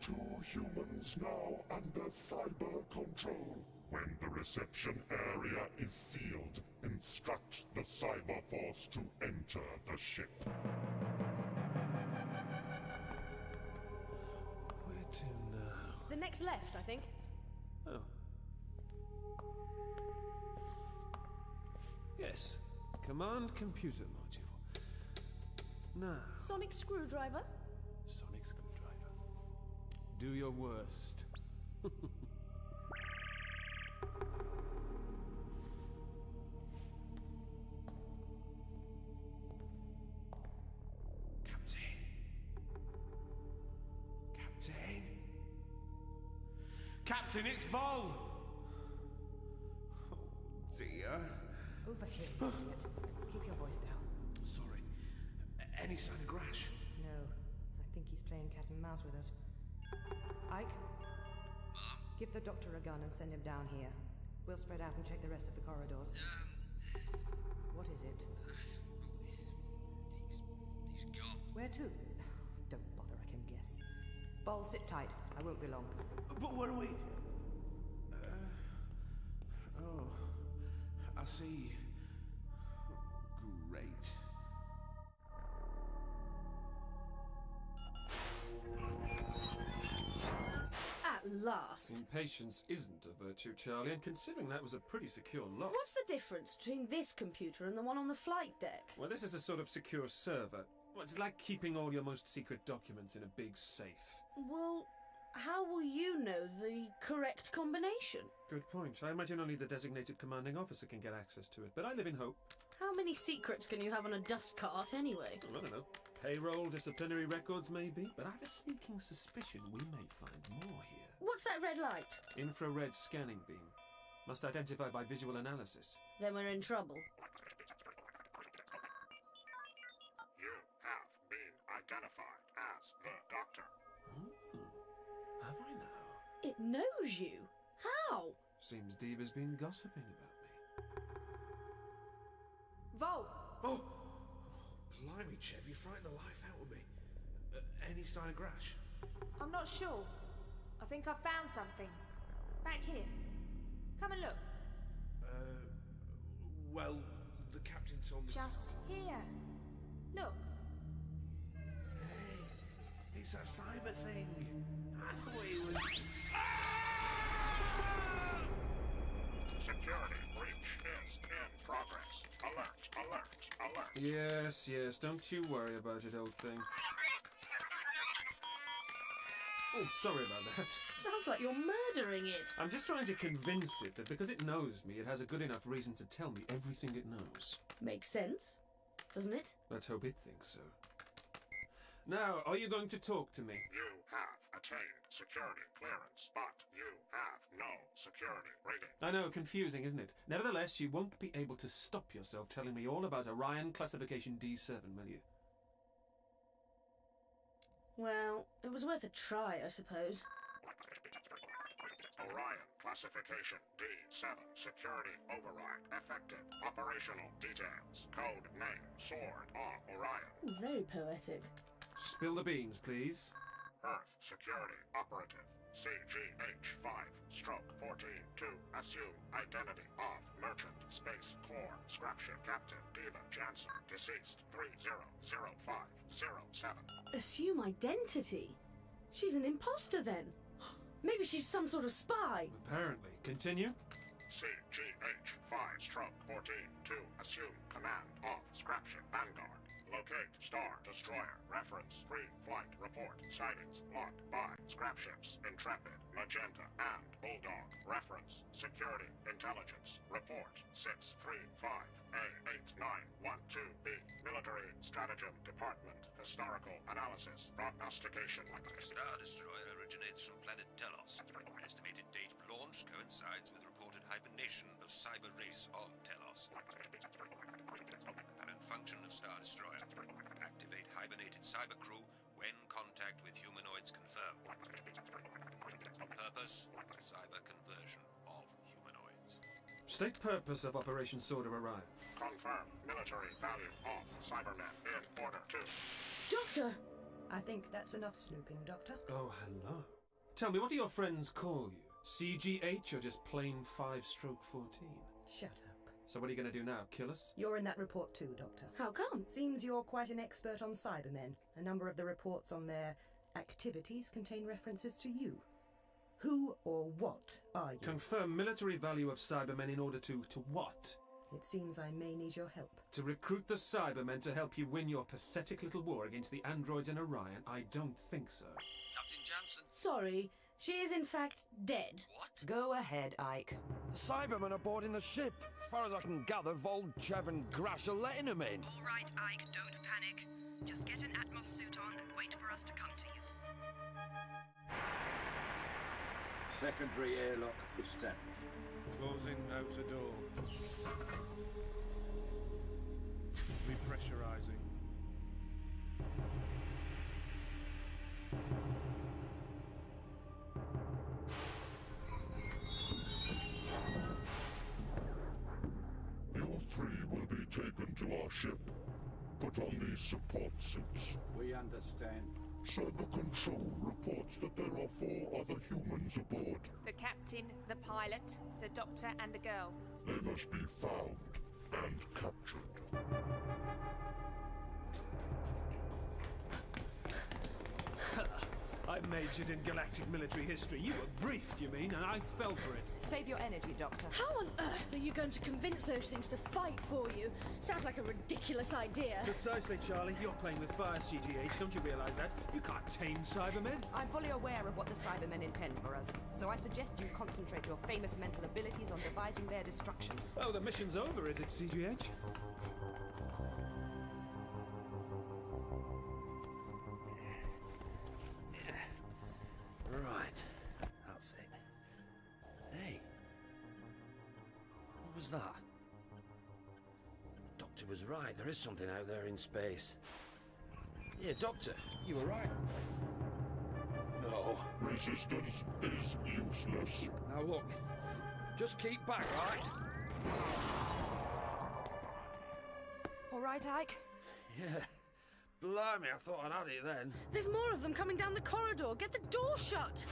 Two humans now under cyber control. When the reception area is sealed, instruct the cyber force to enter the ship. Where to now? The next left, I think. Oh. Yes. Command computer module. Now. Sonic screwdriver? Sonic screwdriver. Do your worst. Captain, it's Vol! Oh, dear. Over here, idiot. Keep your voice down. Sorry. Any sign of Grash? No. I think he's playing cat and mouse with us. Ike? Give the doctor a gun and send him down here. We'll spread out and check the rest of the corridors. What is it? He's gone. Where to? Don't bother, I can guess. Vol, sit tight. I won't be long. But where are we? Oh, I see. Great. At last. Impatience isn't a virtue, Charlie, and considering that was a pretty secure lock... What's the difference between this computer and the one on the flight deck? Well, this is a sort of secure server. Well, it's like keeping all your most secret documents in a big safe. Well, how will you know the correct combination? Good point. I imagine only the designated commanding officer can get access to it, but I live in hope. How many secrets can you have on a dust cart, anyway? Well, I don't know. Payroll, disciplinary records, maybe? But I have a sneaking suspicion we may find more here. What's that red light? Infrared scanning beam. Must identify by visual analysis. Then we're in trouble. You have been identified as the Doctor. Have I now? It knows you. How? Seems Diva's been gossiping about me. Vol! Oh! Blimey, Chev, you frightened the life out of me. Any sign of Grash? I'm not sure. I think I've found something. Back here. Come and look. Well, the captain told me... Just here. Look. Hey, it's that cyber thing. I thought it was... Security breach is in progress. Alert, alert, alert. Yes, yes, don't you worry about it, old thing. Oh, sorry about that. Sounds like you're murdering it. I'm just trying to convince it that because it knows me, it has a good enough reason to tell me everything it knows. Makes sense, doesn't it? Let's hope it thinks so. Now, are you going to talk to me? You have attained security clearance, but you have no security rating. I know, confusing, isn't it? Nevertheless, you won't be able to stop yourself telling me all about Orion Classification D7, will you? Well, it was worth a try, I suppose. Orion Classification D7 Security Override effective. Operational details. Code name Sword of Orion. Very poetic. Spill the beans, please. Earth Security Operative. CGH-5/14 to assume identity of Merchant Space Corps Scrapship Captain Diva Jansen, deceased 300507. Assume identity? She's an imposter then. Maybe she's some sort of spy. Apparently. Continue. CGH-5/14 to assume command of Scrapship Vanguard. Locate Star Destroyer. Reference pre-flight report. Sightings logged by Scrapships Intrepid, Magenta, and Bulldog. Reference Security Intelligence Report 635A8912B. Military Stratagem Department. Historical Analysis. Prognostication. Star Destroyer originates from planet Telos. Estimated date of launch coincides with reported hibernation of cyber race on Telos. Apparent function of Star Destroyer. Activate hibernated cyber crew when contact with humanoids confirmed. Purpose, cyber conversion of humanoids. State purpose of Operation Sword of Orion. Confirm military value of Cybermen in order to... Doctor! I think that's enough snooping, Doctor. Oh, hello. Tell me, what do your friends call you? CGH or just plain 5/14? Shut up. So what are you going to do now, kill us? You're in that report too, Doctor. How come? Seems you're quite an expert on Cybermen. A number of the reports on their activities contain references to you. Who or what are you? Confirm military value of Cybermen in order to what? It seems I may need your help. To recruit the Cybermen to help you win your pathetic little war against the androids in Orion? I don't think so. Captain Jansen. Sorry, she is in fact dead. What? Go ahead, Ike. The Cybermen are boarding the ship. As far as I can gather, Vol, Chev and Grash are letting them in. All right, Ike, don't panic. Just get an Atmos suit on and wait for us to come to you. Secondary airlock established. Closing outer door. Repressurizing. You three will be taken to our ship. Put on these support suits. We understand. Cyber Control reports that there are 4 other humans aboard. The captain, the pilot, the doctor, and the girl. They must be found and captured. I I majored in galactic military history. You were briefed, you mean, and I fell for it. Save your energy, Doctor. How on earth are you going to convince those things to fight for you? Sounds like a ridiculous idea. Precisely, Charlie. You're playing with fire, CGH. Don't you realise that? You can't tame Cybermen. I'm fully aware of what the Cybermen intend for us, so I suggest you concentrate your famous mental abilities on devising their destruction. Oh, the mission's over, is it, CGH? Right. That's it. Hey. What was that? Doctor was right. There is something out there in space. Yeah, Doctor, you were right. No. Resistance is useless. Now look, just keep back, right? All right, Ike? Yeah. Blimey, I thought I'd had it then. There's more of them coming down the corridor. Get the door shut.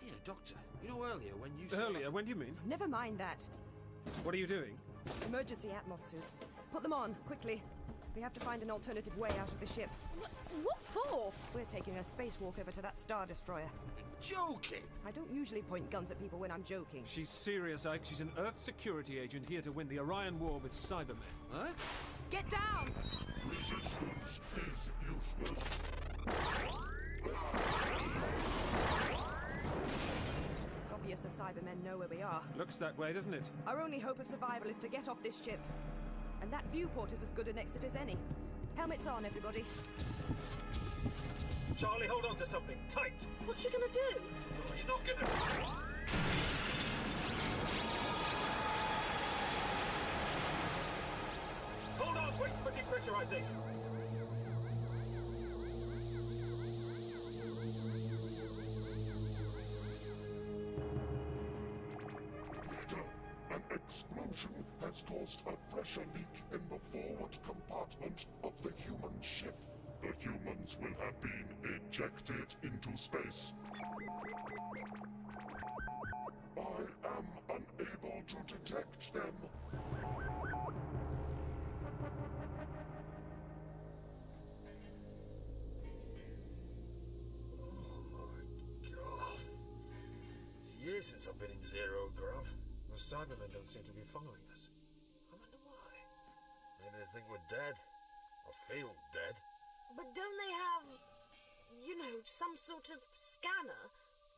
Yeah, Doctor, you know earlier when you Earlier? When do you mean? Never mind that. What are you doing? Emergency Atmos suits. Put them on, quickly. We have to find an alternative way out of the ship. What for? We're taking a spacewalk over to that Star Destroyer. Joking? I don't usually point guns at people when I'm joking. She's serious, Ike. She's an Earth security agent here to win the Orion War with Cybermen. Huh? Get down! Resistance is useless. It's obvious the Cybermen know where we are. Looks that way, doesn't it? Our only hope of survival is to get off this ship. And that viewport is as good an exit as any. Helmets on, everybody. Charlie, hold on to something. Tight! What's she gonna do? No, you're not gonna... Hold on! Wait for depressurization! Leader, an explosion has caused a pressure leak in the forward compartment of the human ship. The humans will have been ejected into space. I am unable to detect them. God. It's years since I've been in zero grav. The Cybermen don't seem to be following us. I wonder why. Maybe they think we're dead. Or feel dead. But don't they have, you know, some sort of scanner?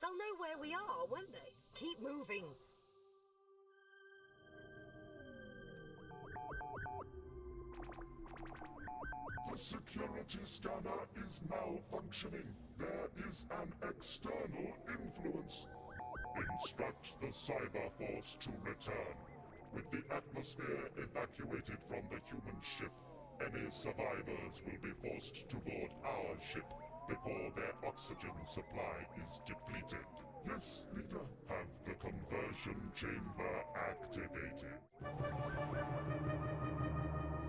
They'll know where we are, won't they? Keep moving. The security scanner is malfunctioning. There is an external influence. Instruct the cyber force to return. With the atmosphere evacuated from the human ship, any survivors will be forced to board our ship before their oxygen supply is depleted. Yes, Leader. Have the conversion chamber activated.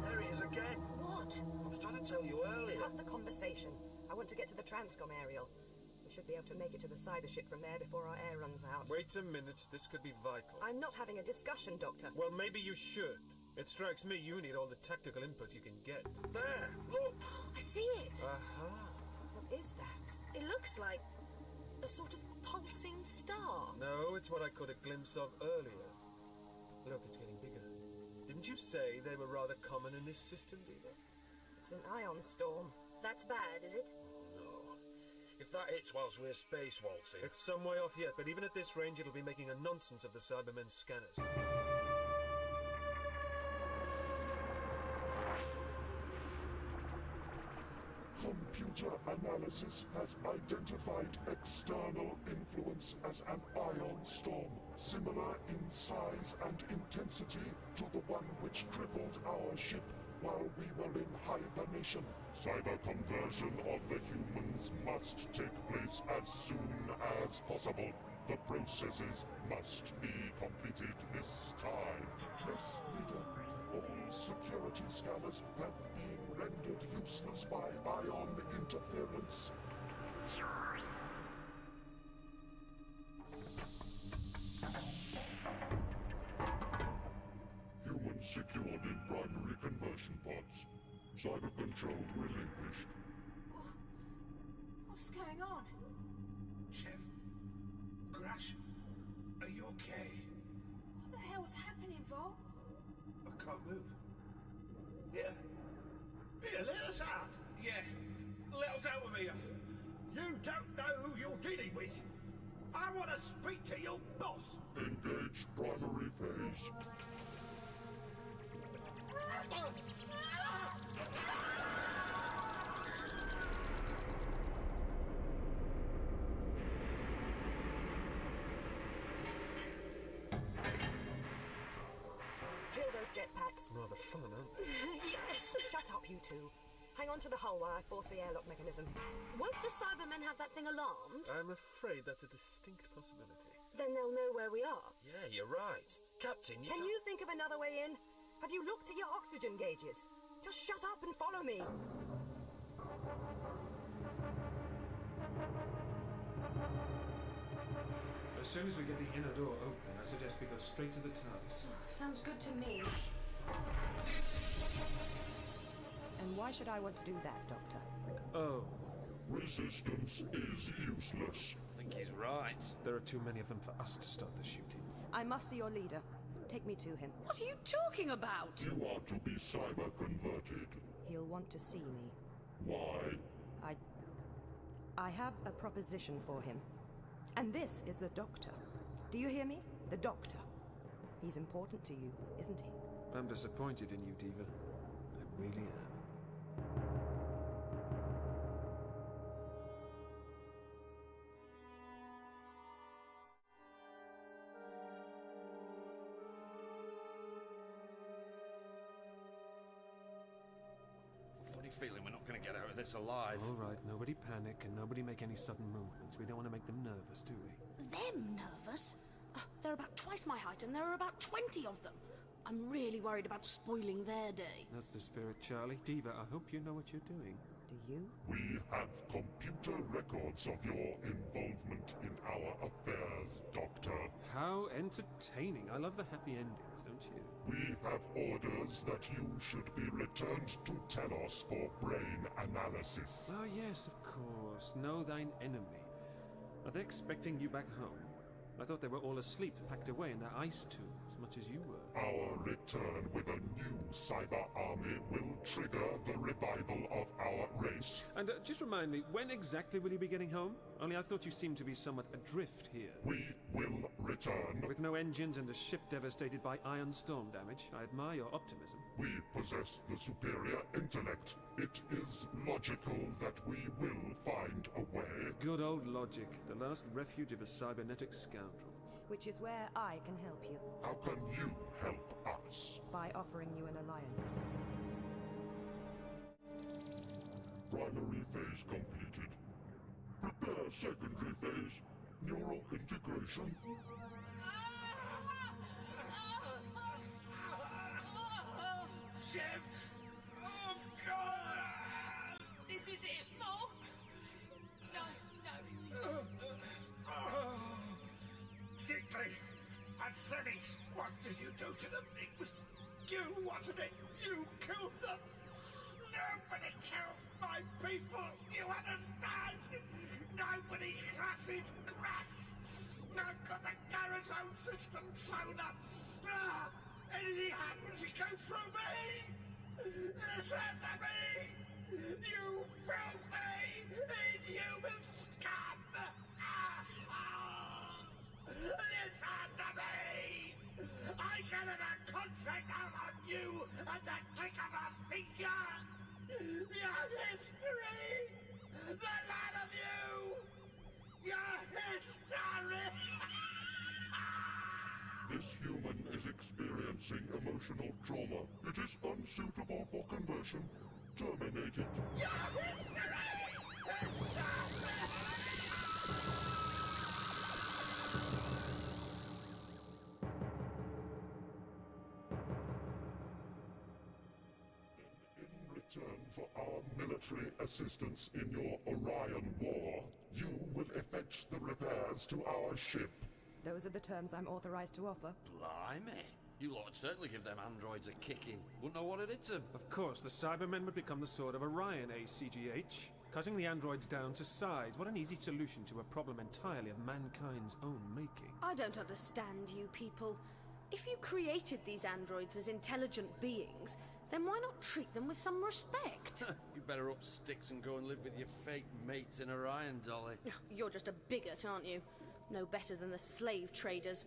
There he is again. What? I was trying to tell you earlier. Cut the conversation. I want to get to the transcom aerial. We should be able to make it to the cyber ship from there before our air runs out. Wait a minute. This could be vital. I'm not having a discussion, Doctor. Well, maybe you should. It strikes me you need all the tactical input you can get. There, look! I see it. Aha. What is that? It looks like a sort of pulsing star. No, it's what I caught a glimpse of earlier. Look, it's getting bigger. Didn't you say they were rather common in this system, Diva? It's an ion storm. That's bad, is it? No. If that hits whilst we're space waltzing... It's some way off yet, but even at this range it'll be making a nonsense of the Cybermen's scanners. Computer analysis has identified external influence as an ion storm, similar in size and intensity to the one which crippled our ship while we were in hibernation. Cyber conversion of the humans must take place as soon as possible. The processes must be completed this time. Yes, Leader. All security scanners have been rendered useless by ion interference. Humans secured in primary conversion pods. Cyber control relinquished. What's going on? Chev, Grash, are you okay? What the hell's happening, Vol? I can't move. Here, let us out. Yeah, let us out of here. You don't know who you're dealing with. I want to speak to your boss. Engage primary phase. Kill those jetpacks. Rather fun, huh? Yes. Shut up, you two. Hang on to the hull while I force the airlock mechanism. Won't the Cybermen have that thing alarmed? I'm afraid that's a distinct possibility. Then they'll know where we are. Yeah, you're right. Captain, Can you think of another way in? Have you looked at your oxygen gauges? Just shut up and follow me. As soon as we get the inner door open, I suggest we go straight to the TARDIS. Sounds good to me. And why should I want to do that, Doctor? Oh. Resistance is useless. I think he's right. There are too many of them for us to start the shooting. I must see your leader. Take me to him. What are you talking about? You are to be cyber converted. He'll want to see me. Why? I have a proposition for him. And this is the Doctor. Do you hear me? The Doctor. He's important to you, isn't he? I'm disappointed in you, Diva. I really am. Funny feeling we're not going to get out of this alive. All right, nobody panic and nobody make any sudden movements. We don't want to make them nervous, do we? Them nervous? They're about twice my height and there are about 20 of them. I'm really worried about spoiling their day. That's the spirit, Charlie. Diva, I hope you know what you're doing. Do you? We have computer records of your involvement in our affairs, Doctor. How entertaining. I love the happy endings, don't you? We have orders that you should be returned to Telos for brain analysis. Oh, yes, of course. Know thine enemy. Are they expecting you back home? I thought they were all asleep, packed away in their ice tomb, as much as you were. Our return with a new cyber army will trigger the revival of our race. And just remind me, when exactly will you be getting home? Only I thought you seemed to be somewhat adrift here. We will return. With no engines and a ship devastated by iron storm damage. I admire your optimism. We possess the superior intellect. It is logical that we will find a way. Good old logic, the last refuge of a cybernetic scoundrel. Which is where I can help you. How can you help us? By offering you an alliance. Primary phase completed. Prepare secondary phase. Neural integration. Chev! Oh, God! This is it, Mo. No. Digley and Fennis, what did you do to them? It was you, wasn't it? You killed them. Nobody killed my people. You understand? Nobody crashes grass. I've got the Garrison system sewn up. Anything happens, it goes through me. Listen to me. You filthy, inhuman scum. Listen to me! I can have a contract out on you at the click of a finger! Your history! The lot of you! Your history! This human is experiencing emotional trauma. It is unsuitable for conversion. Terminate it. Your history! History! return for our military assistance in your Orion War, you will effect the repairs to our ship. Those are the terms I'm authorized to offer. Blimey. You lot would certainly give them androids a kicking. Wouldn't know what it did to them. Of course, the Cybermen would become the sword of Orion, ACGH. Cutting the androids down to size. What an easy solution to a problem entirely of mankind's own making. I don't understand you people. If you created these androids as intelligent beings, then why not treat them with some respect? You better up sticks and go and live with your fake mates in Orion, Dolly. You're just a bigot, aren't you? No better than the slave traders.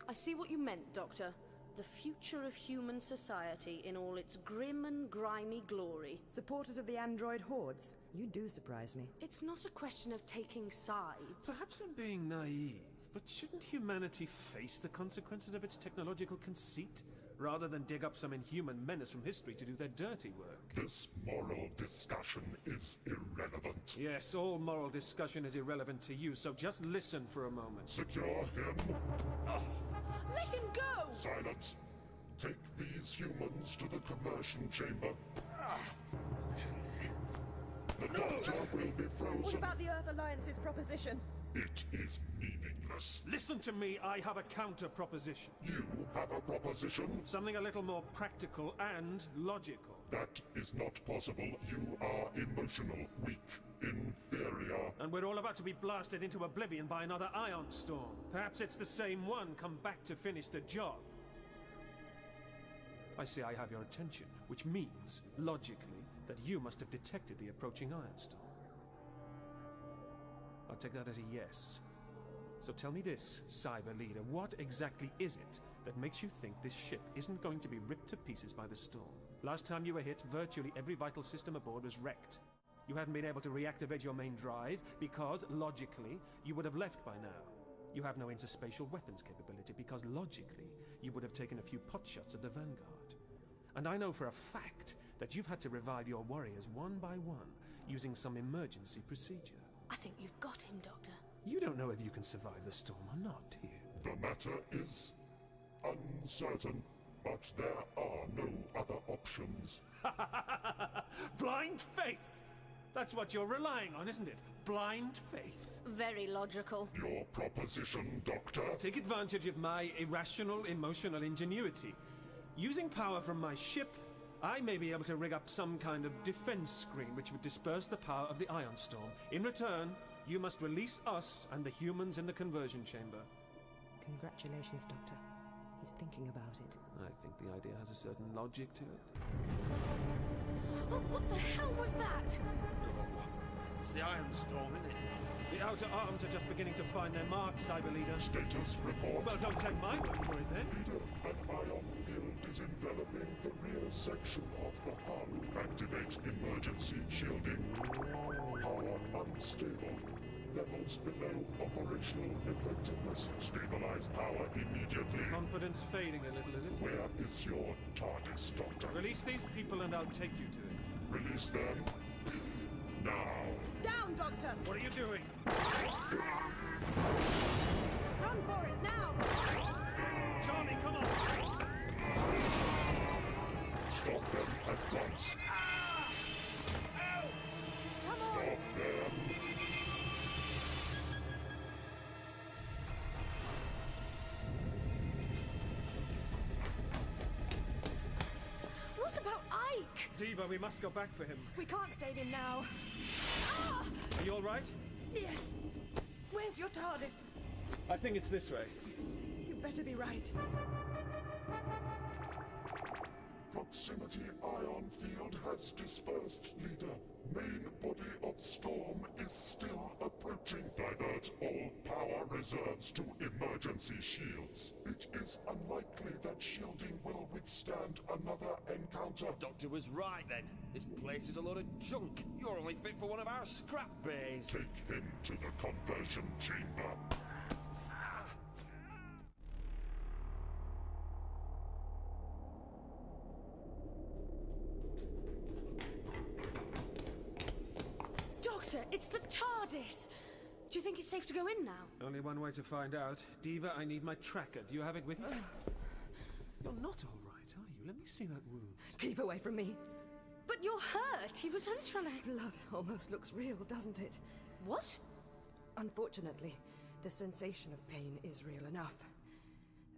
I see what you meant, Doctor. The future of human society in all its grim and grimy glory. Supporters of the android hordes. You do surprise me. It's not a question of taking sides. Perhaps I'm being naive, but shouldn't humanity face the consequences of its technological conceit, rather than dig up some inhuman menace from history to do their dirty work? This moral discussion is irrelevant. Yes, all moral discussion is irrelevant to you, so just listen for a moment. Secure him. Oh. Let him go! Silence. Take these humans to the conversion chamber. The doctor will be frozen. What about the Earth Alliance's proposition? It is meaningless. Listen to me, I have a counter-proposition. You have a proposition? Something a little more practical and logical. That is not possible. You are emotional, weak, inferior. And we're all about to be blasted into oblivion by another ion storm. Perhaps it's the same one come back to finish the job. I see I have your attention, which means, logically, that you must have detected the approaching ion storm. I'll take that as a yes. So tell me this, Cyber Leader, what exactly is it that makes you think this ship isn't going to be ripped to pieces by the storm? Last time you were hit, virtually every vital system aboard was wrecked. You hadn't been able to reactivate your main drive because, logically, you would have left by now. You have no interspatial weapons capability because, logically, you would have taken a few potshots at the Vanguard. And I know for a fact that you've had to revive your warriors one by one using some emergency procedure. I think you've got him, Doctor. You don't know if you can survive the storm or not, do you? The matter is uncertain, but there are no other options. Blind faith! That's what you're relying on, isn't it? Blind faith. Very logical. Your proposition, Doctor? Take advantage of my irrational emotional ingenuity. Using power from my ship, I may be able to rig up some kind of defense screen which would disperse the power of the ion storm. In return, you must release us and the humans in the conversion chamber. Congratulations, Doctor. He's thinking about it. I think the idea has a certain logic to it. Oh, what the hell was that? It's the ion storm, isn't it? The outer arms are just beginning to find their mark, Cyber Leader. Status report. Well, don't take my word for it, then. Leader, an ion field is enveloping the rear section of the hull. Activate emergency shielding. Power unstable. Levels below operational effectiveness. Stabilize power immediately. Confidence fading a little, is it? Where is your TARDIS, Doctor? Release these people and I'll take you to it. Release them. Now. Down, Doctor! What are you doing? Run for it, now! Charlie, come on! Stop them at once. Come on! Stop them. What about Ike? Diva, we must go back for him. We can't save him now. Ah! Are you all right? Yes. Where's your TARDIS? I think it's this way. You better be right. Proximity ion field has dispersed, Leader. Main body of storm is still approaching. Divert all power reserves to emergency shields. It is unlikely that shielding will withstand another encounter. Doctor was right then. This place is a load of junk. You're only fit for one of our scrap bays. Take him to the conversion chamber. Doctor, it's the TARDIS! Do you think it's safe to go in now? Only one way to find out. Diva, I need my tracker. Do you have it with you? You're not all right, are you? Let me see that wound. Keep away from me. But you're hurt. He was only trying to... Blood almost looks real, doesn't it? What? Unfortunately, the sensation of pain is real enough.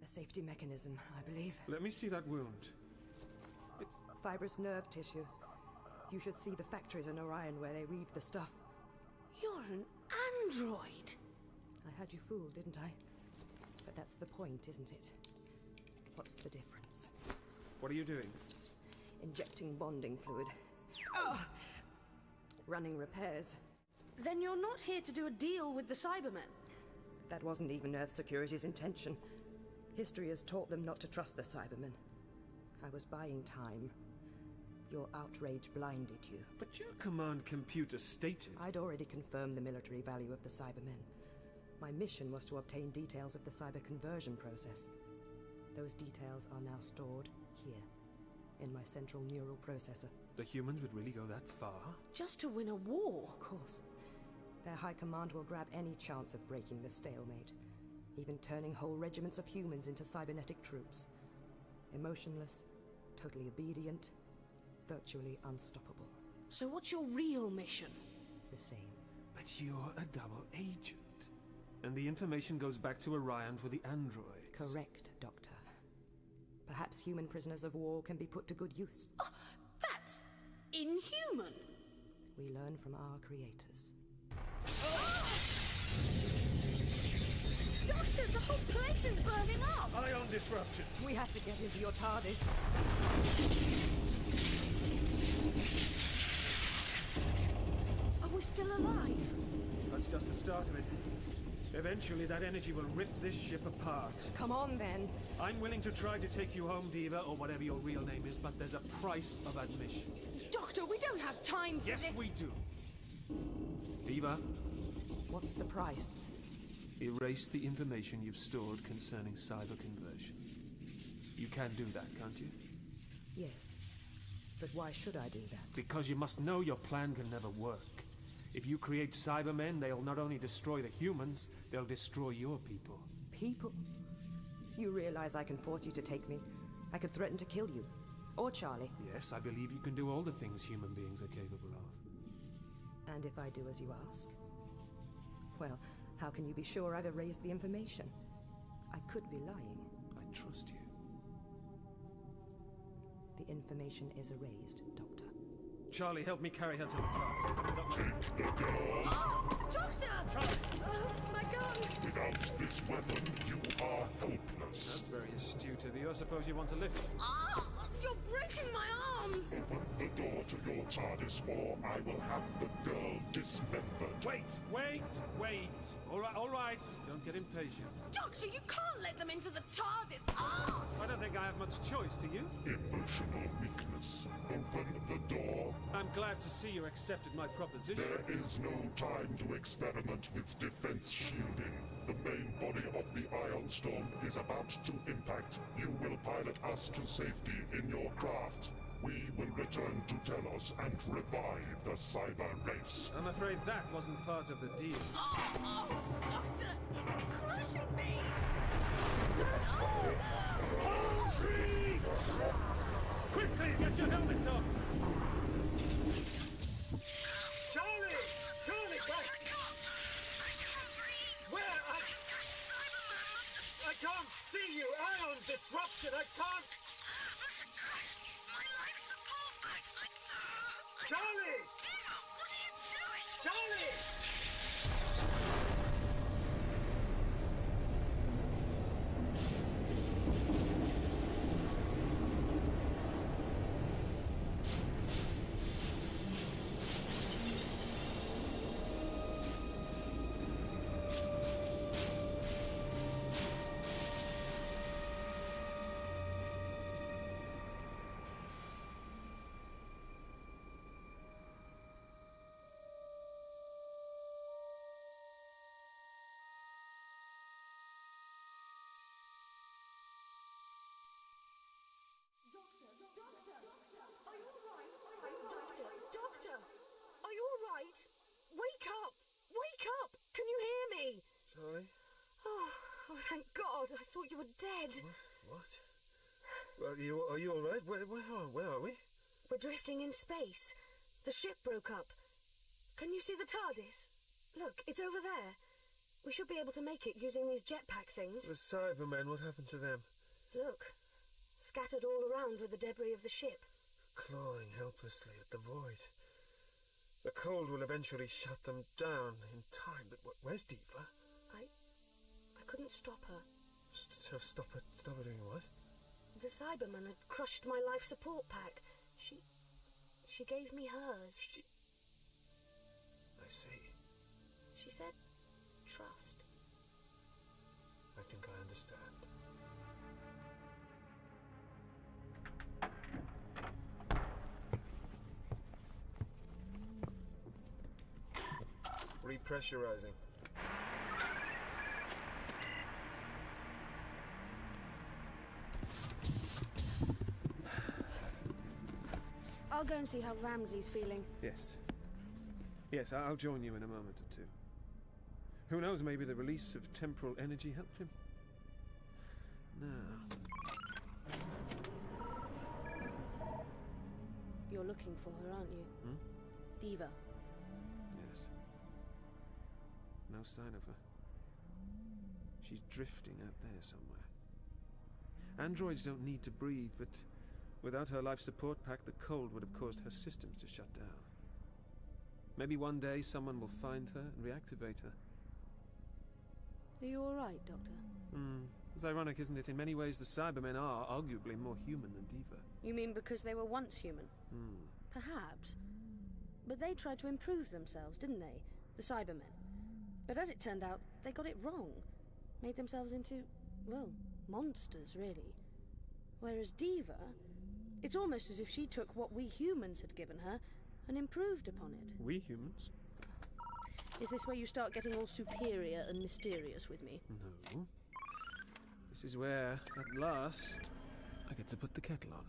A safety mechanism, I believe. Let me see that wound. It's fibrous nerve tissue. You should see the factories in Orion where they weave the stuff. You're an android. I had you fooled, didn't I? But that's the point, isn't it? What's the difference? What are you doing? Injecting bonding fluid. Running repairs. Then you're not here to do a deal with the Cybermen. That wasn't even Earth Security's intention. History has taught them not to trust the Cybermen. I was buying time. Your outrage blinded you. But your command computer stated... I'd already confirmed the military value of the Cybermen. My mission was to obtain details of the cyber conversion process. Those details are now stored here, in my central neural processor. The humans would really go that far? Just to win a war? Of course. Their high command will grab any chance of breaking the stalemate, even turning whole regiments of humans into cybernetic troops. Emotionless, totally obedient, virtually unstoppable. So what's your real mission? The same. But you're a double agent. And the information goes back to Orion for the androids. Correct, Doctor. Perhaps human prisoners of war can be put to good use. Oh, that's inhuman! We learn from our creators. Doctor, the whole place is burning up! Ion disruption! We have to get into your TARDIS. Are we still alive? That's just the start of it. Eventually, that energy will rip this ship apart. Come on, then. I'm willing to try to take you home, Diva, or whatever your real name is, but there's a price of admission. Doctor, we don't have time for this. Yes, we do. Diva. What's the price? Erase the information you've stored concerning cyber conversion. You can do that, can't you? Yes. But why should I do that? Because you must know your plan can never work. If you create Cybermen, they'll not only destroy the humans, they'll destroy your people. People? You realize I can force you to take me? I could threaten to kill you. Or Charlie. Yes, I believe you can do all the things human beings are capable of. And if I do as you ask? Well, how can you be sure I've erased the information? I could be lying. I trust you. The information is erased, Doctor. Charlie, help me carry her to the TARDIS. We haven't got much. Take the girl. Oh, Doctor! Charlie! My gun! Without this weapon, you are helpless. That's very astute of you. I suppose you want to lift. You're breaking my arms! Open the door to your TARDIS, or I will have the girl dismembered. Wait! All right. Don't get impatient. Doctor, you can't let them into the TARDIS! I don't think I have much choice, do you? Emotional weakness. Open the door. I'm glad to see you accepted my proposition. There is no time to experiment with defense shielding. The main body of the Ion Storm is about to impact. You will pilot us to safety in your craft. We will return to Telos and revive the cyber race. I'm afraid that wasn't part of the deal. Oh, Doctor, it's crushing me! Quickly, get your helmet on! Charlie, where? I can't see you. Ion disruption. I can't. My life support bag. Charlie! Diva, what are you doing? Charlie! Doctor! Are you alright? Wake up! Wake up! Can you hear me? Charlie? Oh, thank God. I thought you were dead. What? Are you all right? Where are we? We're drifting in space. The ship broke up. Can you see the TARDIS? Look, it's over there. We should be able to make it using these jetpack things. The Cybermen, what happened to them? Look, scattered all around with the debris of the ship. clawing helplessly at the void. The cold will eventually shut them down in time, but where's Diva? I couldn't stop her. Stop her doing what? The Cyberman had crushed my life support pack. She gave me hers. I see. She said, trust. I think I understand. Repressurizing. I'll go and see how Ramsey's feeling. Yes. Yes, I'll join you in a moment or two. Who knows, maybe the release of temporal energy helped him? Now... You're looking for her, aren't you? Diva. Yes. No sign of her. She's drifting out there somewhere. Androids don't need to breathe, but without her life support pack, the cold would have caused her systems to shut down. Maybe one day someone will find her and reactivate her. Are you all right, Doctor? It's ironic, isn't it? In many ways, the Cybermen are arguably more human than Diva. You mean because they were once human? Perhaps. But they tried to improve themselves, didn't they? The Cybermen. But as it turned out, they got it wrong. Made themselves into, well, monsters, really. Whereas Diva, it's almost as if she took what we humans had given her and improved upon it. We humans? Is this where you start getting all superior and mysterious with me? No. This is where, at last, I get to put the kettle on.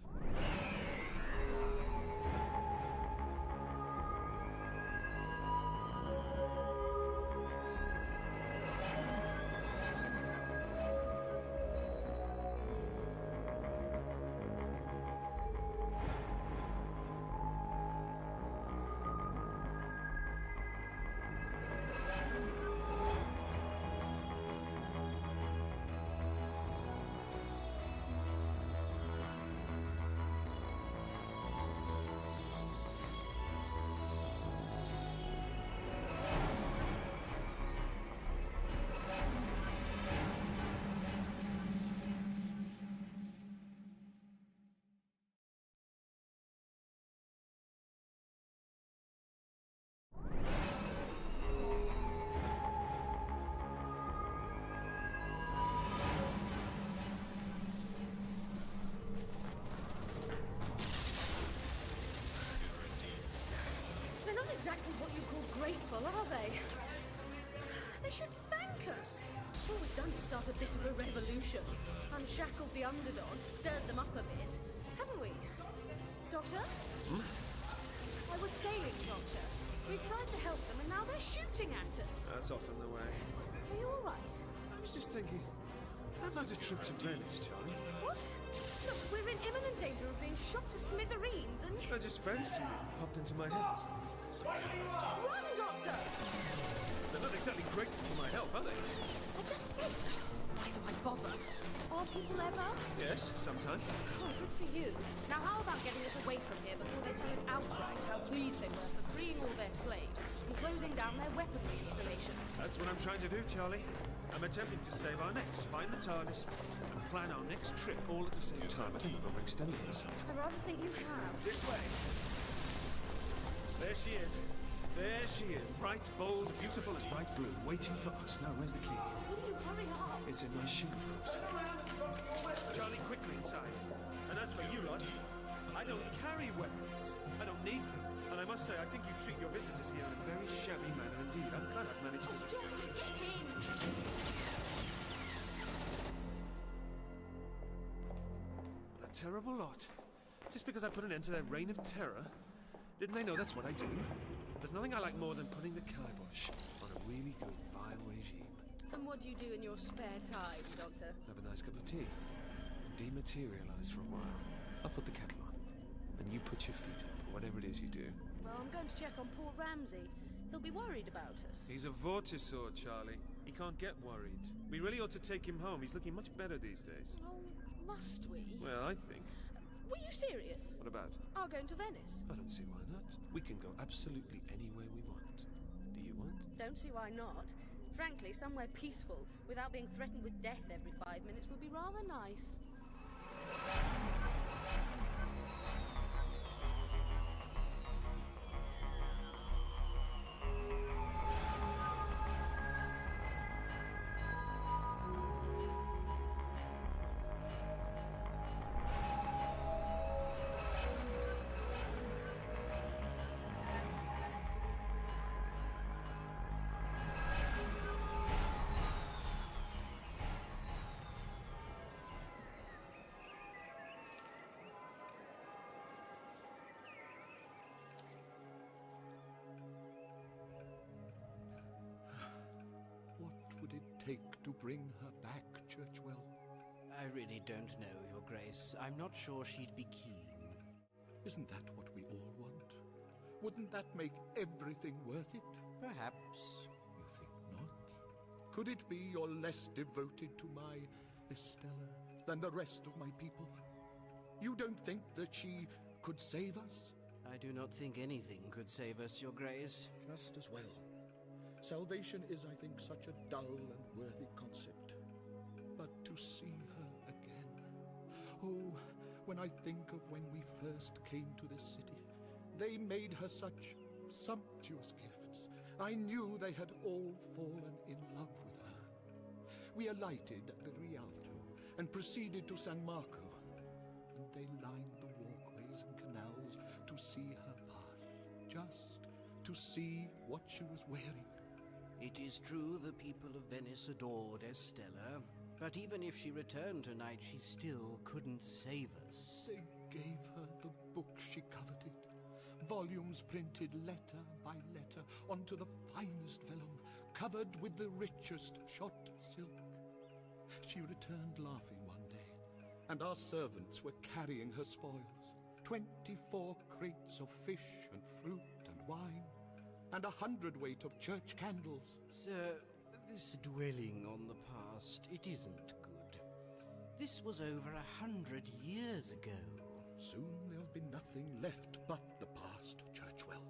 Exactly what you call grateful, are they? They should thank us. All we've done is start a bit of a revolution. Unshackled the underdog, stirred them up a bit. Haven't we? Doctor? I was saying, Doctor, we've tried to help them and now they're shooting at us. That's often the way. Are you alright? I was just thinking, how about a trip to Venice, Charlie? What? Look, we're in imminent danger of being shot to smithereens and... I just fancy that you popped into my head for some reason. Run, Doctor! They're not exactly grateful for my help, are they? I just said... Why do I bother? Are people ever? Yes, sometimes. Oh, good for you. Now how about getting us away from here before they tell us outright how pleased they were for freeing all their slaves and closing down their weaponry installations? That's what I'm trying to do, Charlie. I'm attempting to save our necks, find the TARDIS, and plan our next trip all at the same time. I think I'm overextending myself. I rather think you have. This way. There she is. There she is. Bright, bold, beautiful, and bright blue, waiting for us. Now, where's the key? Will you hurry up? It's in my shoe, of course. Charlie, quickly inside. And as for you lot, I don't carry weapons. I don't need them. And I must say, I think you treat your visitors here in a very shabby manner indeed. I'm glad I've managed to... Doctor, get in! What a terrible lot. Just because I put an end to their reign of terror, didn't they know that's what I do? There's nothing I like more than putting the kibosh on a really good vile regime. And what do you do in your spare time, Doctor? Have a nice cup of tea. And dematerialize for a while. I'll put the kettle on. And you put your feet up, or whatever it is you do. Well, I'm going to check on poor Ramsey. He'll be worried about us. He's a vortisaur, Charlie. He can't get worried. We really ought to take him home. He's looking much better these days. Oh, must we? Well, I think. Were you serious? What about? Are going to Venice? I don't see why not. We can go absolutely anywhere we want. Do you want? Don't see why not. Frankly, somewhere peaceful, without being threatened with death every 5 minutes, would be rather nice. Take to bring her back, Churchwell? I really don't know, Your Grace. I'm not sure she'd be keen. Isn't that what we all want? Wouldn't that make everything worth it? Perhaps. You think not? Could it be you're less devoted to my Estella than the rest of my people? You don't think that she could save us? I do not think anything could save us, Your Grace. Just as well. Salvation is, I think, such a dull and worthy concept. But to see her again... Oh, when I think of when we first came to this city, they made her such sumptuous gifts. I knew they had all fallen in love with her. We alighted at the Rialto and proceeded to San Marco, and they lined the walkways and canals to see her pass, just to see what she was wearing. It is true the people of Venice adored Estella, but even if she returned tonight, she still couldn't save us. They gave her the book she coveted, volumes printed letter by letter onto the finest vellum, covered with the richest shot silk. She returned laughing one day, and our servants were carrying her spoils, 24 crates of fish and fruit and wine, and 100 weight of church candles. Sir, this dwelling on the past, it isn't good. This was over 100 years ago. Soon there'll be nothing left but the past, Churchwell.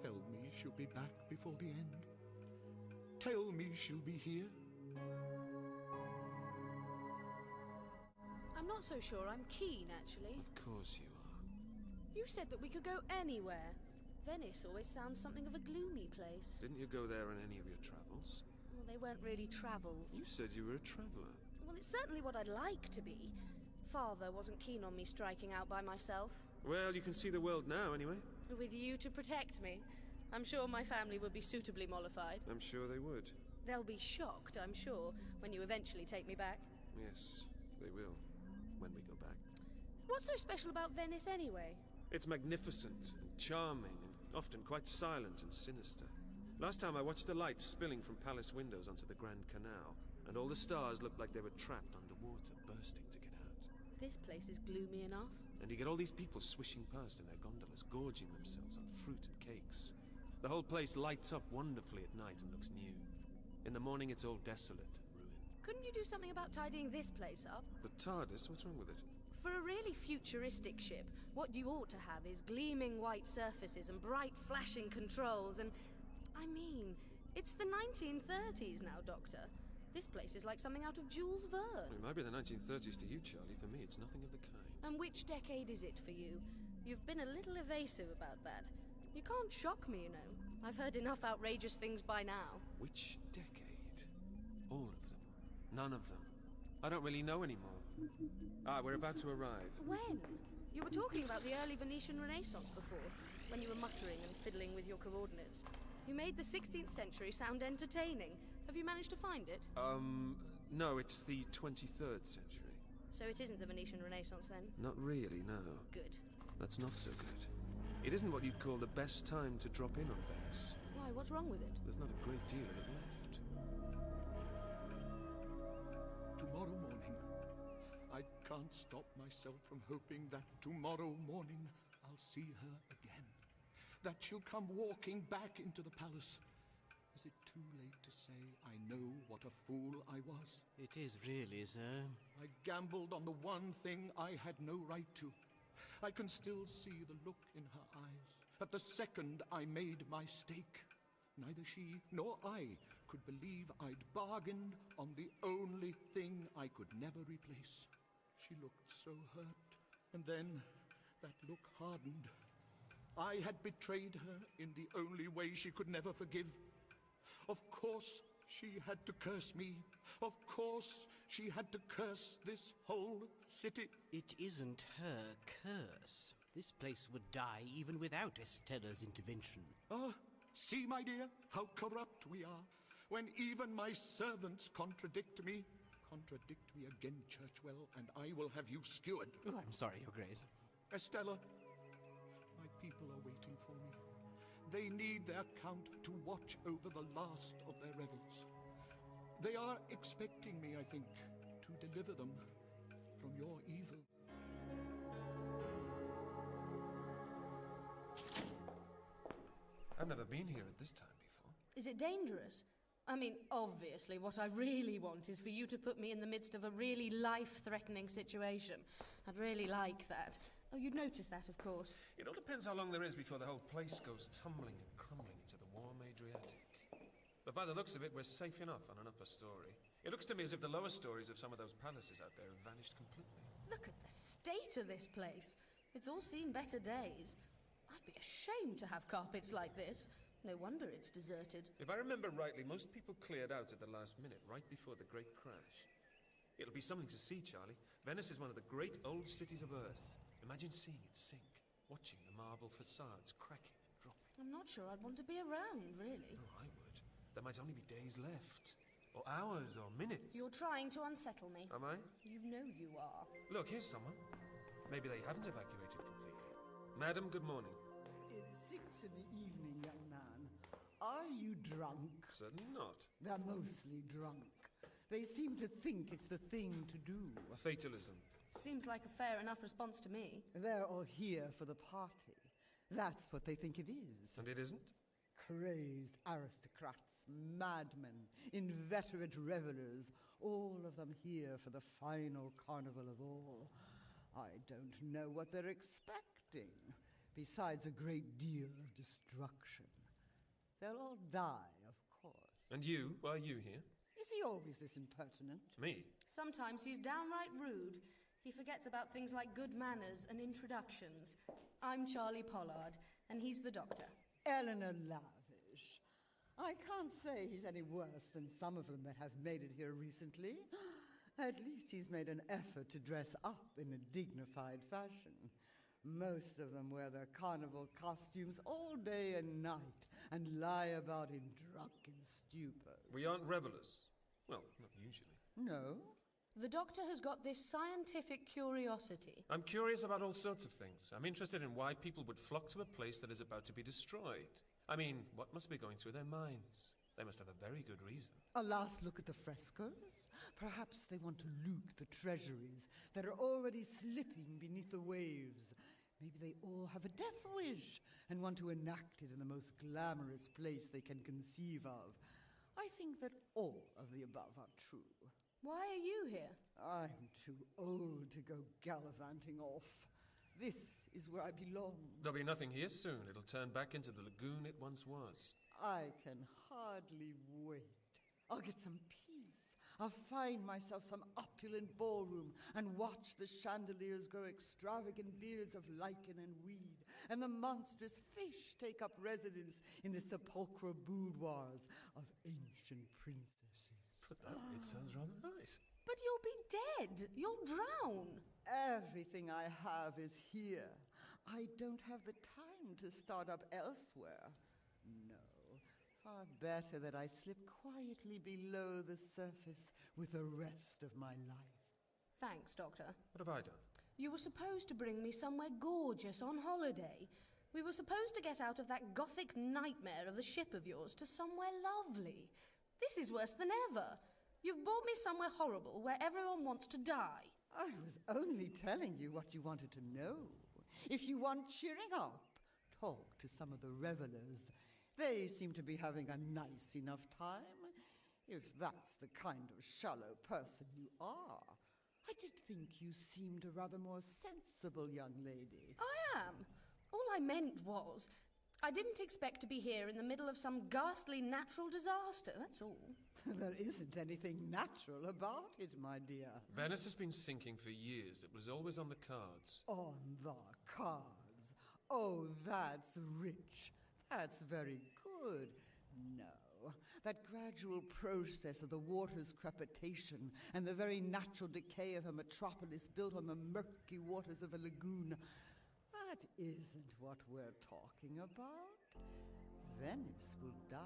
Tell me she'll be back before the end. Tell me she'll be here. I'm not so sure I'm keen, actually. Of course you are. You said that we could go anywhere. Venice always sounds something of a gloomy place. Didn't you go there on any of your travels? Well, they weren't really travels. You said you were a traveller. Well, it's certainly what I'd like to be. Father wasn't keen on me striking out by myself. Well, you can see the world now, anyway. With you to protect me. I'm sure my family would be suitably mollified. I'm sure they would. They'll be shocked, I'm sure, when you eventually take me back. Yes, they will, when we go back. What's so special about Venice, anyway? It's magnificent and charming and often quite silent and sinister. Last time I watched the lights spilling from palace windows onto the Grand Canal, and all the stars looked like they were trapped underwater, bursting to get out. This place is gloomy enough. And you get all these people swishing past in their gondolas, gorging themselves on fruit and cakes. The whole place lights up wonderfully at night and looks new. In the morning it's all desolate and ruined. Couldn't you do something about tidying this place up? The TARDIS? What's wrong with it? For a really futuristic ship, what you ought to have is gleaming white surfaces and bright flashing controls and... I mean, it's the 1930s now, Doctor. This place is like something out of Jules Verne. It might be the 1930s to you, Charlie. For me, it's nothing of the kind. And which decade is it for you? You've been a little evasive about that. You can't shock me, you know. I've heard enough outrageous things by now. Which decade? All of them. None of them. I don't really know anymore. We're about to arrive. When? You were talking about the early Venetian Renaissance before, when you were muttering and fiddling with your coordinates. You made the 16th century sound entertaining. Have you managed to find it? No, it's the 23rd century. So it isn't the Venetian Renaissance then? Not really, no. Good. That's not so good. It isn't what you'd call the best time to drop in on Venice. Why, what's wrong with it? There's not a great deal of it left. Tomorrow morning. I can't stop myself from hoping that tomorrow morning I'll see her again. That she'll come walking back into the palace, as it too late to say I know what a fool I was? It is really, sir. I gambled on the one thing I had no right to. I can still see the look in her eyes at the second I made my stake. Neither she nor I could believe I'd bargained on the only thing I could never replace. She looked so hurt, and then that look hardened. I had betrayed her in the only way she could never forgive. Of course she had to curse me. Of course she had to curse this whole city. It isn't her curse. This place would die even without Estella's intervention. Ah, see, my dear, how corrupt we are. When even my servants contradict me. Contradict me again, Churchwell, and I will have you skewered. Oh, I'm sorry, Your Grace. Estella, my people are waiting for me. They need their count to watch over the last of their revels. They are expecting me, I think, to deliver them from your evil. I've never been here at this time before. Is it dangerous? I mean, obviously, what I really want is for you to put me in the midst of a really life-threatening situation. I'd really like that. Oh, you'd notice that, of course. It all depends how long there is before the whole place goes tumbling and crumbling into the warm Adriatic. But by the looks of it, we're safe enough on an upper story. It looks to me as if the lower stories of some of those palaces out there have vanished completely. Look at the state of this place. It's all seen better days. I'd be ashamed to have carpets like this. No wonder it's deserted. If I remember rightly, most people cleared out at the last minute, right before the Great Crash. It'll be something to see, Charlie. Venice is one of the great old cities of Earth. Imagine seeing it sink, watching the marble facades cracking and dropping. I'm not sure I'd want to be around, really. Oh, I would. There might only be days left. Or hours, or minutes. You're trying to unsettle me. Am I? You know you are. Look, here's someone. Maybe they haven't evacuated completely. Madam, good morning. It's 6 in the evening, young man. Are you drunk? Certainly not. They're mostly drunk. They seem to think it's the thing to do. Fatalism. Seems like a fair enough response to me. They're all here for the party. That's what they think it is. And it isn't? Crazed aristocrats, madmen, inveterate revelers, all of them here for the final carnival of all. I don't know what they're expecting, besides a great deal of destruction. They'll all die, of course. And you? Why are you here? Is he always this impertinent? Me? Sometimes he's downright rude. He forgets about things like good manners and introductions. I'm Charlie Pollard, and he's the doctor. Eleanor Lavish. I can't say he's any worse than some of them that have made it here recently. At least he's made an effort to dress up in a dignified fashion. Most of them wear their carnival costumes all day and night and lie about in drunken stupor. We aren't revelers. Well, not usually. No? The doctor has got this scientific curiosity. I'm curious about all sorts of things. I'm interested in why people would flock to a place that is about to be destroyed. I mean, what must be going through their minds? They must have a very good reason. A last look at the frescoes? Perhaps they want to loot the treasuries that are already slipping beneath the waves. Maybe they all have a death wish and want to enact it in the most glamorous place they can conceive of. I think that all of the above are true. Why are you here? I'm too old to go gallivanting off. This is where I belong. There'll be nothing here soon. It'll turn back into the lagoon it once was. I can hardly wait. I'll get some peace. I'll find myself some opulent ballroom and watch the chandeliers grow extravagant beards of lichen and weed, and the monstrous fish take up residence in the sepulchral boudoirs of ancient princesses. Put that way, it sounds rather nice. But you'll be dead. You'll drown. Everything I have is here. I don't have the time to start up elsewhere. No. Far better that I slip quietly below the surface with the rest of my life. Thanks, Doctor. What have I done? You were supposed to bring me somewhere gorgeous on holiday. We were supposed to get out of that gothic nightmare of the ship of yours to somewhere lovely. This is worse than ever. You've brought me somewhere horrible where everyone wants to die. I was only telling you what you wanted to know. If you want cheering up, talk to some of the revelers. They seem to be having a nice enough time, if that's the kind of shallow person you are. I did think you seemed a rather more sensible young lady. I am. All I meant was, I didn't expect to be here in the middle of some ghastly natural disaster, that's all. There isn't anything natural about it, my dear. Venice has been sinking for years. It was always on the cards. On the cards. Oh, that's rich. That's very good. No, that gradual process of the water's crepitation and the very natural decay of a metropolis built on the murky waters of a lagoon, that isn't what we're talking about. Venice will die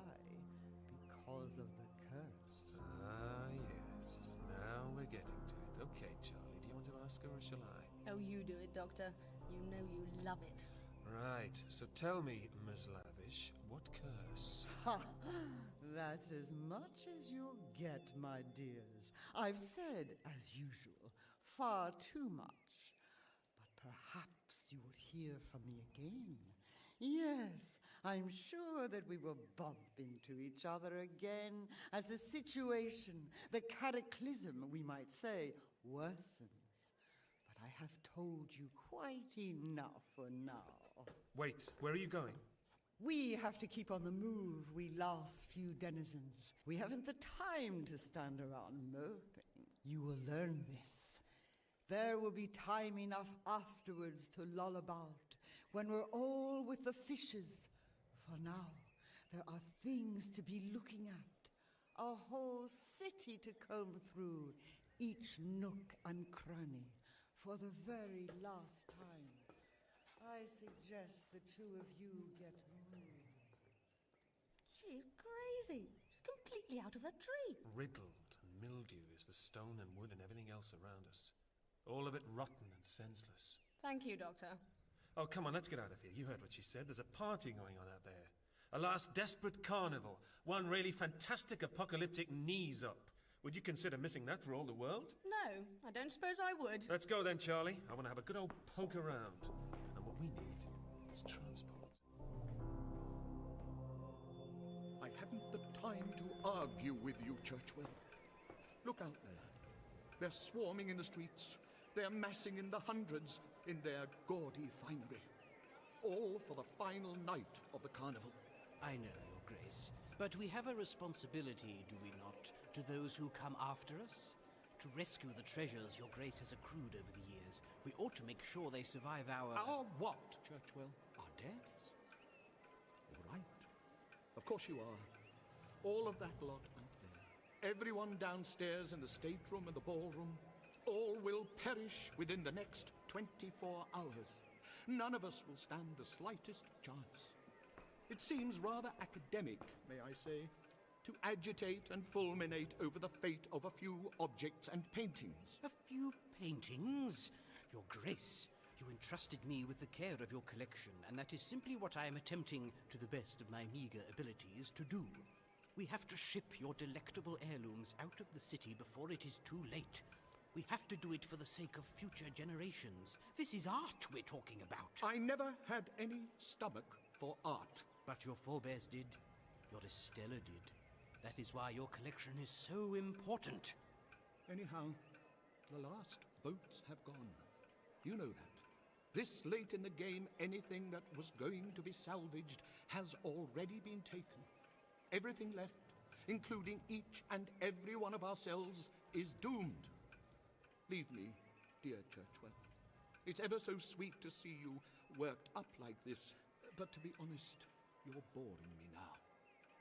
because of the curse. Ah, yes. Now we're getting to it. Okay, Charlie, do you want to ask her or shall I? Oh, you do it, Doctor. You know you love it. Right, so tell me, Ms. Lavish, what curse? Ha! That's as much as you'll get, my dears. I've said, as usual, far too much. But perhaps you will hear from me again. Yes, I'm sure that we will bump into each other again as the situation, the cataclysm, we might say, worsens. But I have told you quite enough for now. Wait, where are you going? We have to keep on the move, we last few denizens. We haven't the time to stand around moping. You will learn this. There will be time enough afterwards to loll about, when we're all with the fishes. For now, there are things to be looking at, a whole city to comb through, each nook and cranny, for the very last time. I suggest the two of you get moving. She's crazy. She's completely out of her tree. Riddled and mildew is the stone and wood and everything else around us. All of it rotten and senseless. Thank you, Doctor. Oh, come on, let's get out of here. You heard what she said. There's a party going on out there. A last desperate carnival. One really fantastic apocalyptic knees up. Would you consider missing that for all the world? No, I don't suppose I would. Let's go then, Charlie. I want to have a good old poke around. And what we need is transport. I haven't the time to argue with you, Churchwell. Look out there. They're swarming in the streets. They're massing in the hundreds in their gaudy finery. All for the final night of the carnival. I know, Your Grace. But we have a responsibility, do we not, to those who come after us? To rescue the treasures Your Grace has accrued over the years. We ought to make sure they survive our... Our what, Churchwell? Our deaths? All right. Of course you are. All of that lot out there. Everyone downstairs in the stateroom and the ballroom. All will perish within the next 24 hours. None of us will stand the slightest chance. It seems rather academic, may I say, to agitate and fulminate over the fate of a few objects and paintings. A few paintings? Your Grace, you entrusted me with the care of your collection, and that is simply what I am attempting, to the best of my meager abilities, to do. We have to ship your delectable heirlooms out of the city before it is too late. We have to do it for the sake of future generations. This is art we're talking about. I never had any stomach for art. But your forebears did. Your Estella did. That is why your collection is so important. Anyhow, the last boats have gone. You know that. This late in the game, anything that was going to be salvaged has already been taken. Everything left, including each and every one of ourselves, is doomed. Leave me, dear Churchwell. It's ever so sweet to see you worked up like this, but to be honest, you're boring me now.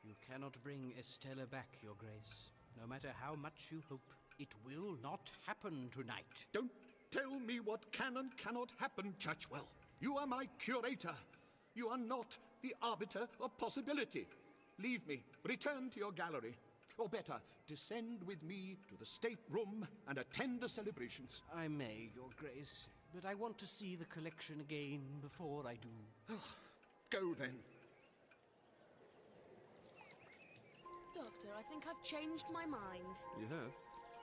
You cannot bring Estella back, Your Grace. No matter how much you hope, it will not happen tonight. Don't tell me what can and cannot happen, Churchwell. You are my curator. You are not the arbiter of possibility. Leave me. Return to your gallery. Or better, descend with me to the stateroom and attend the celebrations. I may, Your Grace, but I want to see the collection again before I do. Go then. Doctor, I think I've changed my mind. You have?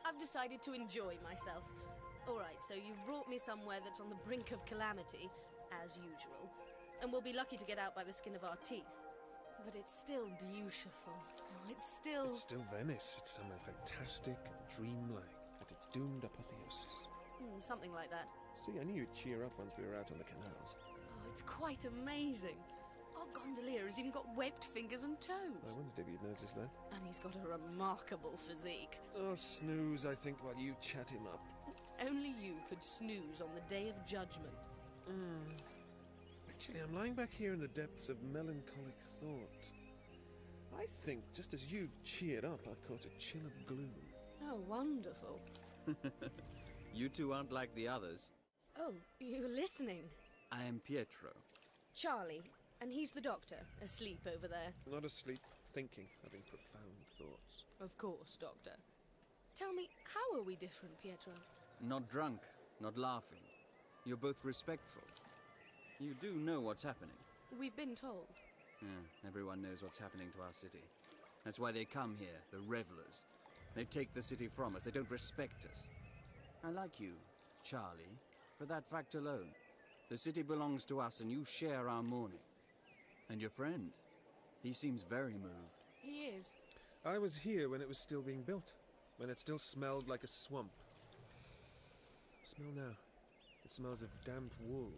I've decided to enjoy myself. All right, so you've brought me somewhere that's on the brink of calamity, as usual, and we'll be lucky to get out by the skin of our teeth. But it's still beautiful. Oh, it's still... It's still Venice. It's somewhere fantastic and dreamlike, but it's doomed apotheosis. Something like that. See, I knew you'd cheer up once we were out on the canals. Oh, it's quite amazing. Our gondolier has even got webbed fingers and toes. I wondered if you'd noticed that. And he's got a remarkable physique. I'll snooze, I think, while you chat him up. Only you could snooze on the day of judgment. Actually, I'm lying back here in the depths of melancholic thought. I think, just as you've cheered up, I've caught a chill of gloom. Oh, wonderful. You two aren't like the others. Oh, you're listening. I am Pietro. Charlie, and he's the doctor, asleep over there. Not asleep, thinking, having profound thoughts. Of course, Doctor. Tell me, how are we different, Pietro? Not drunk, not laughing. You're both respectful. You do know what's happening. We've been told. Everyone knows what's happening to our city. That's why they come here, the revelers. They take the city from us. They don't respect us. I like you, Charlie, for that fact alone. The city belongs to us and you share our mourning. And your friend, he seems very moved. He is. I was here when it was still being built, when it still smelled like a swamp. Smell now. It smells of damp wool.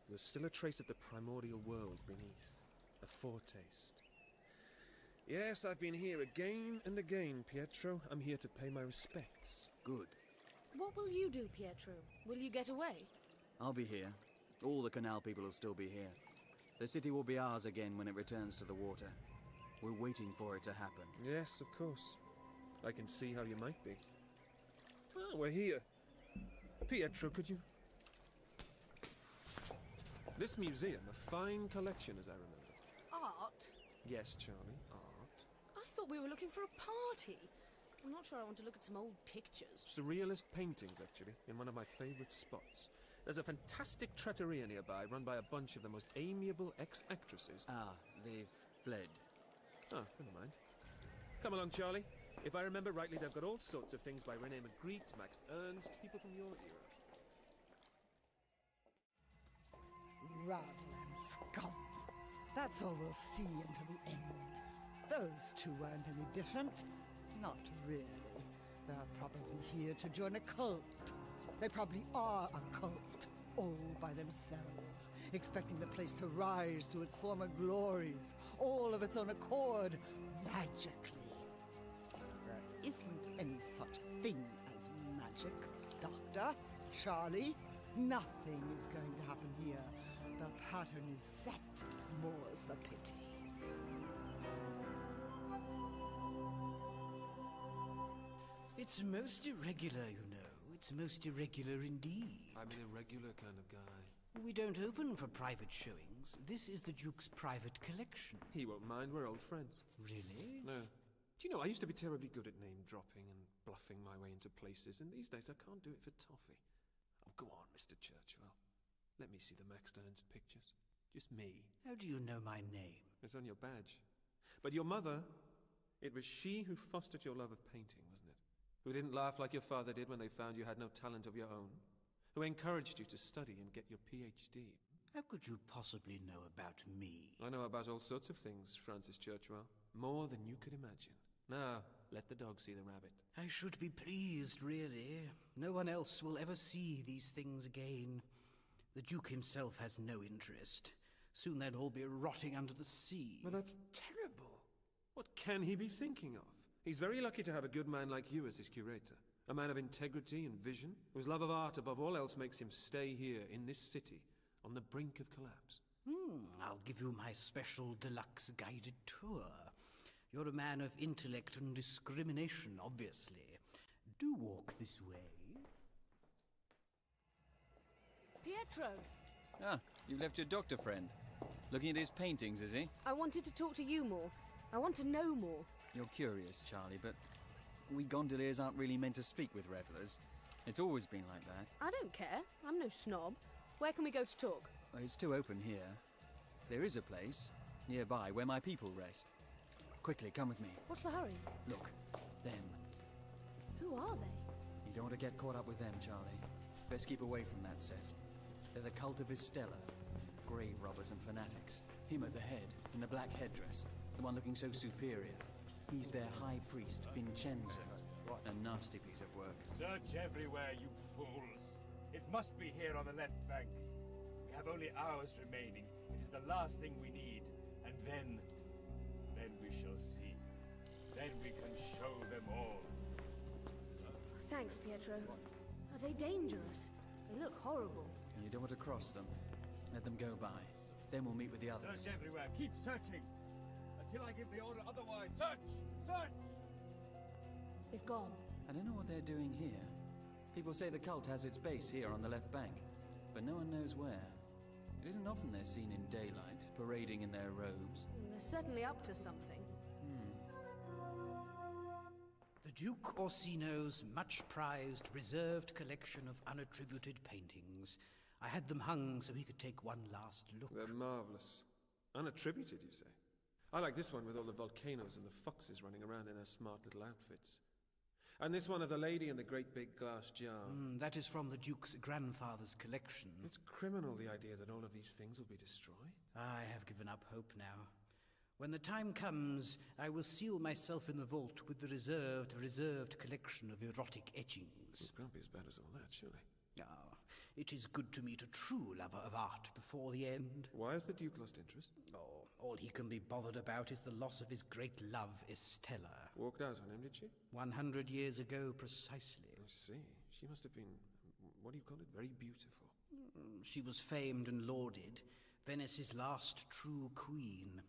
There's still a trace of the primordial world beneath. A foretaste. Yes, I've been here again and again, Pietro. I'm here to pay my respects. Good. What will you do, Pietro? Will you get away? I'll be here. All the canal people will still be here. The city will be ours again when it returns to the water. We're waiting for it to happen. Yes, of course. I can see how you might be. Oh, we're here. Pietro, could you... This museum, a fine collection, as I remember. Art? Yes, Charlie, art. I thought we were looking for a party. I'm not sure I want to look at some old pictures. Surrealist paintings, actually, in one of my favourite spots. There's a fantastic trattoria nearby, run by a bunch of the most amiable ex-actresses. Ah, they've fled. Oh, never mind. Come along, Charlie. If I remember rightly, they've got all sorts of things by René Magritte, Max Ernst, people from your era. Rabble and scum. That's all we'll see until the end. Those two weren't any different. Not really. They're probably here to join a cult. They probably are a cult, all by themselves, expecting the place to rise to its former glories, all of its own accord, magically. There isn't any such thing as magic, Doctor, Charlie. Nothing is going to happen here. The pattern is set, more's the pity. It's most irregular, you know. It's most irregular indeed. I'm an irregular kind of guy. We don't open for private showings. This is the Duke's private collection. He won't mind, we're old friends. Really? No. Do you know, I used to be terribly good at name-dropping and bluffing my way into places, and these days I can't do it for toffee. Oh, go on, Mr. Churchwell. Let me see the Max Ernst pictures. Just me. How do you know my name? It's on your badge. But your mother, it was she who fostered your love of painting, wasn't it? Who didn't laugh like your father did when they found you had no talent of your own? Who encouraged you to study and get your PhD? How could you possibly know about me? I know about all sorts of things, Francis Churchwell. More than you could imagine. Now, let the dog see the rabbit. I should be pleased, really. No one else will ever see these things again. The Duke himself has no interest. Soon they'll all be rotting under the sea. Well, that's terrible. What can he be thinking of? He's very lucky to have a good man like you as his curator. A man of integrity and vision, whose love of art above all else makes him stay here in this city, on the brink of collapse. I'll give you my special deluxe guided tour. You're a man of intellect and discrimination, obviously. Do walk this way. Pietro! Ah, you left your doctor friend. Looking at his paintings, is he? I wanted to talk to you more. I want to know more. You're curious, Charlie, but we gondoliers aren't really meant to speak with revelers. It's always been like that. I don't care. I'm no snob. Where can we go to talk? Well, it's too open here. There is a place nearby where my people rest. Quickly, come with me. What's the hurry? Look, them. Who are they? You don't want to get caught up with them, Charlie. Best keep away from that set. They're the cult of Estella. Grave robbers and fanatics. Him at the head, in the black headdress. The one looking so superior. He's their high priest, Vincenzo. A nasty piece of work. Search everywhere, you fools. It must be here on the left bank. We have only hours remaining. It is the last thing we need. And then we shall see. Then we can show them all. Thanks, Pietro. Are they dangerous? They look horrible. You don't want to cross them. Let them go by. Then we'll meet with the others. Search everywhere. Keep searching. Until I give the order otherwise. Search! Search! They've gone. I don't know what they're doing here. People say the cult has its base here on the left bank, but no one knows where. It isn't often they're seen in daylight, parading in their robes. They're certainly up to something. The Duke Orsino's much-prized, reserved collection of unattributed paintings. I had them hung so he could take one last look. They're marvelous. Unattributed, you say? I like this one with all the volcanoes and the foxes running around in their smart little outfits. And this one of the lady in the great big glass jar. That is from the Duke's grandfather's collection. It's criminal, the idea that all of these things will be destroyed. I have given up hope now. When the time comes, I will seal myself in the vault with the reserved collection of erotic etchings. It can't be as bad as all that, surely. Ah, it is good to meet a true lover of art before the end. Why has the Duke lost interest? Oh, all he can be bothered about is the loss of his great love, Estella. Walked out on him, did she? 100 years ago, precisely. I see. She must have been, what do you call it, very beautiful. She was famed and lauded, Venice's last true queen.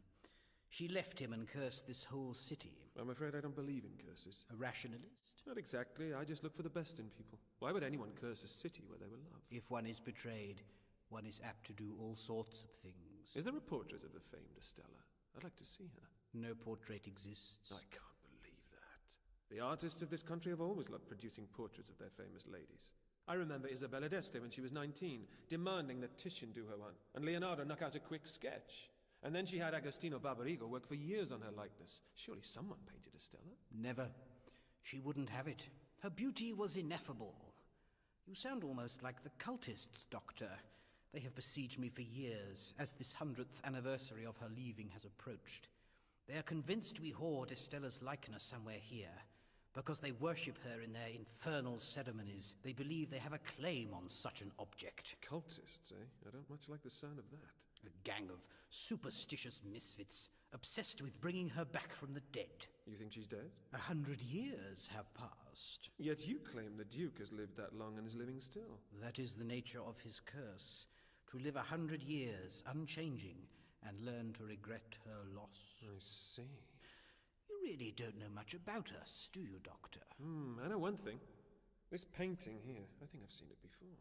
She left him and cursed this whole city. I'm afraid I don't believe in curses. A rationalist? Not exactly. I just look for the best in people. Why would anyone curse a city where they were loved? If one is betrayed, one is apt to do all sorts of things. Is there a portrait of the famed Estella? I'd like to see her. No portrait exists. I can't believe that. The artists of this country have always loved producing portraits of their famous ladies. I remember Isabella d'Este when she was 19, demanding that Titian do her one, and Leonardo knock out a quick sketch. And then she had Agostino Barbarigo work for years on her likeness. Surely someone painted Estella? Never. She wouldn't have it. Her beauty was ineffable. You sound almost like the cultists, Doctor. They have besieged me for years, as this 100th anniversary of her leaving has approached. They are convinced we hoard Estella's likeness somewhere here, because they worship her in their infernal ceremonies. They believe they have a claim on such an object. Cultists, eh? I don't much like the sound of that. A gang of superstitious misfits, obsessed with bringing her back from the dead. You think she's dead? 100 years have passed. Yet you claim the Duke has lived that long and is living still. That is the nature of his curse. To live 100 years, unchanging, and learn to regret her loss. I see. You really don't know much about us, do you, Doctor? I know one thing. This painting here, I think I've seen it before.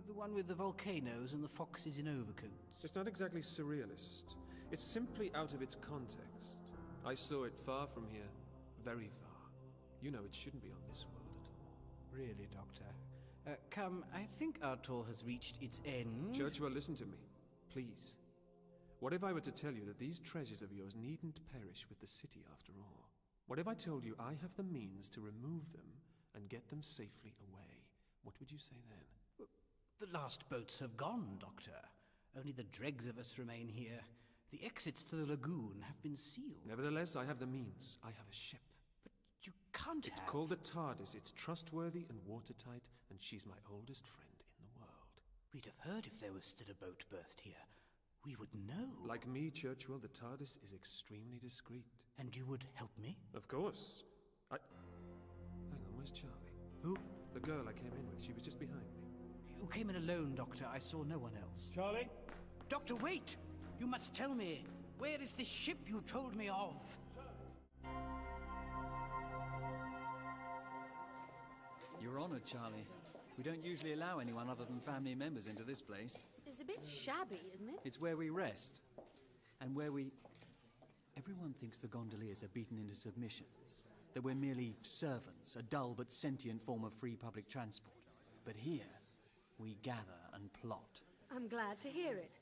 The one with the volcanoes and the foxes in overcoats. It's not exactly surrealist. It's simply out of its context. I saw it far from here, very far. You know it shouldn't be on this world at all. Really, Doctor? Come, I think our tour has reached its end. Churchwell, listen to me, please. What if I were to tell you that these treasures of yours needn't perish with the city after all? What if I told you I have the means to remove them and get them safely away? What would you say then? The last boats have gone, Doctor. Only the dregs of us remain here. The exits to the lagoon have been sealed. Nevertheless, I have the means. I have a ship. But you can't It's called the TARDIS. It's trustworthy and watertight, and she's my oldest friend in the world. We'd have heard if there was still a boat berthed here. We would know. Like me, Churchwell, the TARDIS is extremely discreet. And you would help me? Of course. Hang on, where's Charlie? Who? The girl I came in with. She was just behind me. You came in alone, Doctor. I saw no one else. Charlie? Doctor, wait! You must tell me. Where is this ship you told me of? You're honored, Charlie. We don't usually allow anyone other than family members into this place. It's a bit shabby, isn't it? It's where we rest. And where we... Everyone thinks the gondoliers are beaten into submission. That we're merely servants, a dull but sentient form of free public transport. But here, we gather and plot. I'm glad to hear it.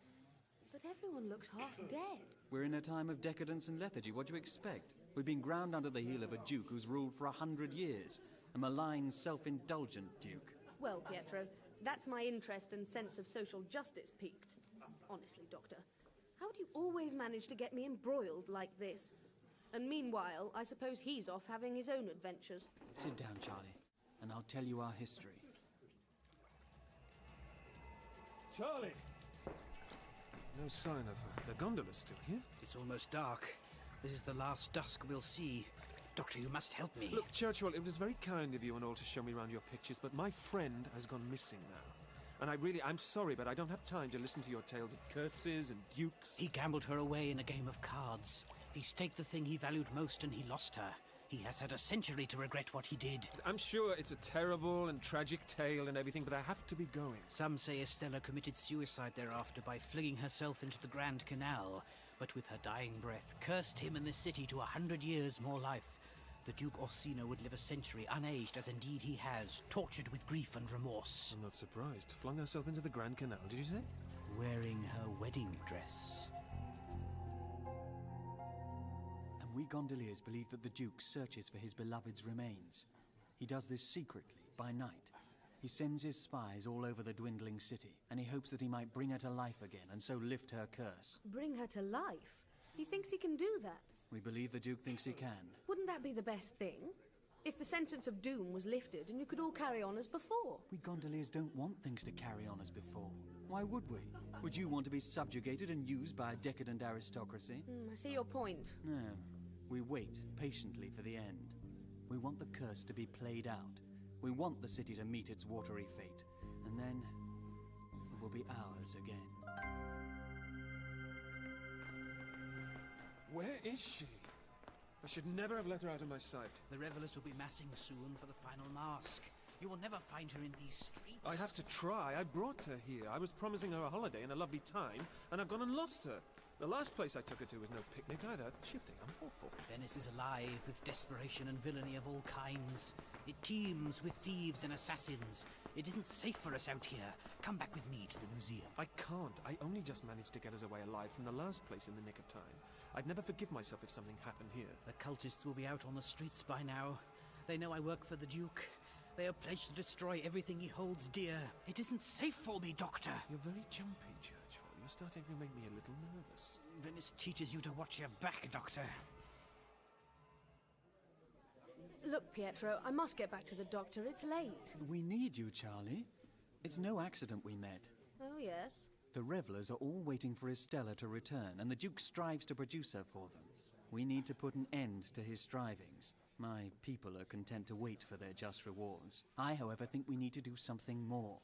But everyone looks half dead. We're in a time of decadence and lethargy. What do you expect? We've been ground under the heel of a duke who's ruled for 100 years. A malign, self-indulgent duke. Well, Pietro, that's my interest and sense of social justice peaked. Honestly, Doctor. How do you always manage to get me embroiled like this? And meanwhile, I suppose he's off having his own adventures. Sit down, Charlie, and I'll tell you our history. Charlie! No sign of her. The gondola's still here? It's almost dark. This is the last dusk we'll see. Doctor, you must help me. Look, Churchill, it was very kind of you and all to show me around your pictures, but my friend has gone missing now. And I'm sorry, but I don't have time to listen to your tales of curses and dukes. He gambled her away in a game of cards. He staked the thing he valued most and he lost her. He has had a century to regret what he did. I'm sure it's a terrible and tragic tale and everything, but I have to be going. Some say Estella committed suicide thereafter by flinging herself into the Grand Canal, but with her dying breath cursed him and the city to 100 years more life. The Duke Orsino would live a century unaged, as indeed he has, tortured with grief and remorse. I'm not surprised. Flung herself into the Grand Canal, did you say? Wearing her wedding dress. And we gondoliers believe that the Duke searches for his beloved's remains. He does this secretly, by night. He sends his spies all over the dwindling city, and he hopes that he might bring her to life again, and so lift her curse. Bring her to life? He thinks he can do that? We believe the Duke thinks he can. Wouldn't that be the best thing? If the sentence of doom was lifted and you could all carry on as before. We gondoliers don't want things to carry on as before. Why would we? Would you want to be subjugated and used by a decadent aristocracy? I see your point. No. We wait patiently for the end. We want the curse to be played out. We want the city to meet its watery fate. And then it will be ours again. Where is she? I should never have let her out of my sight. The revelers will be massing soon for the final mask. You will never find her in these streets. I have to try. I brought her here. I was promising her a holiday and a lovely time, and I've gone and lost her. The last place I took her to was no picnic either. She'll think I'm awful. Venice is alive with desperation and villainy of all kinds. It teems with thieves and assassins. It isn't safe for us out here. Come back with me to the museum. I can't. I only just managed to get us away alive from the last place in the nick of time. I'd never forgive myself if something happened here. The cultists will be out on the streets by now. They know I work for the Duke. They are pledged to destroy everything he holds dear. It isn't safe for me, Doctor. You're very jumpy, Churchill. You're starting to make me a little nervous. Venice teaches you to watch your back, Doctor. Look, Pietro, I must get back to the doctor. It's late. We need you, Charlie. It's no accident we met. Oh, yes? The revelers are all waiting for Estella to return, and the Duke strives to produce her for them. We need to put an end to his strivings. My people are content to wait for their just rewards. I, however, think we need to do something more.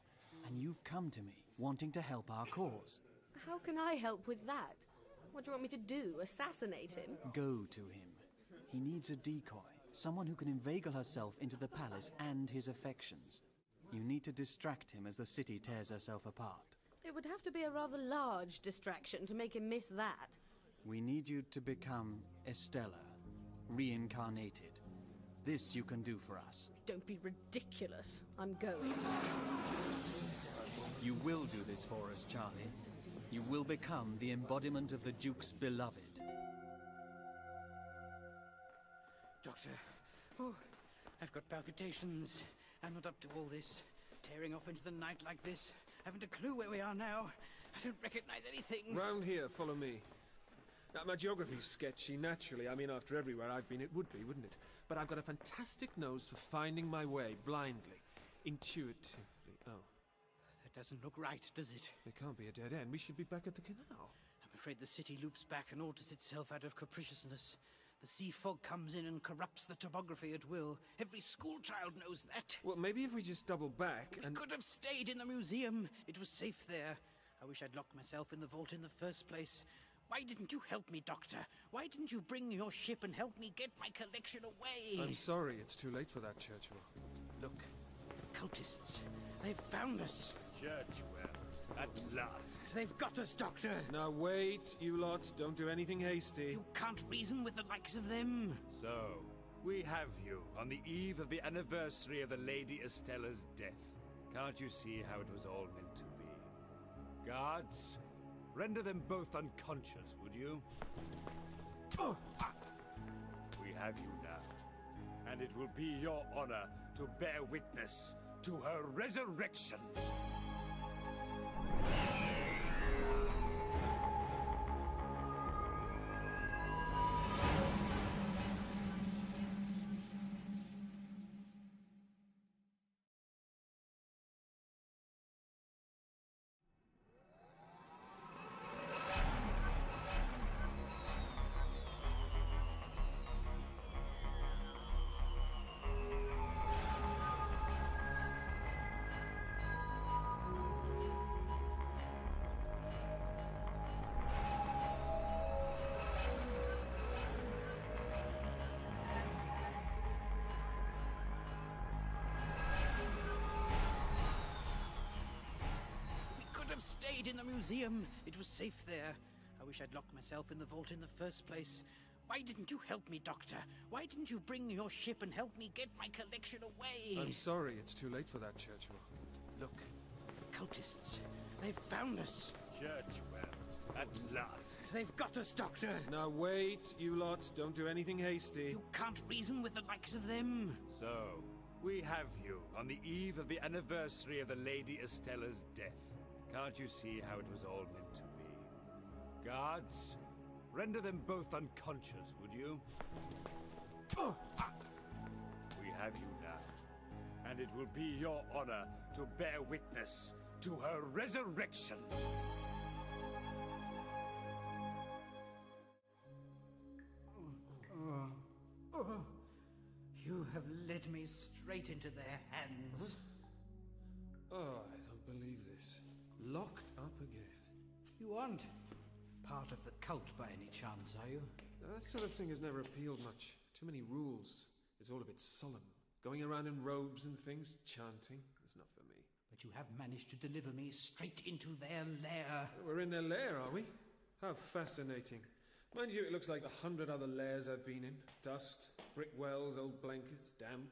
And you've come to me, wanting to help our cause. How can I help with that? What do you want me to do? Assassinate him? Go to him. He needs a decoy, someone who can inveigle herself into the palace and his affections. You need to distract him as the city tears herself apart. It would have to be a rather large distraction to make him miss that. We need you to become Estella, reincarnated. This you can do for us. Don't be ridiculous. I'm going. You will do this for us, Charlie. You will become the embodiment of the Duke's beloved. Doctor, oh, I've got palpitations. I'm not up to all this. Tearing off into the night like this. Haven't a clue where we are now. I don't recognize anything. Round here, follow me. Now, my geography's sketchy, naturally. I mean, after everywhere I've been, it would be, wouldn't it? But I've got a fantastic nose for finding my way, blindly, intuitively. Oh. That doesn't look right, does it? It can't be a dead end. We should be back at the canal. I'm afraid the city loops back and alters itself out of capriciousness. The sea fog comes in and corrupts the topography at will. Every schoolchild knows that. Well, maybe if we just double back and... We could have stayed in the museum. It was safe there. I wish I'd locked myself in the vault in the first place. Why didn't you help me, Doctor? Why didn't you bring your ship and help me get my collection away? I'm sorry, it's too late for that, Churchill. Look, the cultists. They've found us. Churchwell, at last. They've got us, Doctor. Now wait, you lot. Don't do anything hasty. You can't reason with the likes of them. So, we have you on the eve of the anniversary of the Lady Estella's death. Can't you see how it was all meant to be? Guards, render them both unconscious, would you? We have you now, and it will be your honor to bear witness to her resurrection. have stayed in the museum. It was safe there. I wish I'd locked myself in the vault in the first place. Why didn't you help me, Doctor? Why didn't you bring your ship and help me get my collection away? I'm sorry, it's too late for that, Churchill. Look, the cultists. They've found us. Churchwell, at last. They've got us, Doctor. Now wait, you lot. Don't do anything hasty. You can't reason with the likes of them. So, we have you on the eve of the anniversary of the Lady Estella's death. Can't you see how it was all meant to be? Guards, render them both unconscious, would you? We have you now, and it will be your honor to bear witness to her resurrection. You have led me straight into their hands. Oh, I don't believe this. Locked up again. You aren't part of the cult by any chance, are you? That sort of thing has never appealed much. Too many rules. It's all a bit solemn. Going around in robes and things, chanting. It's not for me. But you have managed to deliver me straight into their lair. We're in their lair, are we? How fascinating. Mind you, it looks like 100 other lairs I've been in. Dust, brick wells, old blankets, damp.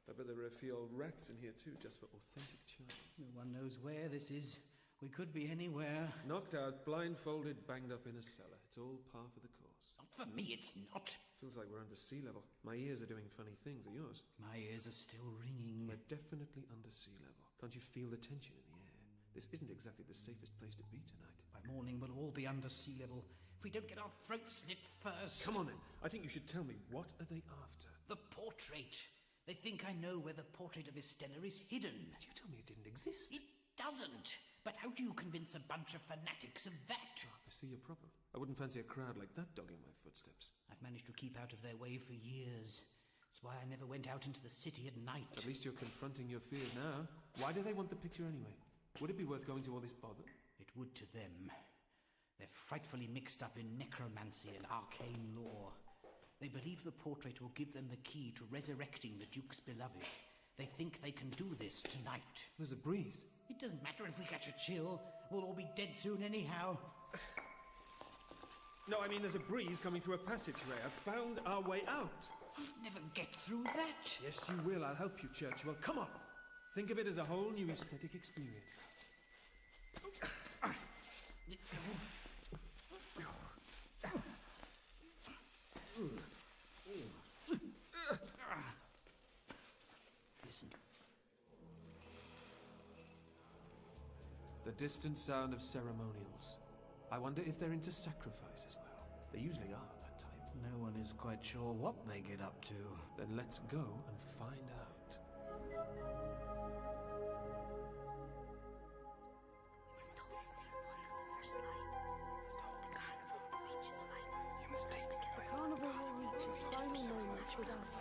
I bet there are a few old rats in here too, just for authentic charm. No one knows where this is. We could be anywhere. Knocked out, blindfolded, banged up in a cellar. It's all par for the course. Not for me, it's not. Feels like we're under sea level. My ears are doing funny things. Are yours? My ears are still ringing. We're definitely under sea level. Can't you feel the tension in the air? This isn't exactly the safest place to be tonight. By morning, we'll all be under sea level. If we don't get our throats slit first. Come on then. I think you should tell me, what are they after? The portrait. They think I know where the portrait of Estella is hidden. But you told me it didn't exist. It doesn't. But how do you convince a bunch of fanatics of that? I see your problem. I wouldn't fancy a crowd like that dogging my footsteps. I've managed to keep out of their way for years. That's why I never went out into the city at night. At least you're confronting your fears now. Why do they want the picture anyway? Would it be worth going to all this bother? It would to them. They're frightfully mixed up in necromancy and arcane lore. They believe the portrait will give them the key to resurrecting the Duke's beloved. They think they can do this tonight. There's a breeze. It doesn't matter if we catch a chill. We'll all be dead soon anyhow. No, I mean there's a breeze coming through a passageway. I've found our way out. You'll never get through that. Yes, you will. I'll help you, Churchill. Come on. Think of it as a whole new aesthetic experience. Listen. The distant sound of ceremonials. I wonder if they're into sacrifice as well. They usually are, that type. No one is quite sure what they get up to. Then let's go and find out. The carnival will reach its final moment with us.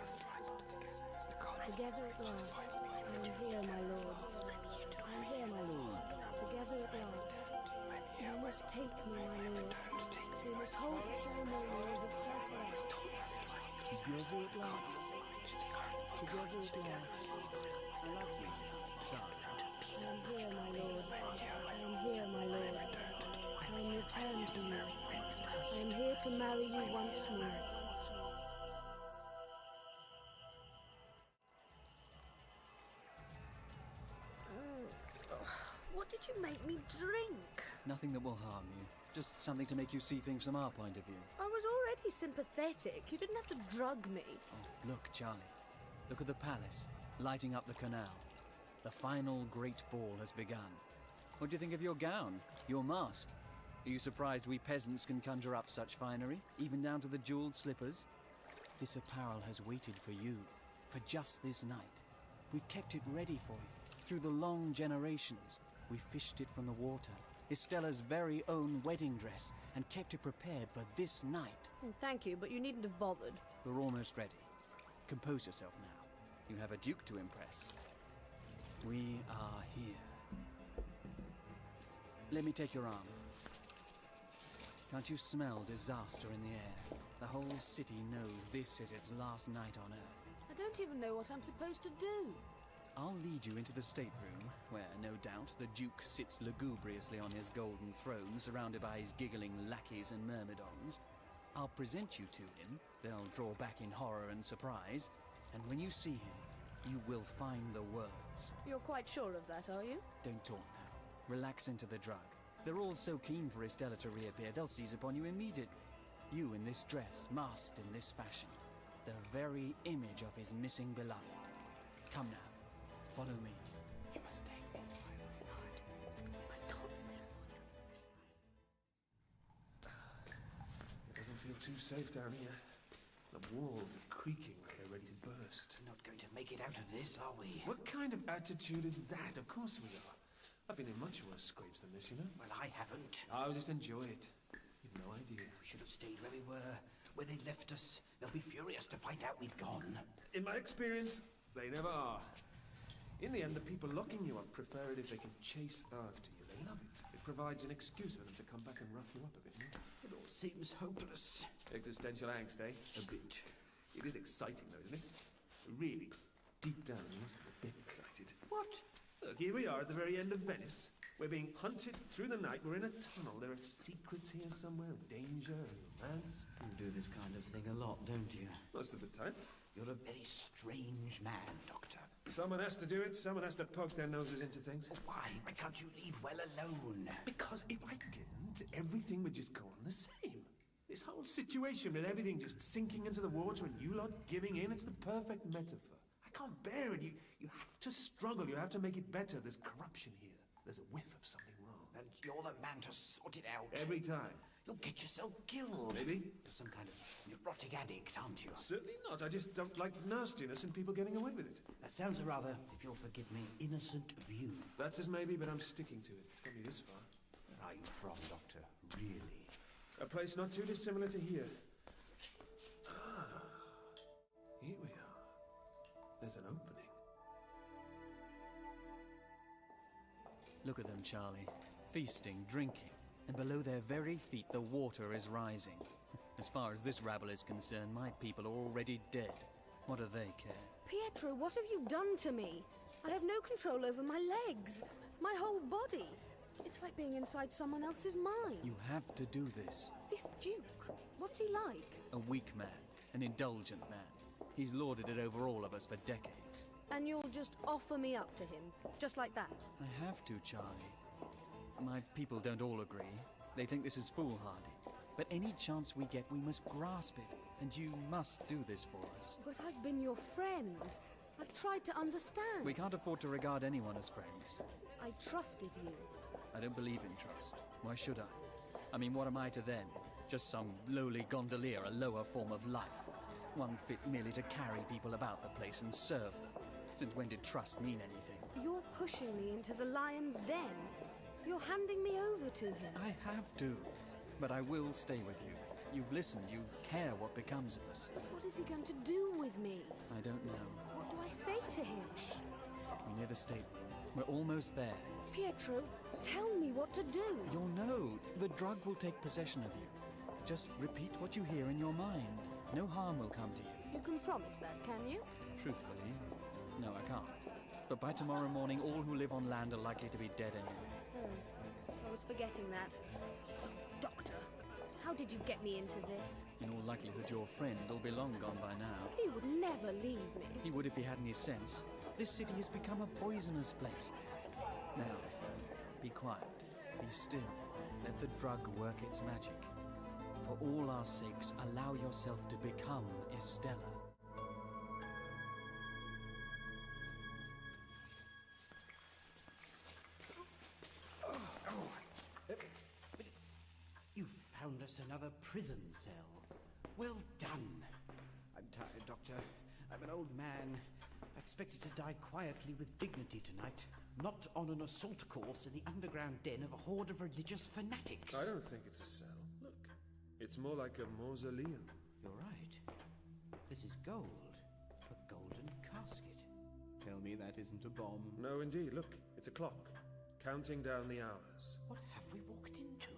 Together at last. I am here, my lord. I am here, my lord. Together at last. You must take me, my lord. We must hold the ceremonials of first life. Together at last. Together at last. I love you, Charlie. I am here, my lord. I am here, my lord. I am returned to you. I am here to marry you once more. What did you make me drink? Nothing that will harm you. Just something to make you see things from our point of view. I was already sympathetic. You didn't have to drug me. Oh, look, Charlie. Look at the palace, lighting up the canal. The final great ball has begun. What do you think of your gown? Your mask? Are you surprised we peasants can conjure up such finery, even down to the jeweled slippers? This apparel has waited for you, for just this night. We've kept it ready for you, through the long generations. We fished it from the water, Estella's very own wedding dress, and kept it prepared for this night. Thank you, but you needn't have bothered. We're almost ready. Compose yourself now. You have a duke to impress. We are here. Let me take your arm. Can't you smell disaster in the air? The whole city knows this is its last night on Earth. I don't even know what I'm supposed to do. I'll lead you into the stateroom, where, no doubt, the Duke sits lugubriously on his golden throne, surrounded by his giggling lackeys and myrmidons. I'll present you to him, they'll draw back in horror and surprise, and when you see him, you will find the words. You're quite sure of that, are you? Don't talk now. Relax into the drug. They're all so keen for Estella to reappear, they'll seize upon you immediately. You in this dress, masked in this fashion. The very image of his missing beloved. Come now. Follow me. You must take them by my heart. We must hold the ceremonials first. It doesn't feel too safe down here. The walls are creaking like they're ready to burst. We're not going to make it out of this, are we? What kind of attitude is that? Of course we are. I've been in much worse scrapes than this, you know. Well, I haven't. I'll just enjoy it. You've no idea. We should have stayed where we were, where they left us. They'll be furious to find out we've gone. In my experience, they never are. In the end, the people locking you up prefer it if they can chase after you. They love it. It provides an excuse for them to come back and rough you up a bit, you know? It all seems hopeless. Existential angst, eh? A bit. It is exciting, though, isn't it? Really, deep down, you must be a bit excited. What? Look, here we are at the very end of Venice. We're being hunted through the night. We're in a tunnel. There are secrets here somewhere, danger and romance. You do this kind of thing a lot, don't you? Most of the time. You're a very strange man, Doctor. Someone has to do it. Someone has to poke their noses into things. Why? Why can't you leave well alone? Because if I didn't, everything would just go on the same. This whole situation with everything just sinking into the water and you lot giving in, it's the perfect metaphor. I can't bear it. You have to struggle. You have to make it better. There's corruption here. There's a whiff of something wrong. And you're the man to sort it out. Every time. You'll get yourself killed. Maybe. You're some kind of neurotic addict, aren't you? Certainly not. I just don't like nastiness and people getting away with it. That sounds a rather, if you'll forgive me, innocent view. That's as maybe, but I'm sticking to it. It's got me this far. Where are you from, Doctor? Really? A place not too dissimilar to here. Here we are. There's an opening. Look at them, Charlie. Feasting, drinking, and below their very feet the water is rising. As far as this rabble is concerned, my people are already dead. What do they care? Pietro, what have you done to me? I have no control over my legs, my whole body. It's like being inside someone else's mind. You have to do this. This Duke, what's he like? A weak man, an indulgent man. He's lorded it over all of us for decades. And you'll just offer me up to him, just like that? I have to, Charlie. My people don't all agree. They think this is foolhardy. But any chance we get, we must grasp it. And you must do this for us. But I've been your friend. I've tried to understand. We can't afford to regard anyone as friends. I trusted you. I don't believe in trust. Why should I? I mean, what am I to them? Just some lowly gondolier, a lower form of life. One fit merely to carry people about the place and serve them. Since when did trust mean anything? You're pushing me into the lion's den. You're handing me over to him. I have to. But I will stay with you. You've listened. You care what becomes of us. But what is he going to do with me? I don't know. What do I say to him? We're near the stateroom. We're almost there. Pietro, tell me what to do. You'll know. The drug will take possession of you. Just repeat what you hear in your mind. No harm will come to you. You can promise that, can you? Truthfully, no, I can't. But by tomorrow morning, all who live on land are likely to be dead anyway. I was forgetting that. Oh, Doctor, how did you get me into this? In all likelihood, your friend will be long gone by now. He would never leave me. He would if he had any sense. This city has become a poisonous place. Now, be quiet. Be still. Let the drug work its magic. For all our sakes, allow yourself to become Estella. You found us another prison cell. Well done. I'm tired, Doctor. I'm an old man. I expected to die quietly with dignity tonight, not on an assault course in the underground den of a horde of religious fanatics. I don't think it's a cell. Look, it's more like a mausoleum. You're right. This is gold. A golden casket. Tell me that isn't a bomb. No, indeed. Look, it's a clock. Counting down the hours. What have we walked into?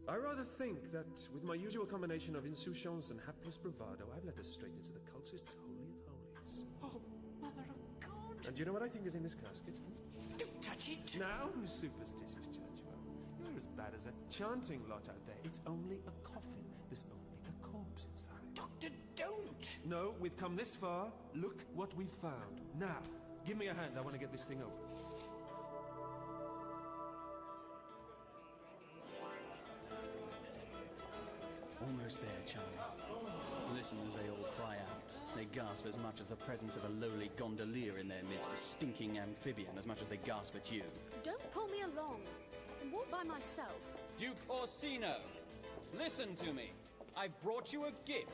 I rather think that with my usual combination of insouciance and hapless bravado, I've led us straight into the cultist's holy of holies. Oh, Mother of God! And do you know what I think is in this casket? Don't touch it. Now who's superstitious, Churchwell? You're as bad as that chanting lot out there. It's only a coffin. There's only a corpse inside. Doctor, don't! No, we've come this far. Look what we've found. Now, give me a hand. I want to get this thing open. Almost there, Charlie. Listen as they all cry out. They gasp as much as the presence of a lowly gondolier in their midst, a stinking amphibian, as much as they gasp at you. Don't pull me along. I can walk by myself. Duke Orsino, listen to me. I've brought you a gift.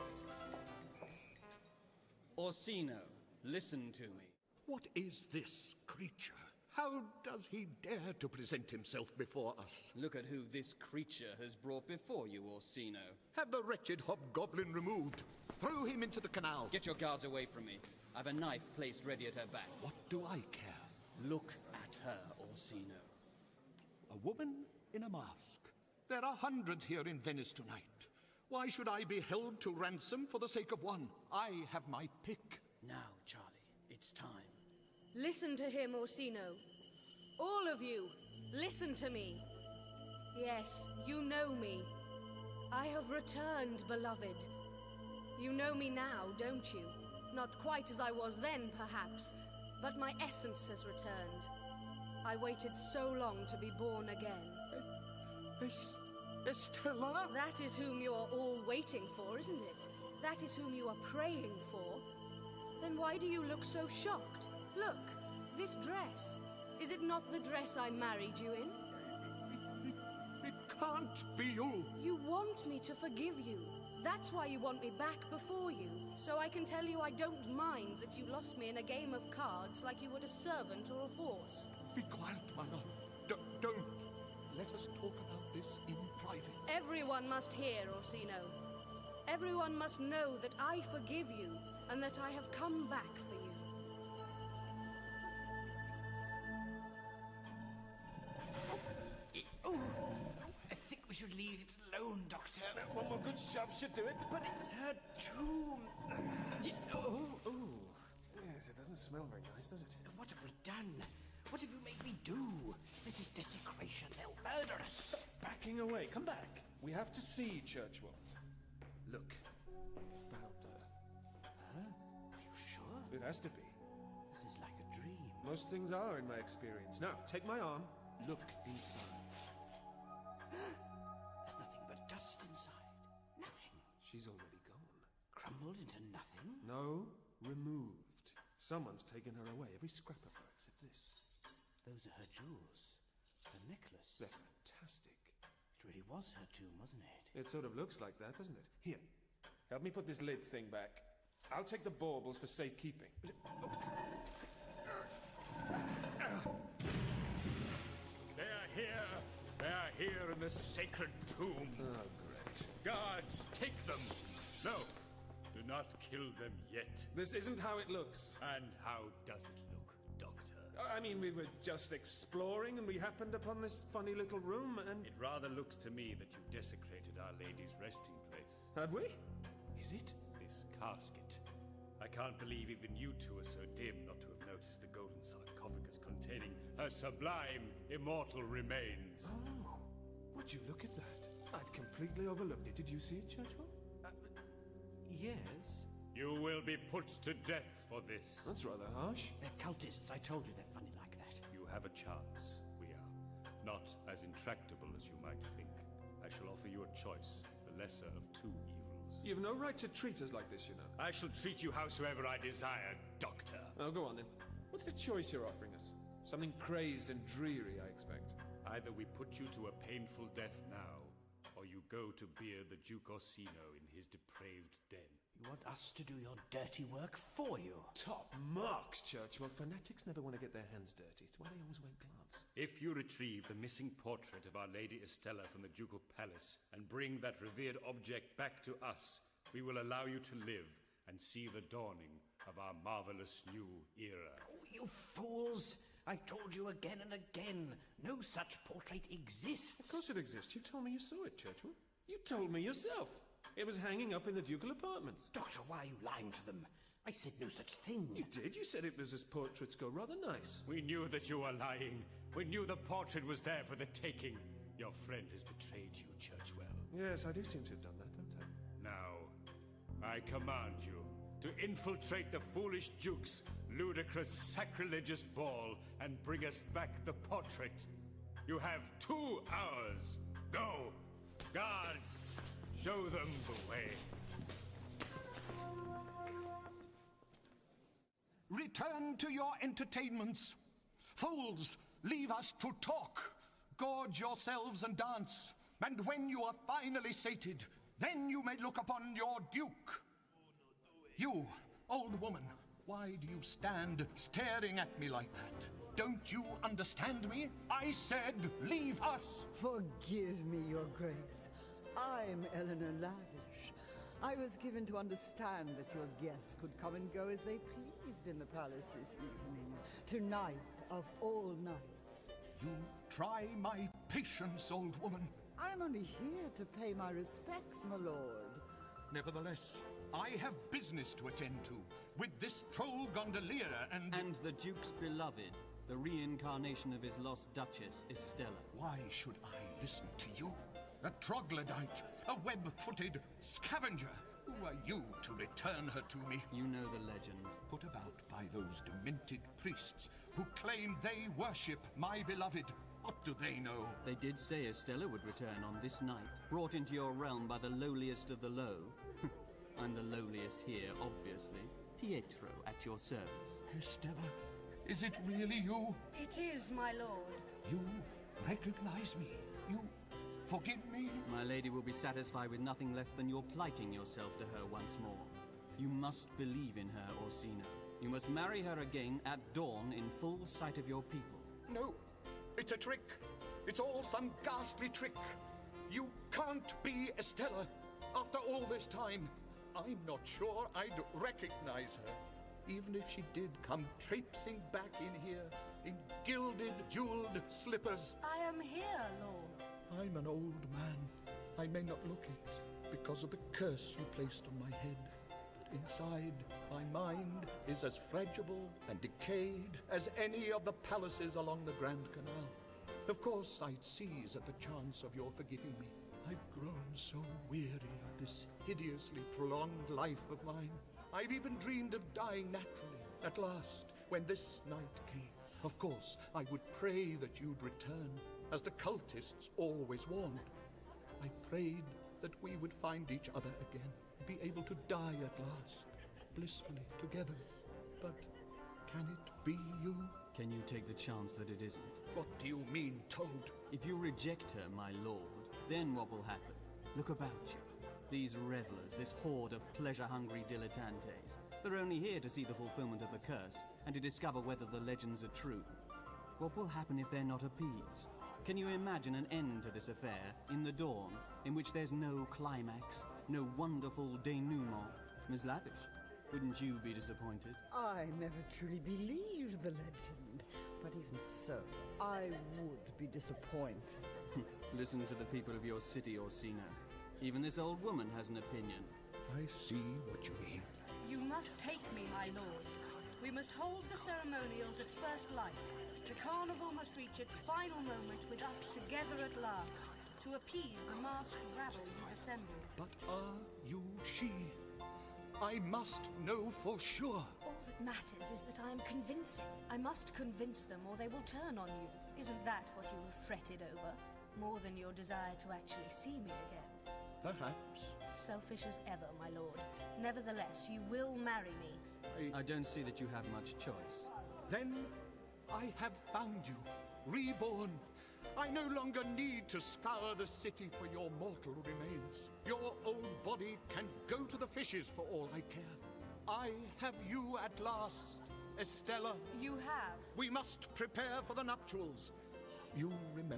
Orsino, listen to me. What is this creature? How does he dare to present himself before us? Look at who this creature has brought before you, Orsino. Have the wretched hobgoblin removed. Throw him into the canal. Get your guards away from me. I've a knife placed ready at her back. What do I care? Look at her, Orsino. A woman in a mask. There are hundreds here in Venice tonight. Why should I be held to ransom for the sake of one? I have my pick. Now, Charlie, it's time. Listen to him, Orsino. All of you, listen to me. Yes, you know me. I have returned, beloved. You know me now, don't you? Not quite as I was then, perhaps, but my essence has returned. I waited so long to be born again. Estella? That is whom you are all waiting for, isn't it? That is whom you are praying for. Then why do you look so shocked? Look, this dress. Is it not the dress I married you in? It can't be you. You want me to forgive you. That's why you want me back before you. So I can tell you I don't mind that you lost me in a game of cards like you would a servant or a horse. Be quiet, my love. Don't. Let us talk about this in private. Everyone must hear, Orsino. Everyone must know that I forgive you and that I have come back for you. I think we should leave it alone, Doctor. One more good shove should do it. But it's her tomb. Yes, it doesn't smell very nice, does it? What have we done? What have you made me do? This is desecration. They'll murder us. Stop backing away. Come back. We have to see Churchwell. Look, we found her. Huh? Are you sure? It has to be. This is like a dream. Most things are, in my experience. Now, take my arm. Look inside. There's nothing but dust inside. Nothing. She's already gone. Crumbled into nothing? No, removed. Someone's taken her away. Every scrap of her except this. Those are her jewels. Her necklace. They're fantastic. It really was her tomb, wasn't it? It sort of looks like that, doesn't it? Here, help me put this lid thing back. I'll take the baubles for safekeeping. They are here. They are here in the sacred tomb. Oh, great. Guards, take them. No, do not kill them yet. This isn't how it looks. And how does it look, Doctor? I mean, we were just exploring and we happened upon this funny little room and... It rather looks to me that you desecrated Our Lady's resting place. Have we? Is it? This casket. I can't believe even you two are so dim not to have noticed the golden sarcophagus containing her sublime, immortal remains. Oh, would you look at that? I'd completely overlooked it. Did you see it, Churchwell? Yes. You will be put to death for this. That's rather harsh. They're cultists. I told you they're funny like that. You have a chance. We are not as intractable as you might think. I shall offer you a choice, the lesser of two evils. You have no right to treat us like this, you know. I shall treat you howsoever I desire, Doctor. Oh, go on then. What's the choice you're offering us? Something crazed and dreary, I expect. Either we put you to a painful death now, or you go to beard the Duke Orsino in his depraved den. You want us to do your dirty work for you? Top marks, Churchwell. Fanatics never want to get their hands dirty. It's why they always wear gloves. If you retrieve the missing portrait of Our Lady Estella from the Ducal Palace and bring that revered object back to us, we will allow you to live and see the dawning of our marvelous new era. Oh, you fools! I've told you again and again, no such portrait exists. Of course it exists. You told me you saw it, Churchwell. You told me yourself. It was hanging up in the ducal apartments. Doctor, why are you lying to them? I said no such thing. You did. You said it was as portraits go. Rather nice. We knew that you were lying. We knew the portrait was there for the taking. Your friend has betrayed you, Churchwell. Yes, I do seem to have done that, don't I? Now, I command you to infiltrate the foolish Duke's ludicrous sacrilegious ball and bring us back the portrait. You have 2 hours. Go! Guards, show them the way. Return to your entertainments. Fools, leave us to talk. Gorge yourselves and dance. And when you are finally sated, then you may look upon your duke. You, old woman, why do you stand staring at me like that? Don't you understand me? I said, leave us! Forgive me, Your Grace. I'm Eleanor Lavish. I was given to understand that your guests could come and go as they pleased in the palace this evening. Tonight, of all nights. You try my patience, old woman. I'm only here to pay my respects, my lord. Nevertheless, I have business to attend to with this troll gondolier and... And the Duke's beloved, the reincarnation of his lost Duchess, Estella. Why should I listen to you? A troglodyte, a web-footed scavenger. Who are you to return her to me? You know the legend. Put about by those demented priests who claim they worship my beloved. What do they know? They did say Estella would return on this night, brought into your realm by the lowliest of the low. I'm the lowliest here, obviously. Pietro, at your service. Estella, is it really you? It is, my lord. You recognize me? You forgive me? My lady will be satisfied with nothing less than your plighting yourself to her once more. You must believe in her, Orsino. You must marry her again at dawn in full sight of your people. No, it's a trick. It's all some ghastly trick. You can't be Estella. After all this time, I'm not sure I'd recognize her. Even if she did come traipsing back in here in gilded, jeweled slippers. I am here, lord. I'm an old man. I may not look it because of the curse you placed on my head. But inside, my mind is as fragile and decayed as any of the palaces along the Grand Canal. Of course, I'd seize at the chance of your forgiving me. I've grown so weary of this hideously prolonged life of mine. I've even dreamed of dying naturally, at last, when this night came. Of course, I would pray that you'd return, as the cultists always warned. I prayed that we would find each other again, be able to die at last, blissfully together. But can it be you? Can you take the chance that it isn't? What do you mean, Toad? If you reject her, my lord, then what will happen? Look about you. These revelers, this horde of pleasure-hungry dilettantes, they're only here to see the fulfillment of the curse and to discover whether the legends are true. What will happen if they're not appeased? Can you imagine an end to this affair in the dawn, in which there's no climax, no wonderful denouement? Miss Lavish, wouldn't you be disappointed? I never truly believed the legend, but even so, I would be disappointed. Listen to the people of your city, Orsino. Even this old woman has an opinion. I see what you mean. You must take me, my lord. We must hold the ceremonials at first light. The carnival must reach its final moment with us together at last, to appease the masked rabble you've assembled. But are you she? I must know for sure. All that matters is that I am convincing. I must convince them or they will turn on you. Isn't that what you have fretted over? More than your desire to actually see me again. Perhaps. Selfish as ever, my lord. Nevertheless, you will marry me. I don't see that you have much choice. Then I have found you, reborn. I no longer need to scour the city for your mortal remains. Your old body can go to the fishes for all I care. I have you at last, Estella. You have. We must prepare for the nuptials. You remember